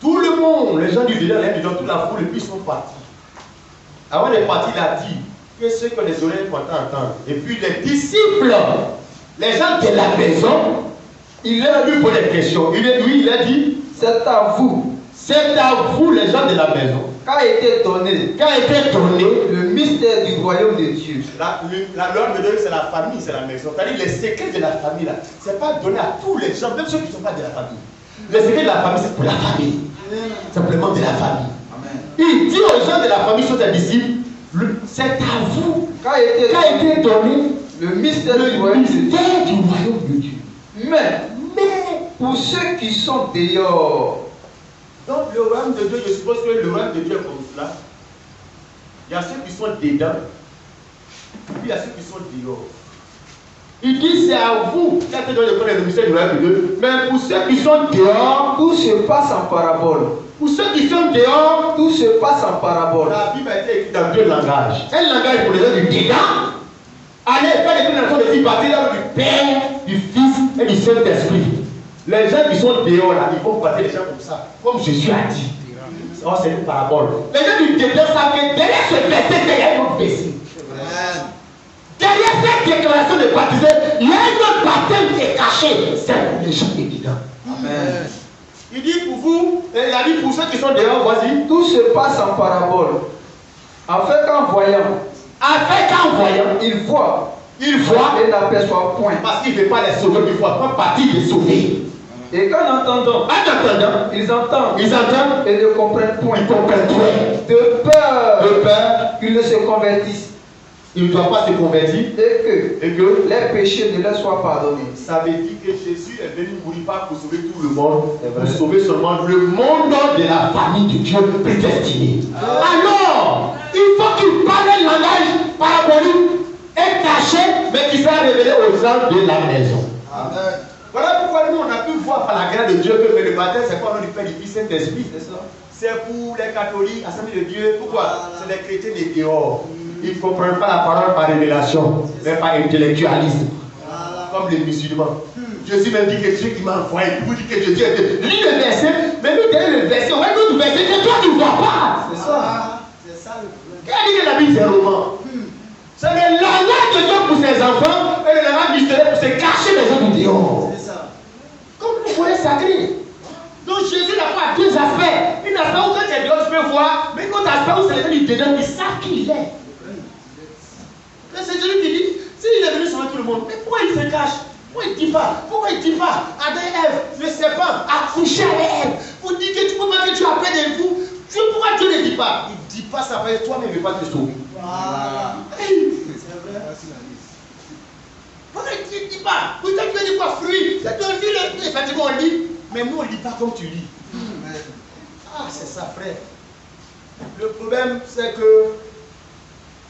Tout le monde, les gens du village, toute la foule, et puis ils sont partis. Avant de partir, il a dit que ceux qui ont des oreilles pour entendre. Et puis les disciples, les gens de la maison, il leur a lui posé des questions. Il a dit, c'est à vous, les gens de la maison, qu'a été donné le mystère du royaume de Dieu. L'ordre de Dieu, c'est la famille, c'est la maison. C'est-à-dire les secrets de la famille, là, ce n'est pas donné à tous les gens, même ceux qui ne sont pas de la famille. Les secrets de la famille, c'est pour la famille. Simplement de la famille. Amen. Il dit aux gens de la famille, sont des disciples, c'est à vous qu'a été donné le mystère du royaume de Dieu. Mais pour ceux qui sont dehors, donc le royaume de Dieu, je suppose que le royaume de Dieu est comme cela. Il y a ceux qui sont dedans, et puis il y a ceux qui sont dehors. Il dit c'est à vous qui avez donné le mystère du royaume de Dieu. Mais pour ceux qui sont dehors, tout se passe en parabole. Pour ceux qui sont dehors, tout se passe en parabole. La Bible a été écrite dans deux langages. Un langage pour les gens du dedans. Allez faire les prédications de bâtir dans du Père, du Fils et du Saint-Esprit. Les gens qui sont dehors là, ils vont bâtir les gens comme ça, comme Jésus a dit. Oh, c'est une parabole. Les gens du dedans savent que derrière ce verset, il y a une autre verset. Derrière cette déclaration de baptisé, il y a un autre baptême qui est caché. C'est pour les gens qui sont dedans. Amen. Il dit pour vous, il a dit pour ceux qui sont dehors, voici. Tout se passe en parabole. Afin qu'en voyant, il voit et n'aperçoit point. Parce qu'il ne veut pas les sauver, il faut prendre partie des sauvés. Et qu'en entendant, ils entendent et ne comprennent point. De peur qu'ils ne se convertissent. Il ne doit pas se convertir et que les péchés ne leur soient pardonnés. Ça veut dire que Jésus est venu mourir pas pour sauver tout le monde, pour sauver seulement le monde de la famille de Dieu prédestiné. Alors, il faut qu'il parle un langage parabolique et caché, mais qui sera révélé aux gens de la maison. Amen. Voilà pourquoi nous on a pu voir par la grâce de Dieu que le baptême c'est pas le nom du Père, du Fils, Saint-Esprit. C'est pour les catholiques, Assemblée de Dieu. Pourquoi? C'est les chrétiens des dehors. Ils ne comprennent pas la parole par révélation, mais par intellectualisme. Comme les musulmans. Jésus m'a dit que Dieu qui m'a envoyé, il vous dit que Jésus est. Lis le verset, mais nous derrière le verset, on va nous verset que toi tu ne vois pas. C'est ça. C'est ça le problème. Qui a dit que la Bible c'est un roman? C'est le langage de Dieu pour ses enfants et le langage mystérieux pour se cacher les gens du dehors. C'est ça. Comme le volet sacré. Donc Jésus n'a pas deux aspects. Un aspect où quand tu es dehors, tu peux voir, mais un autre aspect où c'est les gens du dedans qui savent qui il est. C'est Jésus qui dit, s'il est venu sauver tout le monde, mais pourquoi il se cache? Pourquoi il ne dit pas? Pourquoi il ne dit pas? Adam et Ève, le serpent a couché avec Ève. Vous dites que tu peux pas que tu as peur de vous. Pourquoi Dieu ne dit pas? Il ne dit pas ça parce que toi-même ne veux pas te sauver. Voilà. C'est vrai. Pourquoi il ne dit pas? Vous dites que tu dis quoi? Fruit. C'est un fil, effectivement on lit. Mais nous on ne lit pas comme tu lis. Ah, c'est ça, frère. Le problème, c'est que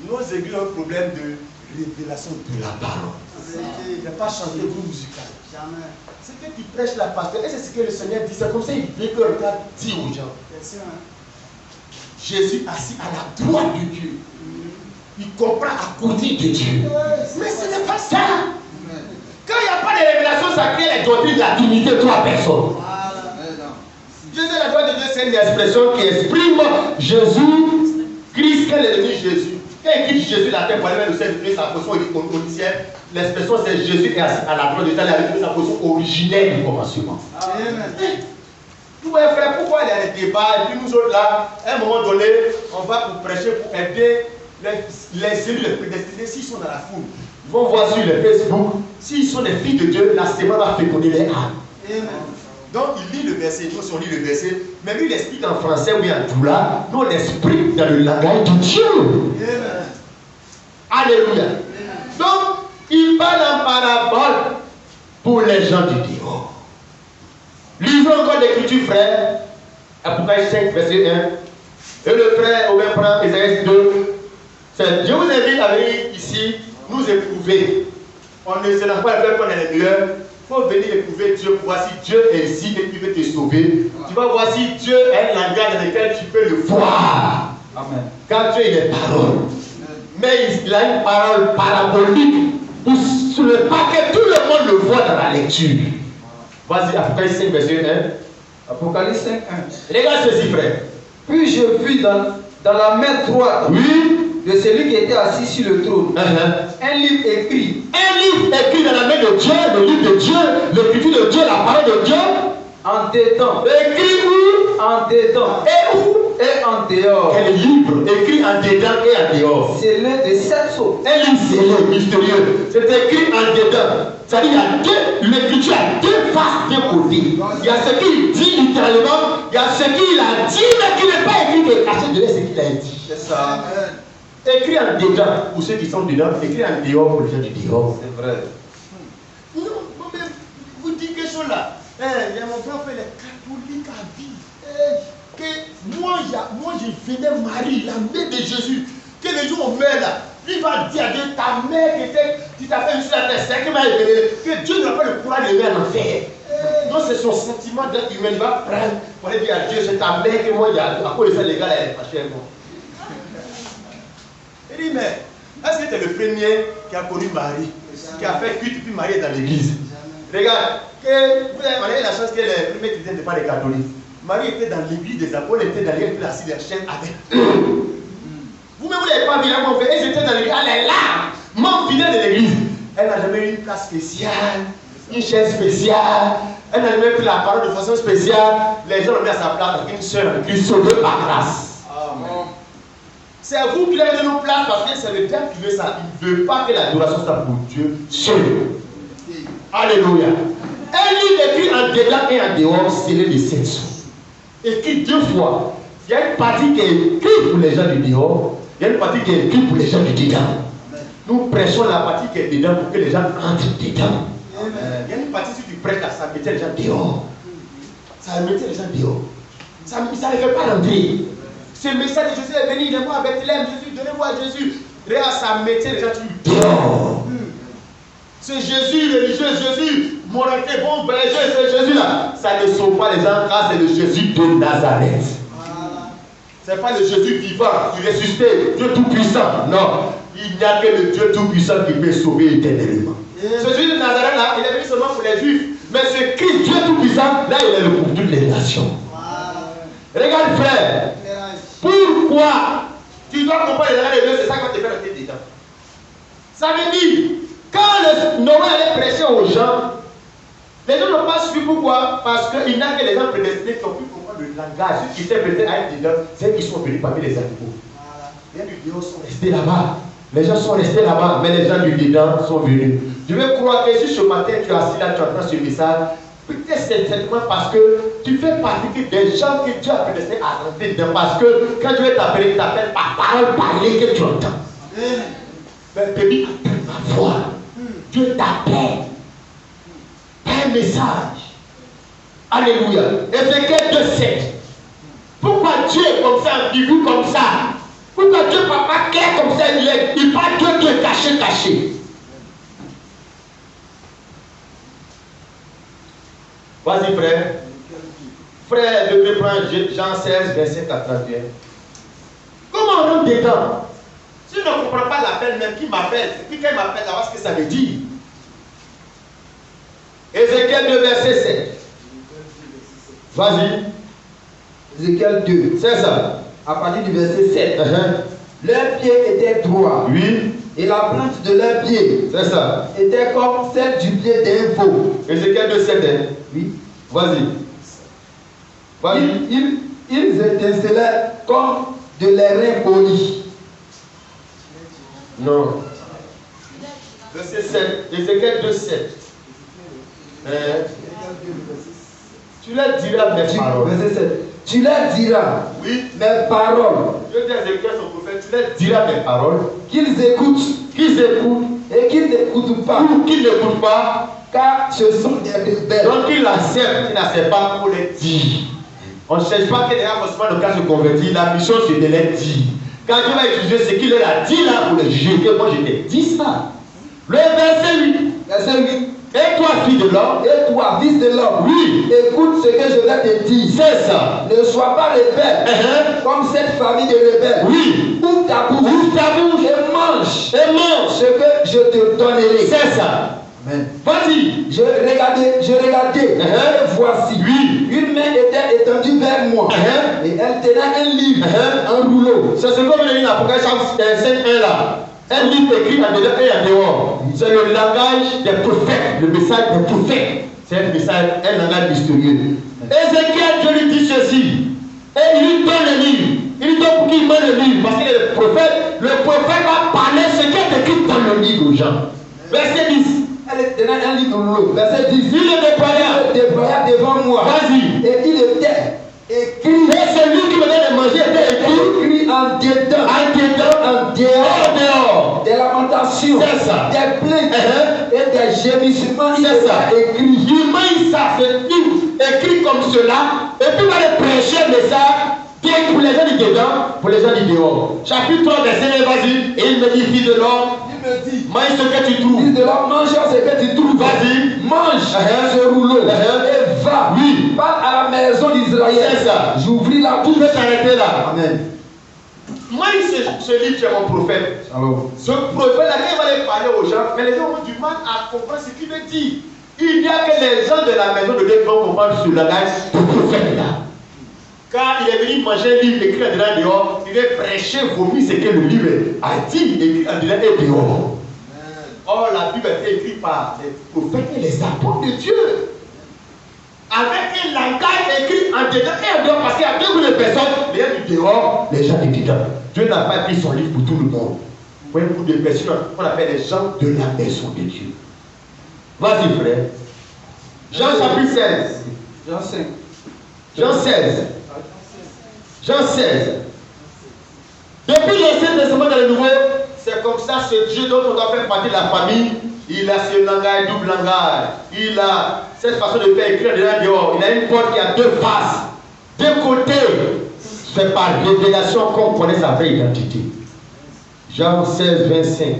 nos églises ont un problème de révélation de la parole. Il n'y a pas chanté groupe musical. Jamais. C'est que tu prêches la parole. Et c'est ce que le Seigneur dit. C'est comme ça qu'il veut que le regard dit aux gens. Jésus assis à la droite de Dieu. Il comprend à côté de Dieu. Mais ce n'est pas ça. Quand il n'y a pas de révélation sacrée, les doctrines de la dignité de trois personnes. Jésus à la droite de Dieu, c'est une expression qui exprime Jésus, Christ, quel est devenu Jésus. Quand il quitte Jésus la terre pour aller vers le ciel, il fait sa position au ciel. L'expression c'est Jésus est assis à la droite de Dieu, il a sa position originelle du commencement. Amen. Tu vois, frère, pourquoi il y a des débats et puis nous autres là, à un moment donné, on va pour prêcher, pour aider les élus, les prédestinés, s'ils sont dans la foule. Ils vont voir sur le Facebook, s'ils sont des filles de Dieu, la semaine va féconder les âmes. Donc il lit le verset, nous aussi on lit le verset, mais lui il explique en français ou en doula, nous on explique dans le langage de Dieu. Alléluia. Donc il parle en parabole pour les gens du dehors. Lisons encore l'écriture, frère. Apocalypse 5, verset 1. Et le frère Aubin prend Ésaïe 2. Je vous invite à venir ici, nous éprouver. On ne se lance pas le fait qu'on est les meilleurs. Il faut venir éprouver Dieu pour voir si Dieu est ici et qu'il veut te sauver. Tu vas voir si Dieu est un langage dans lequel tu peux le voir. Amen. Car Dieu, il est parole. Mais il a une parole parabolique sur le paquet, tout le monde le voit dans la lecture. Vas-y, Apocalypse 5, verset 1. Apocalypse 5, 1. Regarde ceci, frère. Puis je vis dans la main droite de celui qui était assis sur le trône un livre écrit. Un livre écrit dans la main de Dieu, le livre de Dieu, l'écriture de Dieu, la parole de Dieu. En dedans. Écrit où? En dedans. Et où? Et en dehors. Quel livre écrit en dedans et en dehors? C'est l'un de 7 sceaux. Un livre scellé, mystérieux. C'est écrit en dedans. C'est-à-dire qu'il y a l'écriture a deux faces d'un côté. Il y a ce qu'il dit littéralement, il y a ce qu'il a dit, mais qui n'est pas écrit, qui est caché derrière ce qu'il a dit. C'est ça. Écrit en dedans pour ceux qui sont dedans, écrit en dehors pour les gens du dehors. C'est vrai. Non, mais vous dites quelque chose là. Il y a mon grand frère, il est catholique à vie. Que moi, je venais Marie, la mère de Jésus. Que les jours on meurt là, il va dire à Dieu, ta mère qui t'a fait sur la terre, c'est qui m'a élevé, que Dieu n'a pas le courage de lever en enfer. Donc c'est son sentiment d'être humain, il va prendre pour aller dire à Dieu, c'est ta mère que moi, à cause de ça, les gars, elle est fâchée avec moi. Il dit, mais est-ce que tu es le premier qui a connu Marie, qui a fait culte, puis Marie est dans l'église? Regarde, vous avez la chance que les premiers chrétiens n'étaient pas les catholiques. Marie était dans l'église des apôtres, elle était dans l'église, assise la chaîne avec. Vous-même, vous n'avez pas vu la mon frère, elle était dans l'église, elle est là, membre fidèle de l'église. Elle n'a jamais eu une place spéciale, une chaise spéciale, elle n'a jamais pris la parole de façon spéciale. Les gens l'ont mis à sa place avec une soeur qui est sauvée par grâce. Amen. C'est vous qui avez donné nos places parce que c'est le diable qui veut ça. Il ne veut pas que l'adoration soit pour Dieu seul. Alléluia. Un livre écrit en dedans et en dehors, c'est les 7 sceaux. Écrit 2 fois. Il y a une partie qui est écrite pour les gens du dehors, il y a une partie qui est écrite pour les gens du dedans. Nous prêchons la partie qui est dedans pour que les gens entrent dedans. Il y a une partie si tu prêches là, ça mettait les gens dehors. Ça mettait les gens dehors. Ça ne fait pas rentrer. Ce message de Jésus est venu, il est mort à Bethléem, Jésus, donnez-moi à Jésus. Regarde, ça mettait les gens dehors. C'est Jésus, religieux, Jésus, moralité, bon berger, c'est Jésus là. Ça ne sauve pas les gens car c'est le Jésus de Nazareth. Ce n'est pas le Jésus vivant, qui ressuscité, Dieu tout-puissant. Non, il n'y a que le Dieu tout-puissant qui peut sauver éternellement. Ce Jésus de Nazareth là, il est venu seulement pour les Juifs. Mais ce Christ, Dieu tout-puissant, là il est pour toutes les nations. Regarde frère, pourquoi tu dois comprendre les regards de Dieu, c'est ça qui va te faire rester dedans. Ça veut dire, quand Noé allait prêcher aux gens, les gens n'ont pas suivi. Pourquoi? Parce qu'il n'y a que les gens prédestinés qui ont pu comprendre le langage. Ceux qui étaient prédestinés à être dedans, c'est qui sont venus parmi les animaux. Les gens du dehors sont restés là-bas. Les gens sont restés là-bas, mais les gens du dedans sont venus. Je veux croire que si ce matin tu es assis là, tu entends ce message, peut-être c'est certainement parce que tu fais partie des gens que Dieu a prédestinés à rentrer dedans. Parce que quand Dieu t'appelle, il t'appelle par parole parler que tu entends. Mais baby, attends ma voix. Dieu t'appelle. Un message. Alléluia. Ézéchiel 2:7. Pourquoi Dieu est comme ça, ambigu comme ça? Pourquoi Dieu ne parle pas clair comme ça? Il parle Dieu caché. Vas-y frère. Frère, je reprends Jean 16, verset 81. Comment on rentre dedans? Si je ne comprends pas l'appel même, qui m'appelle? Puis quand il m'appelle, là, ce que ça veut dire. Ézéchiel 2, verset 7. Vas-y. Ézéchiel 2. C'est ça. À partir du verset 7. Leurs pieds étaient droits. Oui. Et la plante de leurs pieds. C'est ça. Était comme celle du pied d'un veau. Ézéchiel 2, 7. Oui. Vas-y. Ils étincelaient comme de l'airain poli. Non. Verset 7. Ézéchiel 2:7. Tu leur diras mes paroles. Verset 7. Tu leur diras mes paroles. Dieu dit à Ézéchiel son prophète, tu leur diras mes paroles. Qu'ils écoutent. Qu'ils écoutent. Et qu'ils n'écoutent pas. Ou qu'ils n'écoutent pas. Car ce sont des rebelles. Donc ils l'acceptent, ils n'acceptent pas pour les dire. On ne cherche pas qu'il y ait forcément le cas se convertir. La mission c'est de les dire. Quand Dieu va utiliser ce qu'il leur a dit là pour les juger, que moi je t'ai dit ça. Le verset 8. Verset 8. Et toi, fille de l'homme, et toi, fils de l'homme, oui, écoute ce que je vais te dire. C'est ça. Ne sois pas rebelle, comme cette famille de rebelles. Oui. Ouvre ta bouche, et mange. Ce que je te donnerai. C'est ça. Amen. Vas-y. Je regardais, et voici, une main était étendue vers moi, et elle tenait un livre, un rouleau. C'est ce que vous venez d'Apocalypse 5:1 là. Un livre écrit en dedans et en dehors. C'est le langage des prophètes, le message des prophètes. C'est un message, un langage mystérieux. Ézéchiel, je lui dis ceci. Et il lui donne le livre. Il lui donne pour qu'il mette le livre. Parce qu'il est le prophète. Le prophète va parler ce qui est écrit dans le livre aux gens. Verset 10. Elle tenait un livre rouleau. Verset 10. Il le déploya devant moi. Vas-y. Et il était écrit. Et celui qui me donne de manger était écrit en dedans. En dehors. Des lamentations. C'est ça. Des plaintes. Et des gémissements. C'est ça. Écrit. Il met ça, c'est écrit comme cela. Et puis il va aller prêcher le message pour les gens du dedans, pour les gens du dehors. Chapitre 3, verset 1, vas-y. Et il me dit, fille de l'homme, mange ce que tu trouves. Fille de l'homme, mange ce que tu trouves. Vas-y. Mange ce rouleau. Et va. Oui. Va à la maison d'Israël. C'est ça. J'ouvris la bouche. Tu peux t'arrêter là. Amen. Moi, ce livre, c'est mon prophète. Alors. Ce prophète-là, quand il va aller parler aux gens, mais les gens ont du mal à comprendre ce qu'il veut dire. Il n'y a que les gens de la maison de Dieu qui vont comprendre ce langage du prophète-là. Car il est venu manger un livre écrit en dedans et dehors, il est prêché, vomir ce que le livre a dit, écrit en dedans et dehors. Or, la Bible est écrite par les prophètes et les apôtres de Dieu. Avec un langage écrit en dedans et en dehors, parce qu'il y a deux groupes de personnes, les gens du dehors, les gens du dedans. Dieu n'a pas écrit son livre pour tout le monde. Pour un groupe de personnes qu'on appelle les gens de la maison de Dieu. Vas-y, frère. Jean chapitre 16. Jean 5. Jean 16. Jean 16. Depuis l'Ancien Testament dans le Nouveau, c'est comme ça, ce Dieu dont on doit faire partie de la famille, il a ce langage, double langage. Il a cette façon de faire écrire dedans dehors. Il a une porte qui a deux faces. D'un côté, c'est par révélation qu'on connaît sa vraie identité. Jean 16, 25.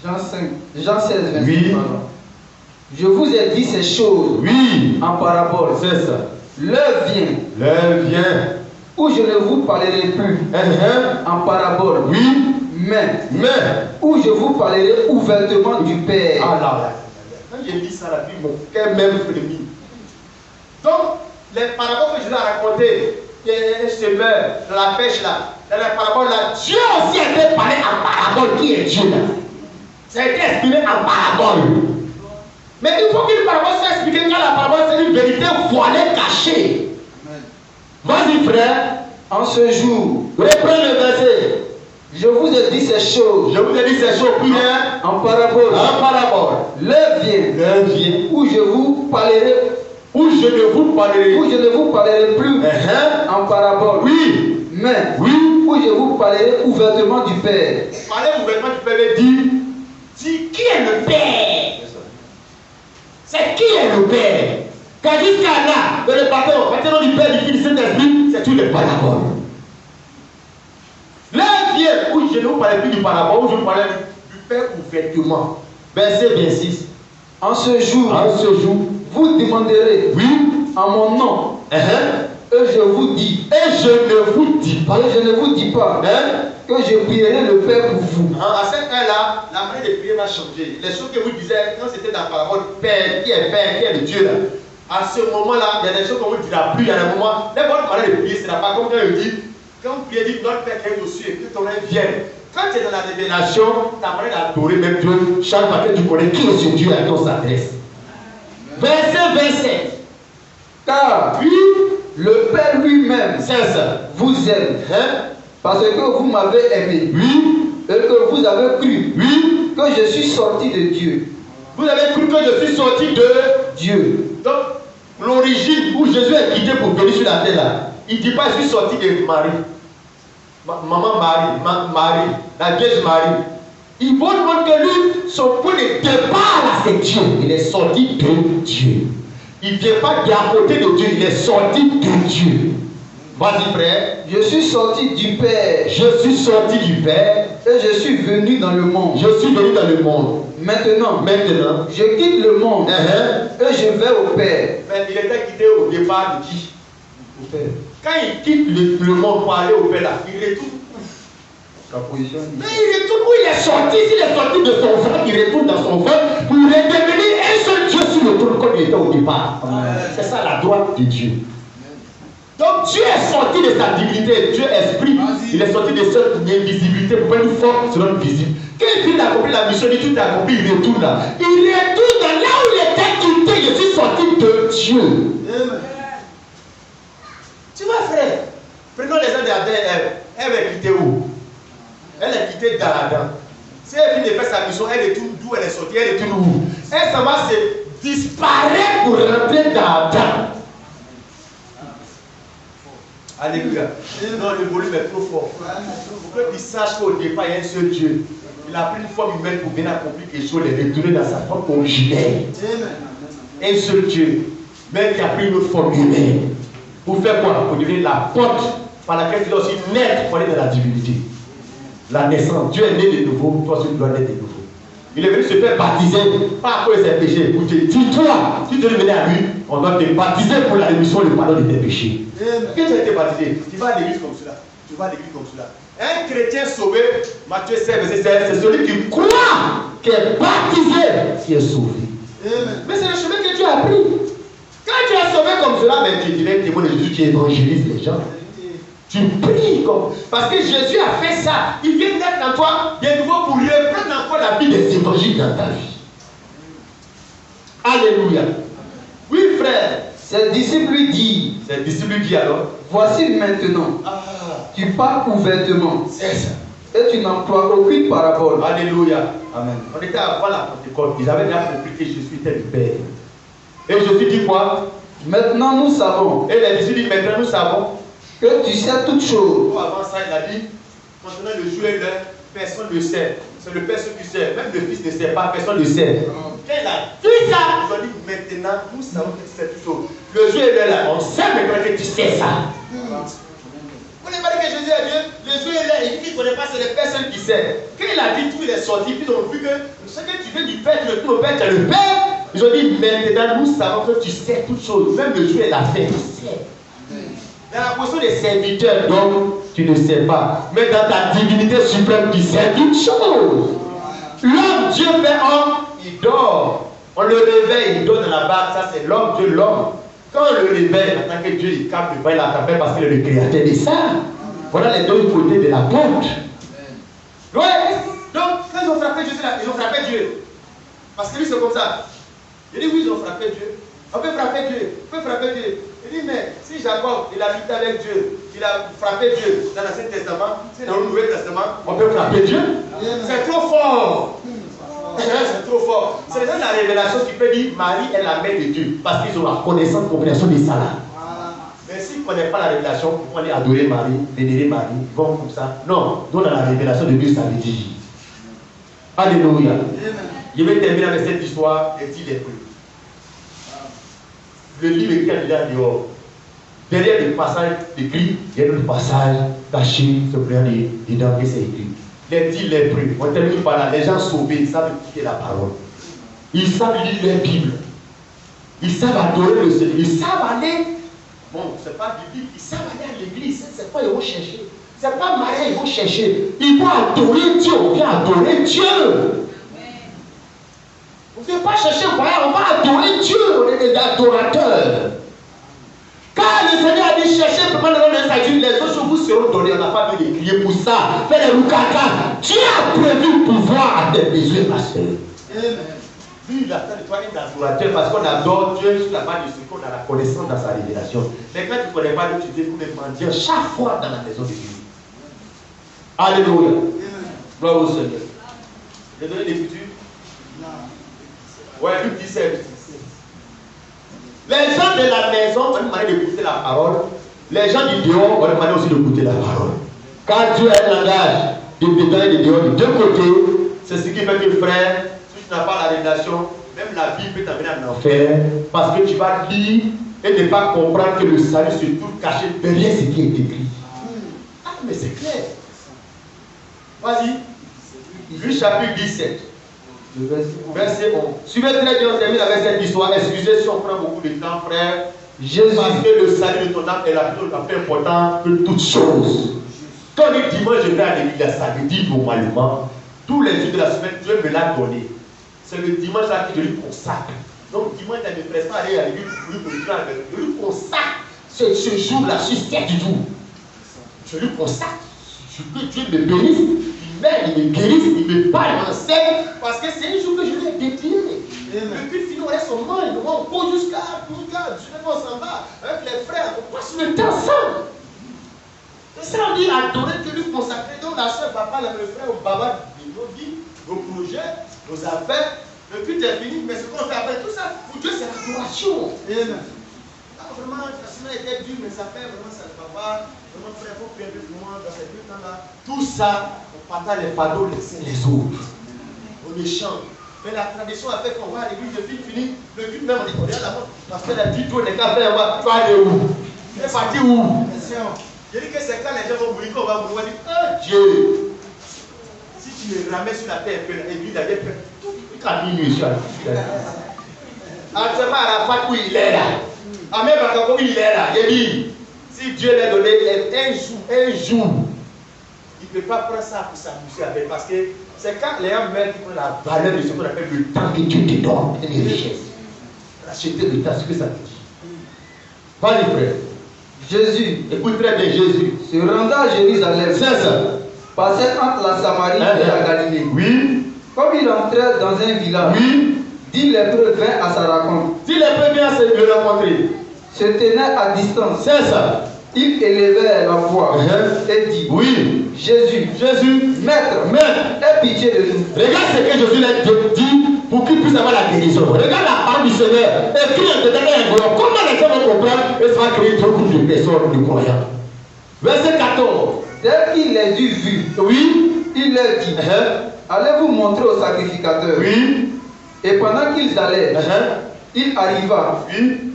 Jean 16, 25. Oui. Pardon. Je vous ai dit ces choses. Oui. En parabole. C'est ça. L'heure vient. L'heure vient. Où je ne vous parlerai plus. En parabole. Oui. Mais. Où je vous parlerai ouvertement du Père. Ah là. Quand j'ai dit ça, la vie, mon cœur même frémit. Donc, les paraboles que je vous ai racontées, les semeurs, dans la pêche là, dans les paraboles là, Dieu aussi a été parlé en parabole. Qui est Dieu là? Ça a été exprimé en parabole. Mais il faut qu'une parabole soit expliquée quand la parabole c'est une vérité voilée, cachée. Vas-y frère. En ce jour, reprends le verset. Je vous ai dit ces choses. Je vous ai dit ces choses, Pierre. En parabole. En parabole. L'heure vient. Où je vous parlerai. Où je ne vous parlerai. Où je ne vous parlerai plus. En parabole. Oui. Mais. Oui. Où je vous parlerai ouvertement du Père. Parler ouvertement du Père veut dire. Dis qui est le Père. C'est qui est le Père. Car jusqu'à là, dans le baptême, maintenant du Père, du Fils, du Saint-Esprit, c'est tout les paraboles. L'heure vient où je ne vous parle plus du parabole, où je vous parle du Père ouvertement. Verset 26. En ce jour, vous demanderez, en mon nom, et je vous dis, et je ne vous dis pas, que je prierai le Père pour vous. À cette heure-là, la manière de prier va changer. Les choses que vous disiez, quand c'était dans la parabole, Père, qui est le Dieu là. À ce moment-là, il y a des choses qu'on ne vous dira plus. Il y a des moments, les bonnes manières de prier, ce n'est pas comme quand il dit, quand vous priez, dit notre Père qui est au-dessus et que ton règne vienne. Quand tu es dans la révélation, ta manière d'adorer même Dieu, chaque fois que tu connais qui est ce Dieu à qui on s'adresse. Verset 27. Car Le Père lui-même C'est ça. vous aime. Hein? Parce que vous m'avez aimé. Oui. Et que vous avez cru. Oui. Que je suis sorti de Dieu. Vous avez cru que je suis sorti de Dieu. Donc, l'origine où Jésus est quitté pour venir sur la terre là, il ne dit pas je suis sorti de Marie. Maman Marie, Marie, la Vierge Marie. Il vous montre que lui, son point de départ là, c'est Dieu. Il est sorti de Dieu. Il ne vient pas d'à côté de Dieu, il est sorti de Dieu. Vas-y frère. Je suis sorti du Père. Je suis sorti du Père. Et je suis venu dans le monde. Je suis venu dans le monde. Maintenant, je quitte le monde. Et je vais au Père. Mais il était quitté au départ de qui? Au Père. Quand il quitte le monde pour aller au Père là, il retourne. Sa position. Mais il retourne où il est sorti. S'il est sorti de son ventre, il retourne dans son ventre pour redevenir un seul Dieu sur le trône comme il était au départ. C'est ça la droite de Dieu. Donc Dieu est sorti de sa divinité, Dieu esprit, il est sorti de cette invisibilité pour faire une forme sur notre visible. Quand il a accompli la mission, tout est accompli, il retourne là. Il retourne dans là où il était quitté, je suis sorti de Dieu. Tu vois frère, prenons l'exemple d'Adam et Ève. Ève est quittée où? Elle est quittée dans Adam. Si elle vient de faire sa mission, elle retourne d'où elle est sortie, elle retourne où? Elle s'en va se disparaître pour rentrer dans Adam. Alléluia. Non, le volume est trop fort. Pour que tu saches qu'au départ, il y a un seul Dieu. Il a pris une forme humaine pour venir accomplir quelque chose et retourner dans sa forme originelle. Un seul Dieu, même qui a pris une autre forme humaine. Pour faire quoi? Pour devenir la porte par laquelle tu dois aussi naître pour aller dans la divinité. La naissance. Dieu est né de nouveau, toi aussi tu dois naître de nouveau. Il est venu se faire baptiser, pas à cause de ses péchés. Pour te dire, toi, si tu veux venir à lui, on doit te baptiser pour la rémission et le pardon de tes péchés. Quand tu as été baptisé, tu vas à l'église comme cela. Tu vas à l'église comme cela. Un chrétien sauvé, Matthieu 16, c'est celui qui croit, qui est baptisé, qui est sauvé. Mais c'est le chemin que tu as pris. Quand tu es sauvé comme cela, ben, tu dirais témoin de Jésus, tu évangélises les gens. Tu pries comme. Parce que Jésus a fait ça. Il vient d'être en toi de nouveau pour reprendre encore la vie des évangiles dans ta vie. Alléluia. Oui, frère. Ses disciples lui disent. Ses disciples lui disent alors. Voici maintenant. Tu parles ouvertement. C'est ça. Et tu n'emploies aucune parabole. Alléluia. Amen. On était avant la Pentecôte. Ils avaient déjà compris que Jésus était le Père. Et Jésus dit quoi? Maintenant nous savons. Et les disciples disent maintenant nous savons. Que tu sais toutes choses. Avant ça, il a dit, maintenant le jour est l'heure, personne ne sait. C'est le Père qui sait, même le Fils ne sait pas, personne ne sait. Quand il a dit ça, ils ont dit maintenant, nous savons que tu sais toutes choses. Le jour est l'heure là, on sait maintenant que tu sais ça. On n'est pas dit que Jésus est Dieu, le jour est l'heure, il dit qu'il ne connaît pas, c'est les personnes qui savent. Quand il a dit tout, il est sorti, puis ils ont vu que ce que tu veux du Père, tu retournes au Père, tu es le Père. Ils ont dit maintenant, nous savons que tu sais toutes choses, même le jour est la fin, tu sais. Dans la position des serviteurs, donc, tu ne sais pas. Mais dans ta divinité suprême, tu sais toutes choses. L'homme, Dieu fait homme, il dort. On le réveille, il dort dans la barque, ça c'est l'homme, Dieu, l'homme. Quand on le réveille, en tant que Dieu, il capte le bain, il l'appelle parce qu'il est le créateur de ça. Voilà les deux côtés de la porte. Ouais. Donc, quand ils ont frappé Jésus, ils ont frappé Dieu. Parce que lui, c'est comme ça. Il dit oui, ils ont frappé Dieu. On peut frapper Dieu. On peut frapper Dieu. Il dit, mais si Jacob, il a lutté avec Dieu, il a frappé Dieu dans l'Ancien Testament, c'est dans le Nouveau Testament, on peut frapper Dieu. C'est trop fort. C'est trop fort. C'est dans la révélation qui peut dire Marie est la mère de Dieu. Parce qu'ils ont la connaissance, compréhension de ça là. Mais s'ils ne connaissent pas la révélation, ils vont aller adorer Marie, vénérer Marie, ils vont comme ça. Non, donc dans la révélation de Dieu, ça veut dire. Alléluia. Je vais terminer avec cette histoire et dire les preuves. Le livre écrit en dehors. Derrière le passage écrit, il y a un passage caché, ce premier dedans que c'est écrit. Les dix lépreux, on termine par là, les gens sauvés, ils savent écouter la parole. Ils savent lire leur Bible. Ils savent adorer le Seigneur. Ils savent aller. Bon, c'est pas biblique, ils savent aller à l'église. C'est pas ils vont chercher. C'est pas marié, ils vont chercher. Ils vont adorer Dieu. On vient adorer Dieu. On ne vient pas chercher un voyage, on va adorer Dieu. On est des adorateurs. Car le Seigneur a dit chercher pour prendre le nom de sa Dieu, les autres vous seront donnés. On n'a pas besoin de crier pour ça. Fais les roucacas. Dieu a prévu pouvoir à tes besoins, ma soeur. Lui, il attend de toi un adorateur parce qu'on adore Dieu sur la base de ce qu'on a la connaissance dans sa révélation. Mais quand tu ne connais pas Dieu, tu découvres les mendiants chaque fois dans la maison de Dieu. Alléluia. Gloire au Seigneur. J'ai donné l'écriture? Non. Ouais, Luc 17. Les gens de la maison vont demander d'écouter la parole. Les gens du dehors vont demander aussi d'écouter la parole. Quand Dieu a un langage de dedans et de dehors, de deux côtés, c'est ce qui fait que frère, si tu n'as pas la révélation, même la vie peut t'amener en enfer. Parce que tu vas lire et ne pas comprendre que le salut se trouve caché derrière ce qui est écrit. Ah, mais c'est clair. Vas-y. Luc chapitre 17. Verset 11. Suivez très bien, on termine avec cette histoire. Excusez si on prend beaucoup de temps, frère. Jésus. Parce que le salut de ton âme est la plus importante que toutes choses. Quand le dimanche je vais à l'église, ça veut dire normalement, tous les jours de la semaine, Dieu me l'a donné. C'est le dimanche là que je lui consacre. Donc dimanche, je ne me presse pas à aller à l'église pour lui consacrer. Je lui consacre ce jour-là, sur cette jour. Je lui consacre. Je veux que Dieu me bénisse. Il me guérisse, il me parle, il m'enseigne, parce que c'est un jour que je l'ai dédié. Le but final, on reste au monde, on court jusqu'à on s'en va, avec les frères, on passe le temps ensemble. C'est ça, on dit adorer, que lui consacrer. Donc la soeur, papa, le frère, on bavarde nos vies, nos projets, nos affaires. Le but est fini, mais ce qu'on fait après, tout ça, pour Dieu, c'est l'adoration. Vraiment, la semaine était dure, mais ça fait vraiment, ça ne va pas. Vraiment, frère, il faut prier pour moi dans ces deux temps-là. Tout ça, on partage les fardeaux les uns les autres. On échange. Mais la tradition a fait qu'on va à l'église de fini. Le but même, on est là-bas. Parce qu'elle a dit, toi, les gars, tu vas aller où? Tu es parti où? Je dis que c'est quand les gens vont mourir qu'on va mourir. On va dire, oh Dieu! Si tu les ramènes sur la terre, l'église a fait tout à minuit sur la terre. Actuellement, à la fac où il est là. Amen, parce que il est là. Il dit, si Dieu l'a donné un jour, il ne peut pas prendre ça pour s'amuser avec. Parce que c'est quand les gens meurent qui prennent la valeur de ce qu'on appelle le temps que Dieu te donne et les richesses. Racheter le temps, ce que ça te dit. Vas-y, frère. Jésus, écoute très bien, Jésus se rendant à Jérusalem, c'est ça, passait entre la Samarie et la Galilée. Oui. Comme il entrait dans un village, oui. 10 lépreux vinrent à sa rencontre. 10 lépreux vinrent à se rencontrer. Se tenaient à distance. C'est ça. Ils élevaient la voix et dit, oui, Jésus, Maître, aie pitié de nous. Regarde ce que Jésus a dit pour qu'il puisse avoir la guérison. Regarde la parole du Seigneur. Écrit en dedans un gros. Comment les gens vont comprendre et ça va créer trop de personnes, de croyants. Verset 14. Dès qu'il les eut vus, oui, il leur dit, allez vous montrer au sacrificateur. Oui. Et pendant qu'ils allaient, il arriva. Oui.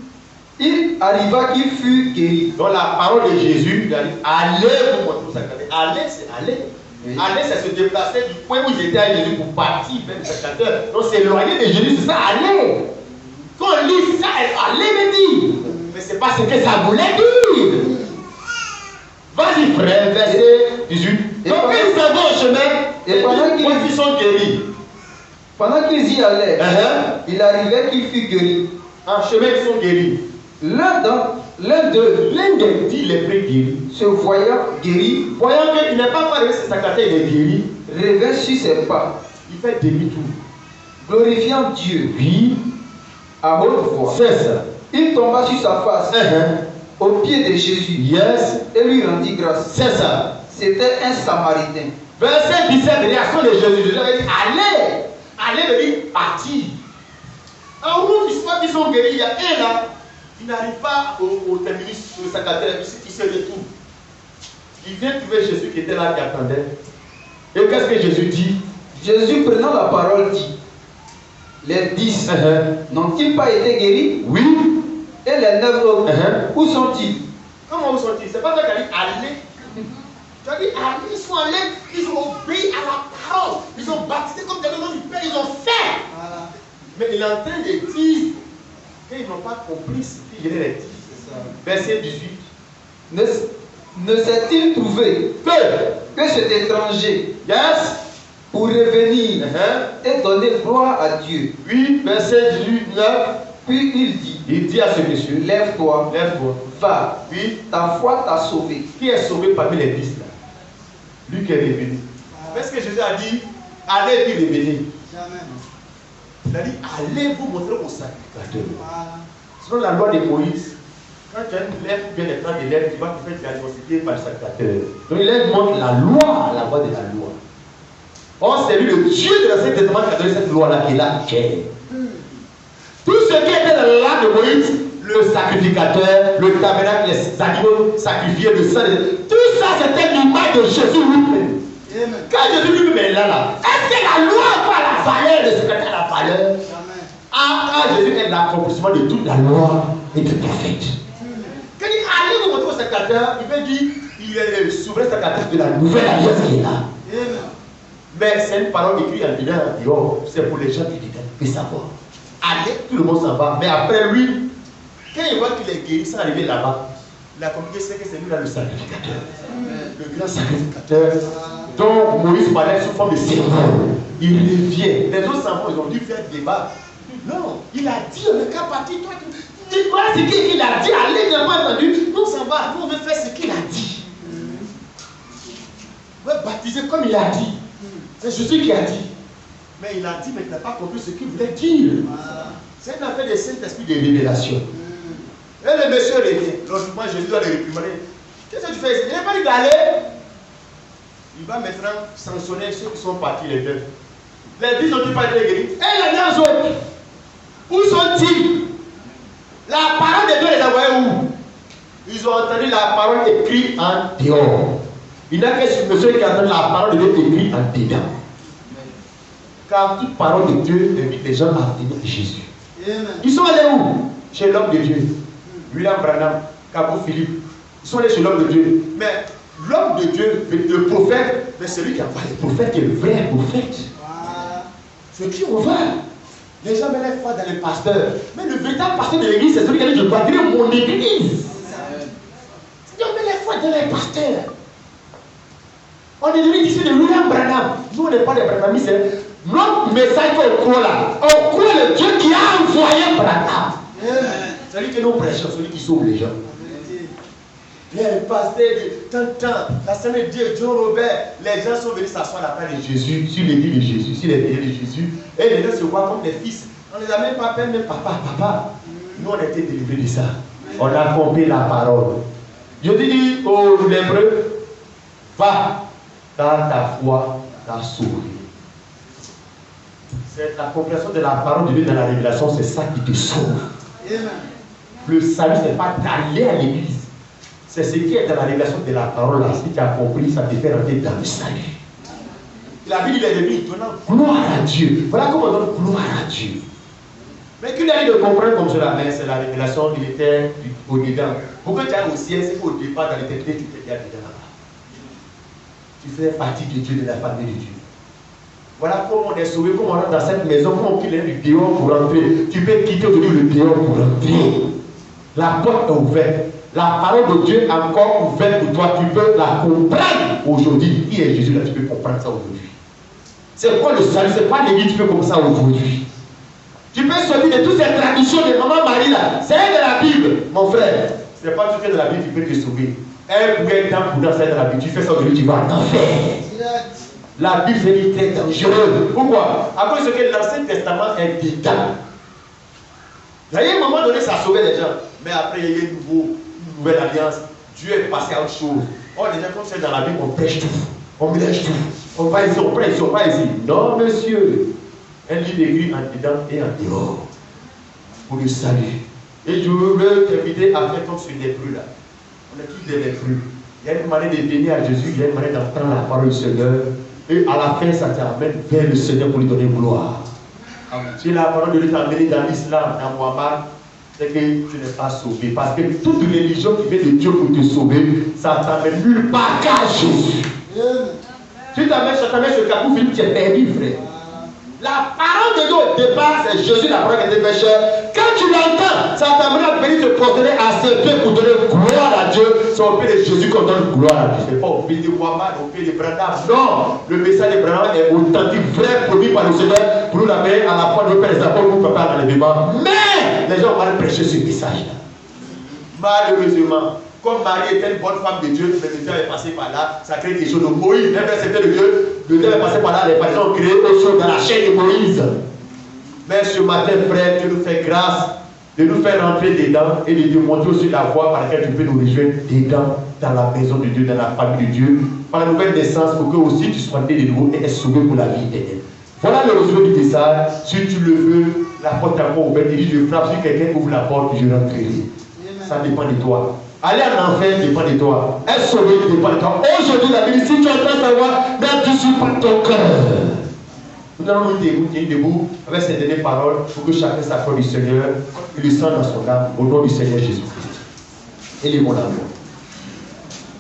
Il arriva qu'il fut guéri. Donc la parole de Jésus, il a dit, allez vous montrer au sacrificateur. Allez, c'est aller. Oui. Aller, c'est se déplacer du point où ils étaient à Jésus pour partir vers le sacrificateur. Donc s'éloigner de Jésus, c'est ça, aller. Quand on lit ça, aller me dit. Mais c'est pas ce que ça voulait dire. Vas-y frère, verset 18. Donc ils s'en vont au chemin et pendant qu'ils sont guéris. Pendant qu'ils y allaient, il arrivait qu'il fut guéri. En chemin, ils sont guéris. L'un des 10 lépreux guéris, se voyant guéri, voyant qu'il n'est pas arrivé ses sacrificateurs, il est guéri, revint sur ses pas. Il fait demi-tour. Glorifiant Dieu, oui, à haute voix. C'est ça. Il tomba sur sa face, au pied de Jésus, et lui rendit grâce. C'est ça. C'était un Samaritain. Verset 17, réaction de Jésus. Jésus a dit, allez. Allez veut dire partir. En route, ils sont guéris. Il y a un là, il n'arrive pas au terminus, au sacrificateur, il se retourne. Il vient trouver Jésus qui était là, qui attendait. Et qu'est-ce que Jésus dit? Jésus, prenant la parole, dit, les 10 n'ont-ils pas été guéris? Oui. Et les 9 autres, où sont-ils? Comment où sont-ils? C'est pas toi qui as dit allez. Tu as dit allez, ils sont allés, ils ont obéi à la parole. Ils ont baptisé comme des noms du Père, ils ont fait. Voilà. Mais il est en train de dire qu'ils n'ont pas compris ce qu'il vient de dire. Verset 18. Ne s'est-il trouvé que cet étranger pour revenir et donner gloire à Dieu? Oui, verset 19. Puis il dit à ce monsieur, lève-toi, va, oui, ta foi t'a sauvé. Qui est sauvé parmi les 10 là? Lui qui est revenu. Est-ce que Jésus a dit, allez puis revenez? Jamais. C'est-à-dire, allez vous montrer au sacrificateur. Selon la loi de Moïse, quand tu as une lèvre bien les temps de lèvres, tu vas te faire diagnostiquer par le sacrificateur. Donc il montre la loi, la voie de la loi. Or, c'est lui le Dieu de l'Ancien Testament qui a donné cette loi-là qui est là. Tout ce qui était dans la loi de Moïse, le sacrificateur, le tabernacle, les animaux sacrifiés, le sang, tout ça c'était l'image de Jésus lui-même. Quand Jésus lui-même est là, est-ce que la loi va la valeur, le secrétaire a la valeur? Quand Jésus est l'accomplissement de toute la loi et des prophètes. Quand il allait vous montrer au secrétaire, il veut dire il est le souverain secrétaire de la nouvelle alliance qui est là. Mais c'est une parole écrite en dehors, c'est pour les gens qui disent savoir. Allez, tout le monde s'en va. Mais après lui, quand il voit qu'il est guéri sans arriver là-bas, la communauté sait que c'est lui là le sacrificateur. Le grand sacrificateur dont Moïse parlait sous forme de serment. Il revient. Les autres s'en vont, ils ont dû faire débat. Non, il a dit, on n'est qu'à partir. Voilà ce qu'il a dit. Allez, il n'a pas entendu. Nous, ça va. Nous, on veut faire ce qu'il a dit. On veut baptiser comme il a dit. C'est Jésus qui a dit. Mais il a dit, mais il n'a pas compris ce qu'il voulait dire. C'est une affaire de Saint-Esprit de révélation. Et le monsieur revient. Logiquement, Jésus doit le réprimander. Qu'est-ce que tu fais ici? Il n'est pas dit d'aller. Il va maintenant sanctionner ceux qui sont partis, les deux. Les 10 n'ont pas été guéris. Et les 9 autres, où sont-ils? La parole de Dieu les a envoyés où? Ils ont entendu la parole écrite en dehors. Il n'y a que ce monsieur qui a entendu la parole de Dieu écrite en dedans. Car toute parole de Dieu invite les gens à venir de Jésus. Ils sont allés où? Chez l'homme de Dieu. William Branham, Cabo Philippe. Ils sont allés chez l'homme de Dieu. Mais l'homme de Dieu, le prophète, c'est celui qui a parlé. Le prophète est le vrai prophète. C'est qui on va? Les gens mettent la foi dans les pasteurs. Mais le véritable pasteur de l'église, c'est celui qui a dit je bâtirai mon église. C'est-à-dire on met la foi dans les pasteurs. On est devenu ici de William Branham. Nous, on n'est pas des Branhamistes. Notre message qu'on croit là, on croit le Dieu qui a envoyé Branham. C'est lui que nous prêchons, celui qui sauve les gens. Les pasteurs de tant, la semaine de Dieu, John Robert, les gens sont venus s'asseoir à la table de Jésus, sur les lits de Jésus, sur les pieds de Jésus, et les gens se voient comme des fils. On ne les a même pas appelés, même papa. Nous, on a été délivrés de ça. On a compris la parole. Je dis aux Hébreux, va, car ta foi t'a sauvé. C'est la compréhension de la parole de Dieu dans la révélation, c'est ça qui te sauve. Le salut, ce n'est pas d'aller à l'église. C'est ce qui est dans la révélation de la parole là. Si tu as compris, ça te fait rentrer dans le salut. La Bible il est devenu donnant gloire à Dieu. Voilà comment on donne gloire à Dieu. Mais qu'il arrive de comprendre comme cela, mais c'est la révélation, il était au-dedans. Pour que tu ailles au ciel, c'est qu'au départ, dans l'éternité, tu te gardes dedans là-bas. Tu fais partie de Dieu, de la famille de Dieu. Voilà comment on est sauvé, comment on rentre dans cette maison, comment on quitte du dehors pour rentrer. Tu peux quitter aujourd'hui le dehors pour rentrer. La porte est ouverte. La parole de Dieu est encore ouverte pour toi. Tu peux la comprendre aujourd'hui. Qui est Jésus là? Tu peux comprendre ça aujourd'hui. C'est quoi le salut? C'est pas l'église, tu peux comprendre ça aujourd'hui. Tu peux sortir de toutes ces traditions de Maman Marie là. C'est de la Bible, mon frère. Ce n'est pas tout ce qui est de la Bible qui peut te sauver. Un bouquet de temps pour dans la Bible. Tu fais ça aujourd'hui, tu vas en enfer. La Bible c'est très dangereux. Pourquoi? À cause que l'Ancien Testament est dedans. Il y a un moment donné, ça sauvait les gens. Mais après, il y a eu une nouvelle alliance. Dieu est passé à autre chose. Oh, déjà, comme c'est dans la Bible, on prêche tout. On mélange tout. On va ici, on prêche, on va ici. Non, monsieur. Un livre écrit en dedans et en dehors. Pour le salut. Et je veux t'inviter à faire comme sur les lépreux là. On est tous des lépreux. Il y a une manière de venir à Jésus, il y a une manière d'entendre la parole du Seigneur. Et à la fin, ça t'amène vers le Seigneur pour lui donner gloire. Si la parole de Dieu t'a amené dans l'islam, dans Muhammad, c'est que tu n'es pas sauvé. Parce que toute religion qui vient de Dieu pour te sauver, ça t'amène nulle part qu'à Jésus. Si tu t'amènes ce Cabo Philippe, tu es perdu, frère. La parole de Dieu au départ, c'est Jésus, la parole qui était pécheur. Quand tu l'entends, ça t'amène à venir te prosterner à ses pieds pour donner gloire à Dieu. C'est au pied de Jésus qu'on donne gloire à Dieu. Ce n'est pas au pied de Muhammad, au pied de Branham. Non, le message de Branham est authentique, vrai, produit par le Seigneur pour nous l'amener à la fois de nos pères et apôtres pour préparer l'enlèvement. Mais les gens vont prêcher ce message-là. Malheureusement, comme Marie était une bonne femme de Dieu, le Dieu est passé par là, ça crée des choses de Moïse. Même c'était le Dieu est passé par là, les partisans ont créé autre chose dans la chaîne de Moïse. Mais ce matin, frère, Dieu nous fait grâce de nous faire rentrer dedans et de nous montrer aussi la voie par laquelle tu peux nous rejoindre dedans, dans la maison de Dieu, dans la famille de Dieu, par la nouvelle naissance, pour que aussi tu sois né de nouveau et être sauvé pour la vie éternelle. Voilà le résumé du message. Si tu le veux, la porte est encore ouverte. Il dit, je frappe, si quelqu'un ouvre la porte, je rentrerai. Ça dépend de toi. Aller en enfer dépend de toi. Être sauvé dépend de toi. Aujourd'hui, la Bible, si tu entends sa voix, n'abdique pas ton cœur. Nous allons nous tenir debout avec ces dernières paroles pour que chacun s'accorde du Seigneur et le sent dans son âme au nom du Seigneur Jésus-Christ. Élevons la voix.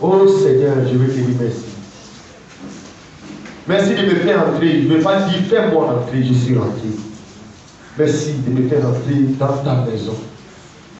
Oh Seigneur, je veux te dire merci. Merci de me faire entrer. Je ne vais pas dire fais-moi entrer, je suis rentré. Merci de me faire entrer dans ta maison.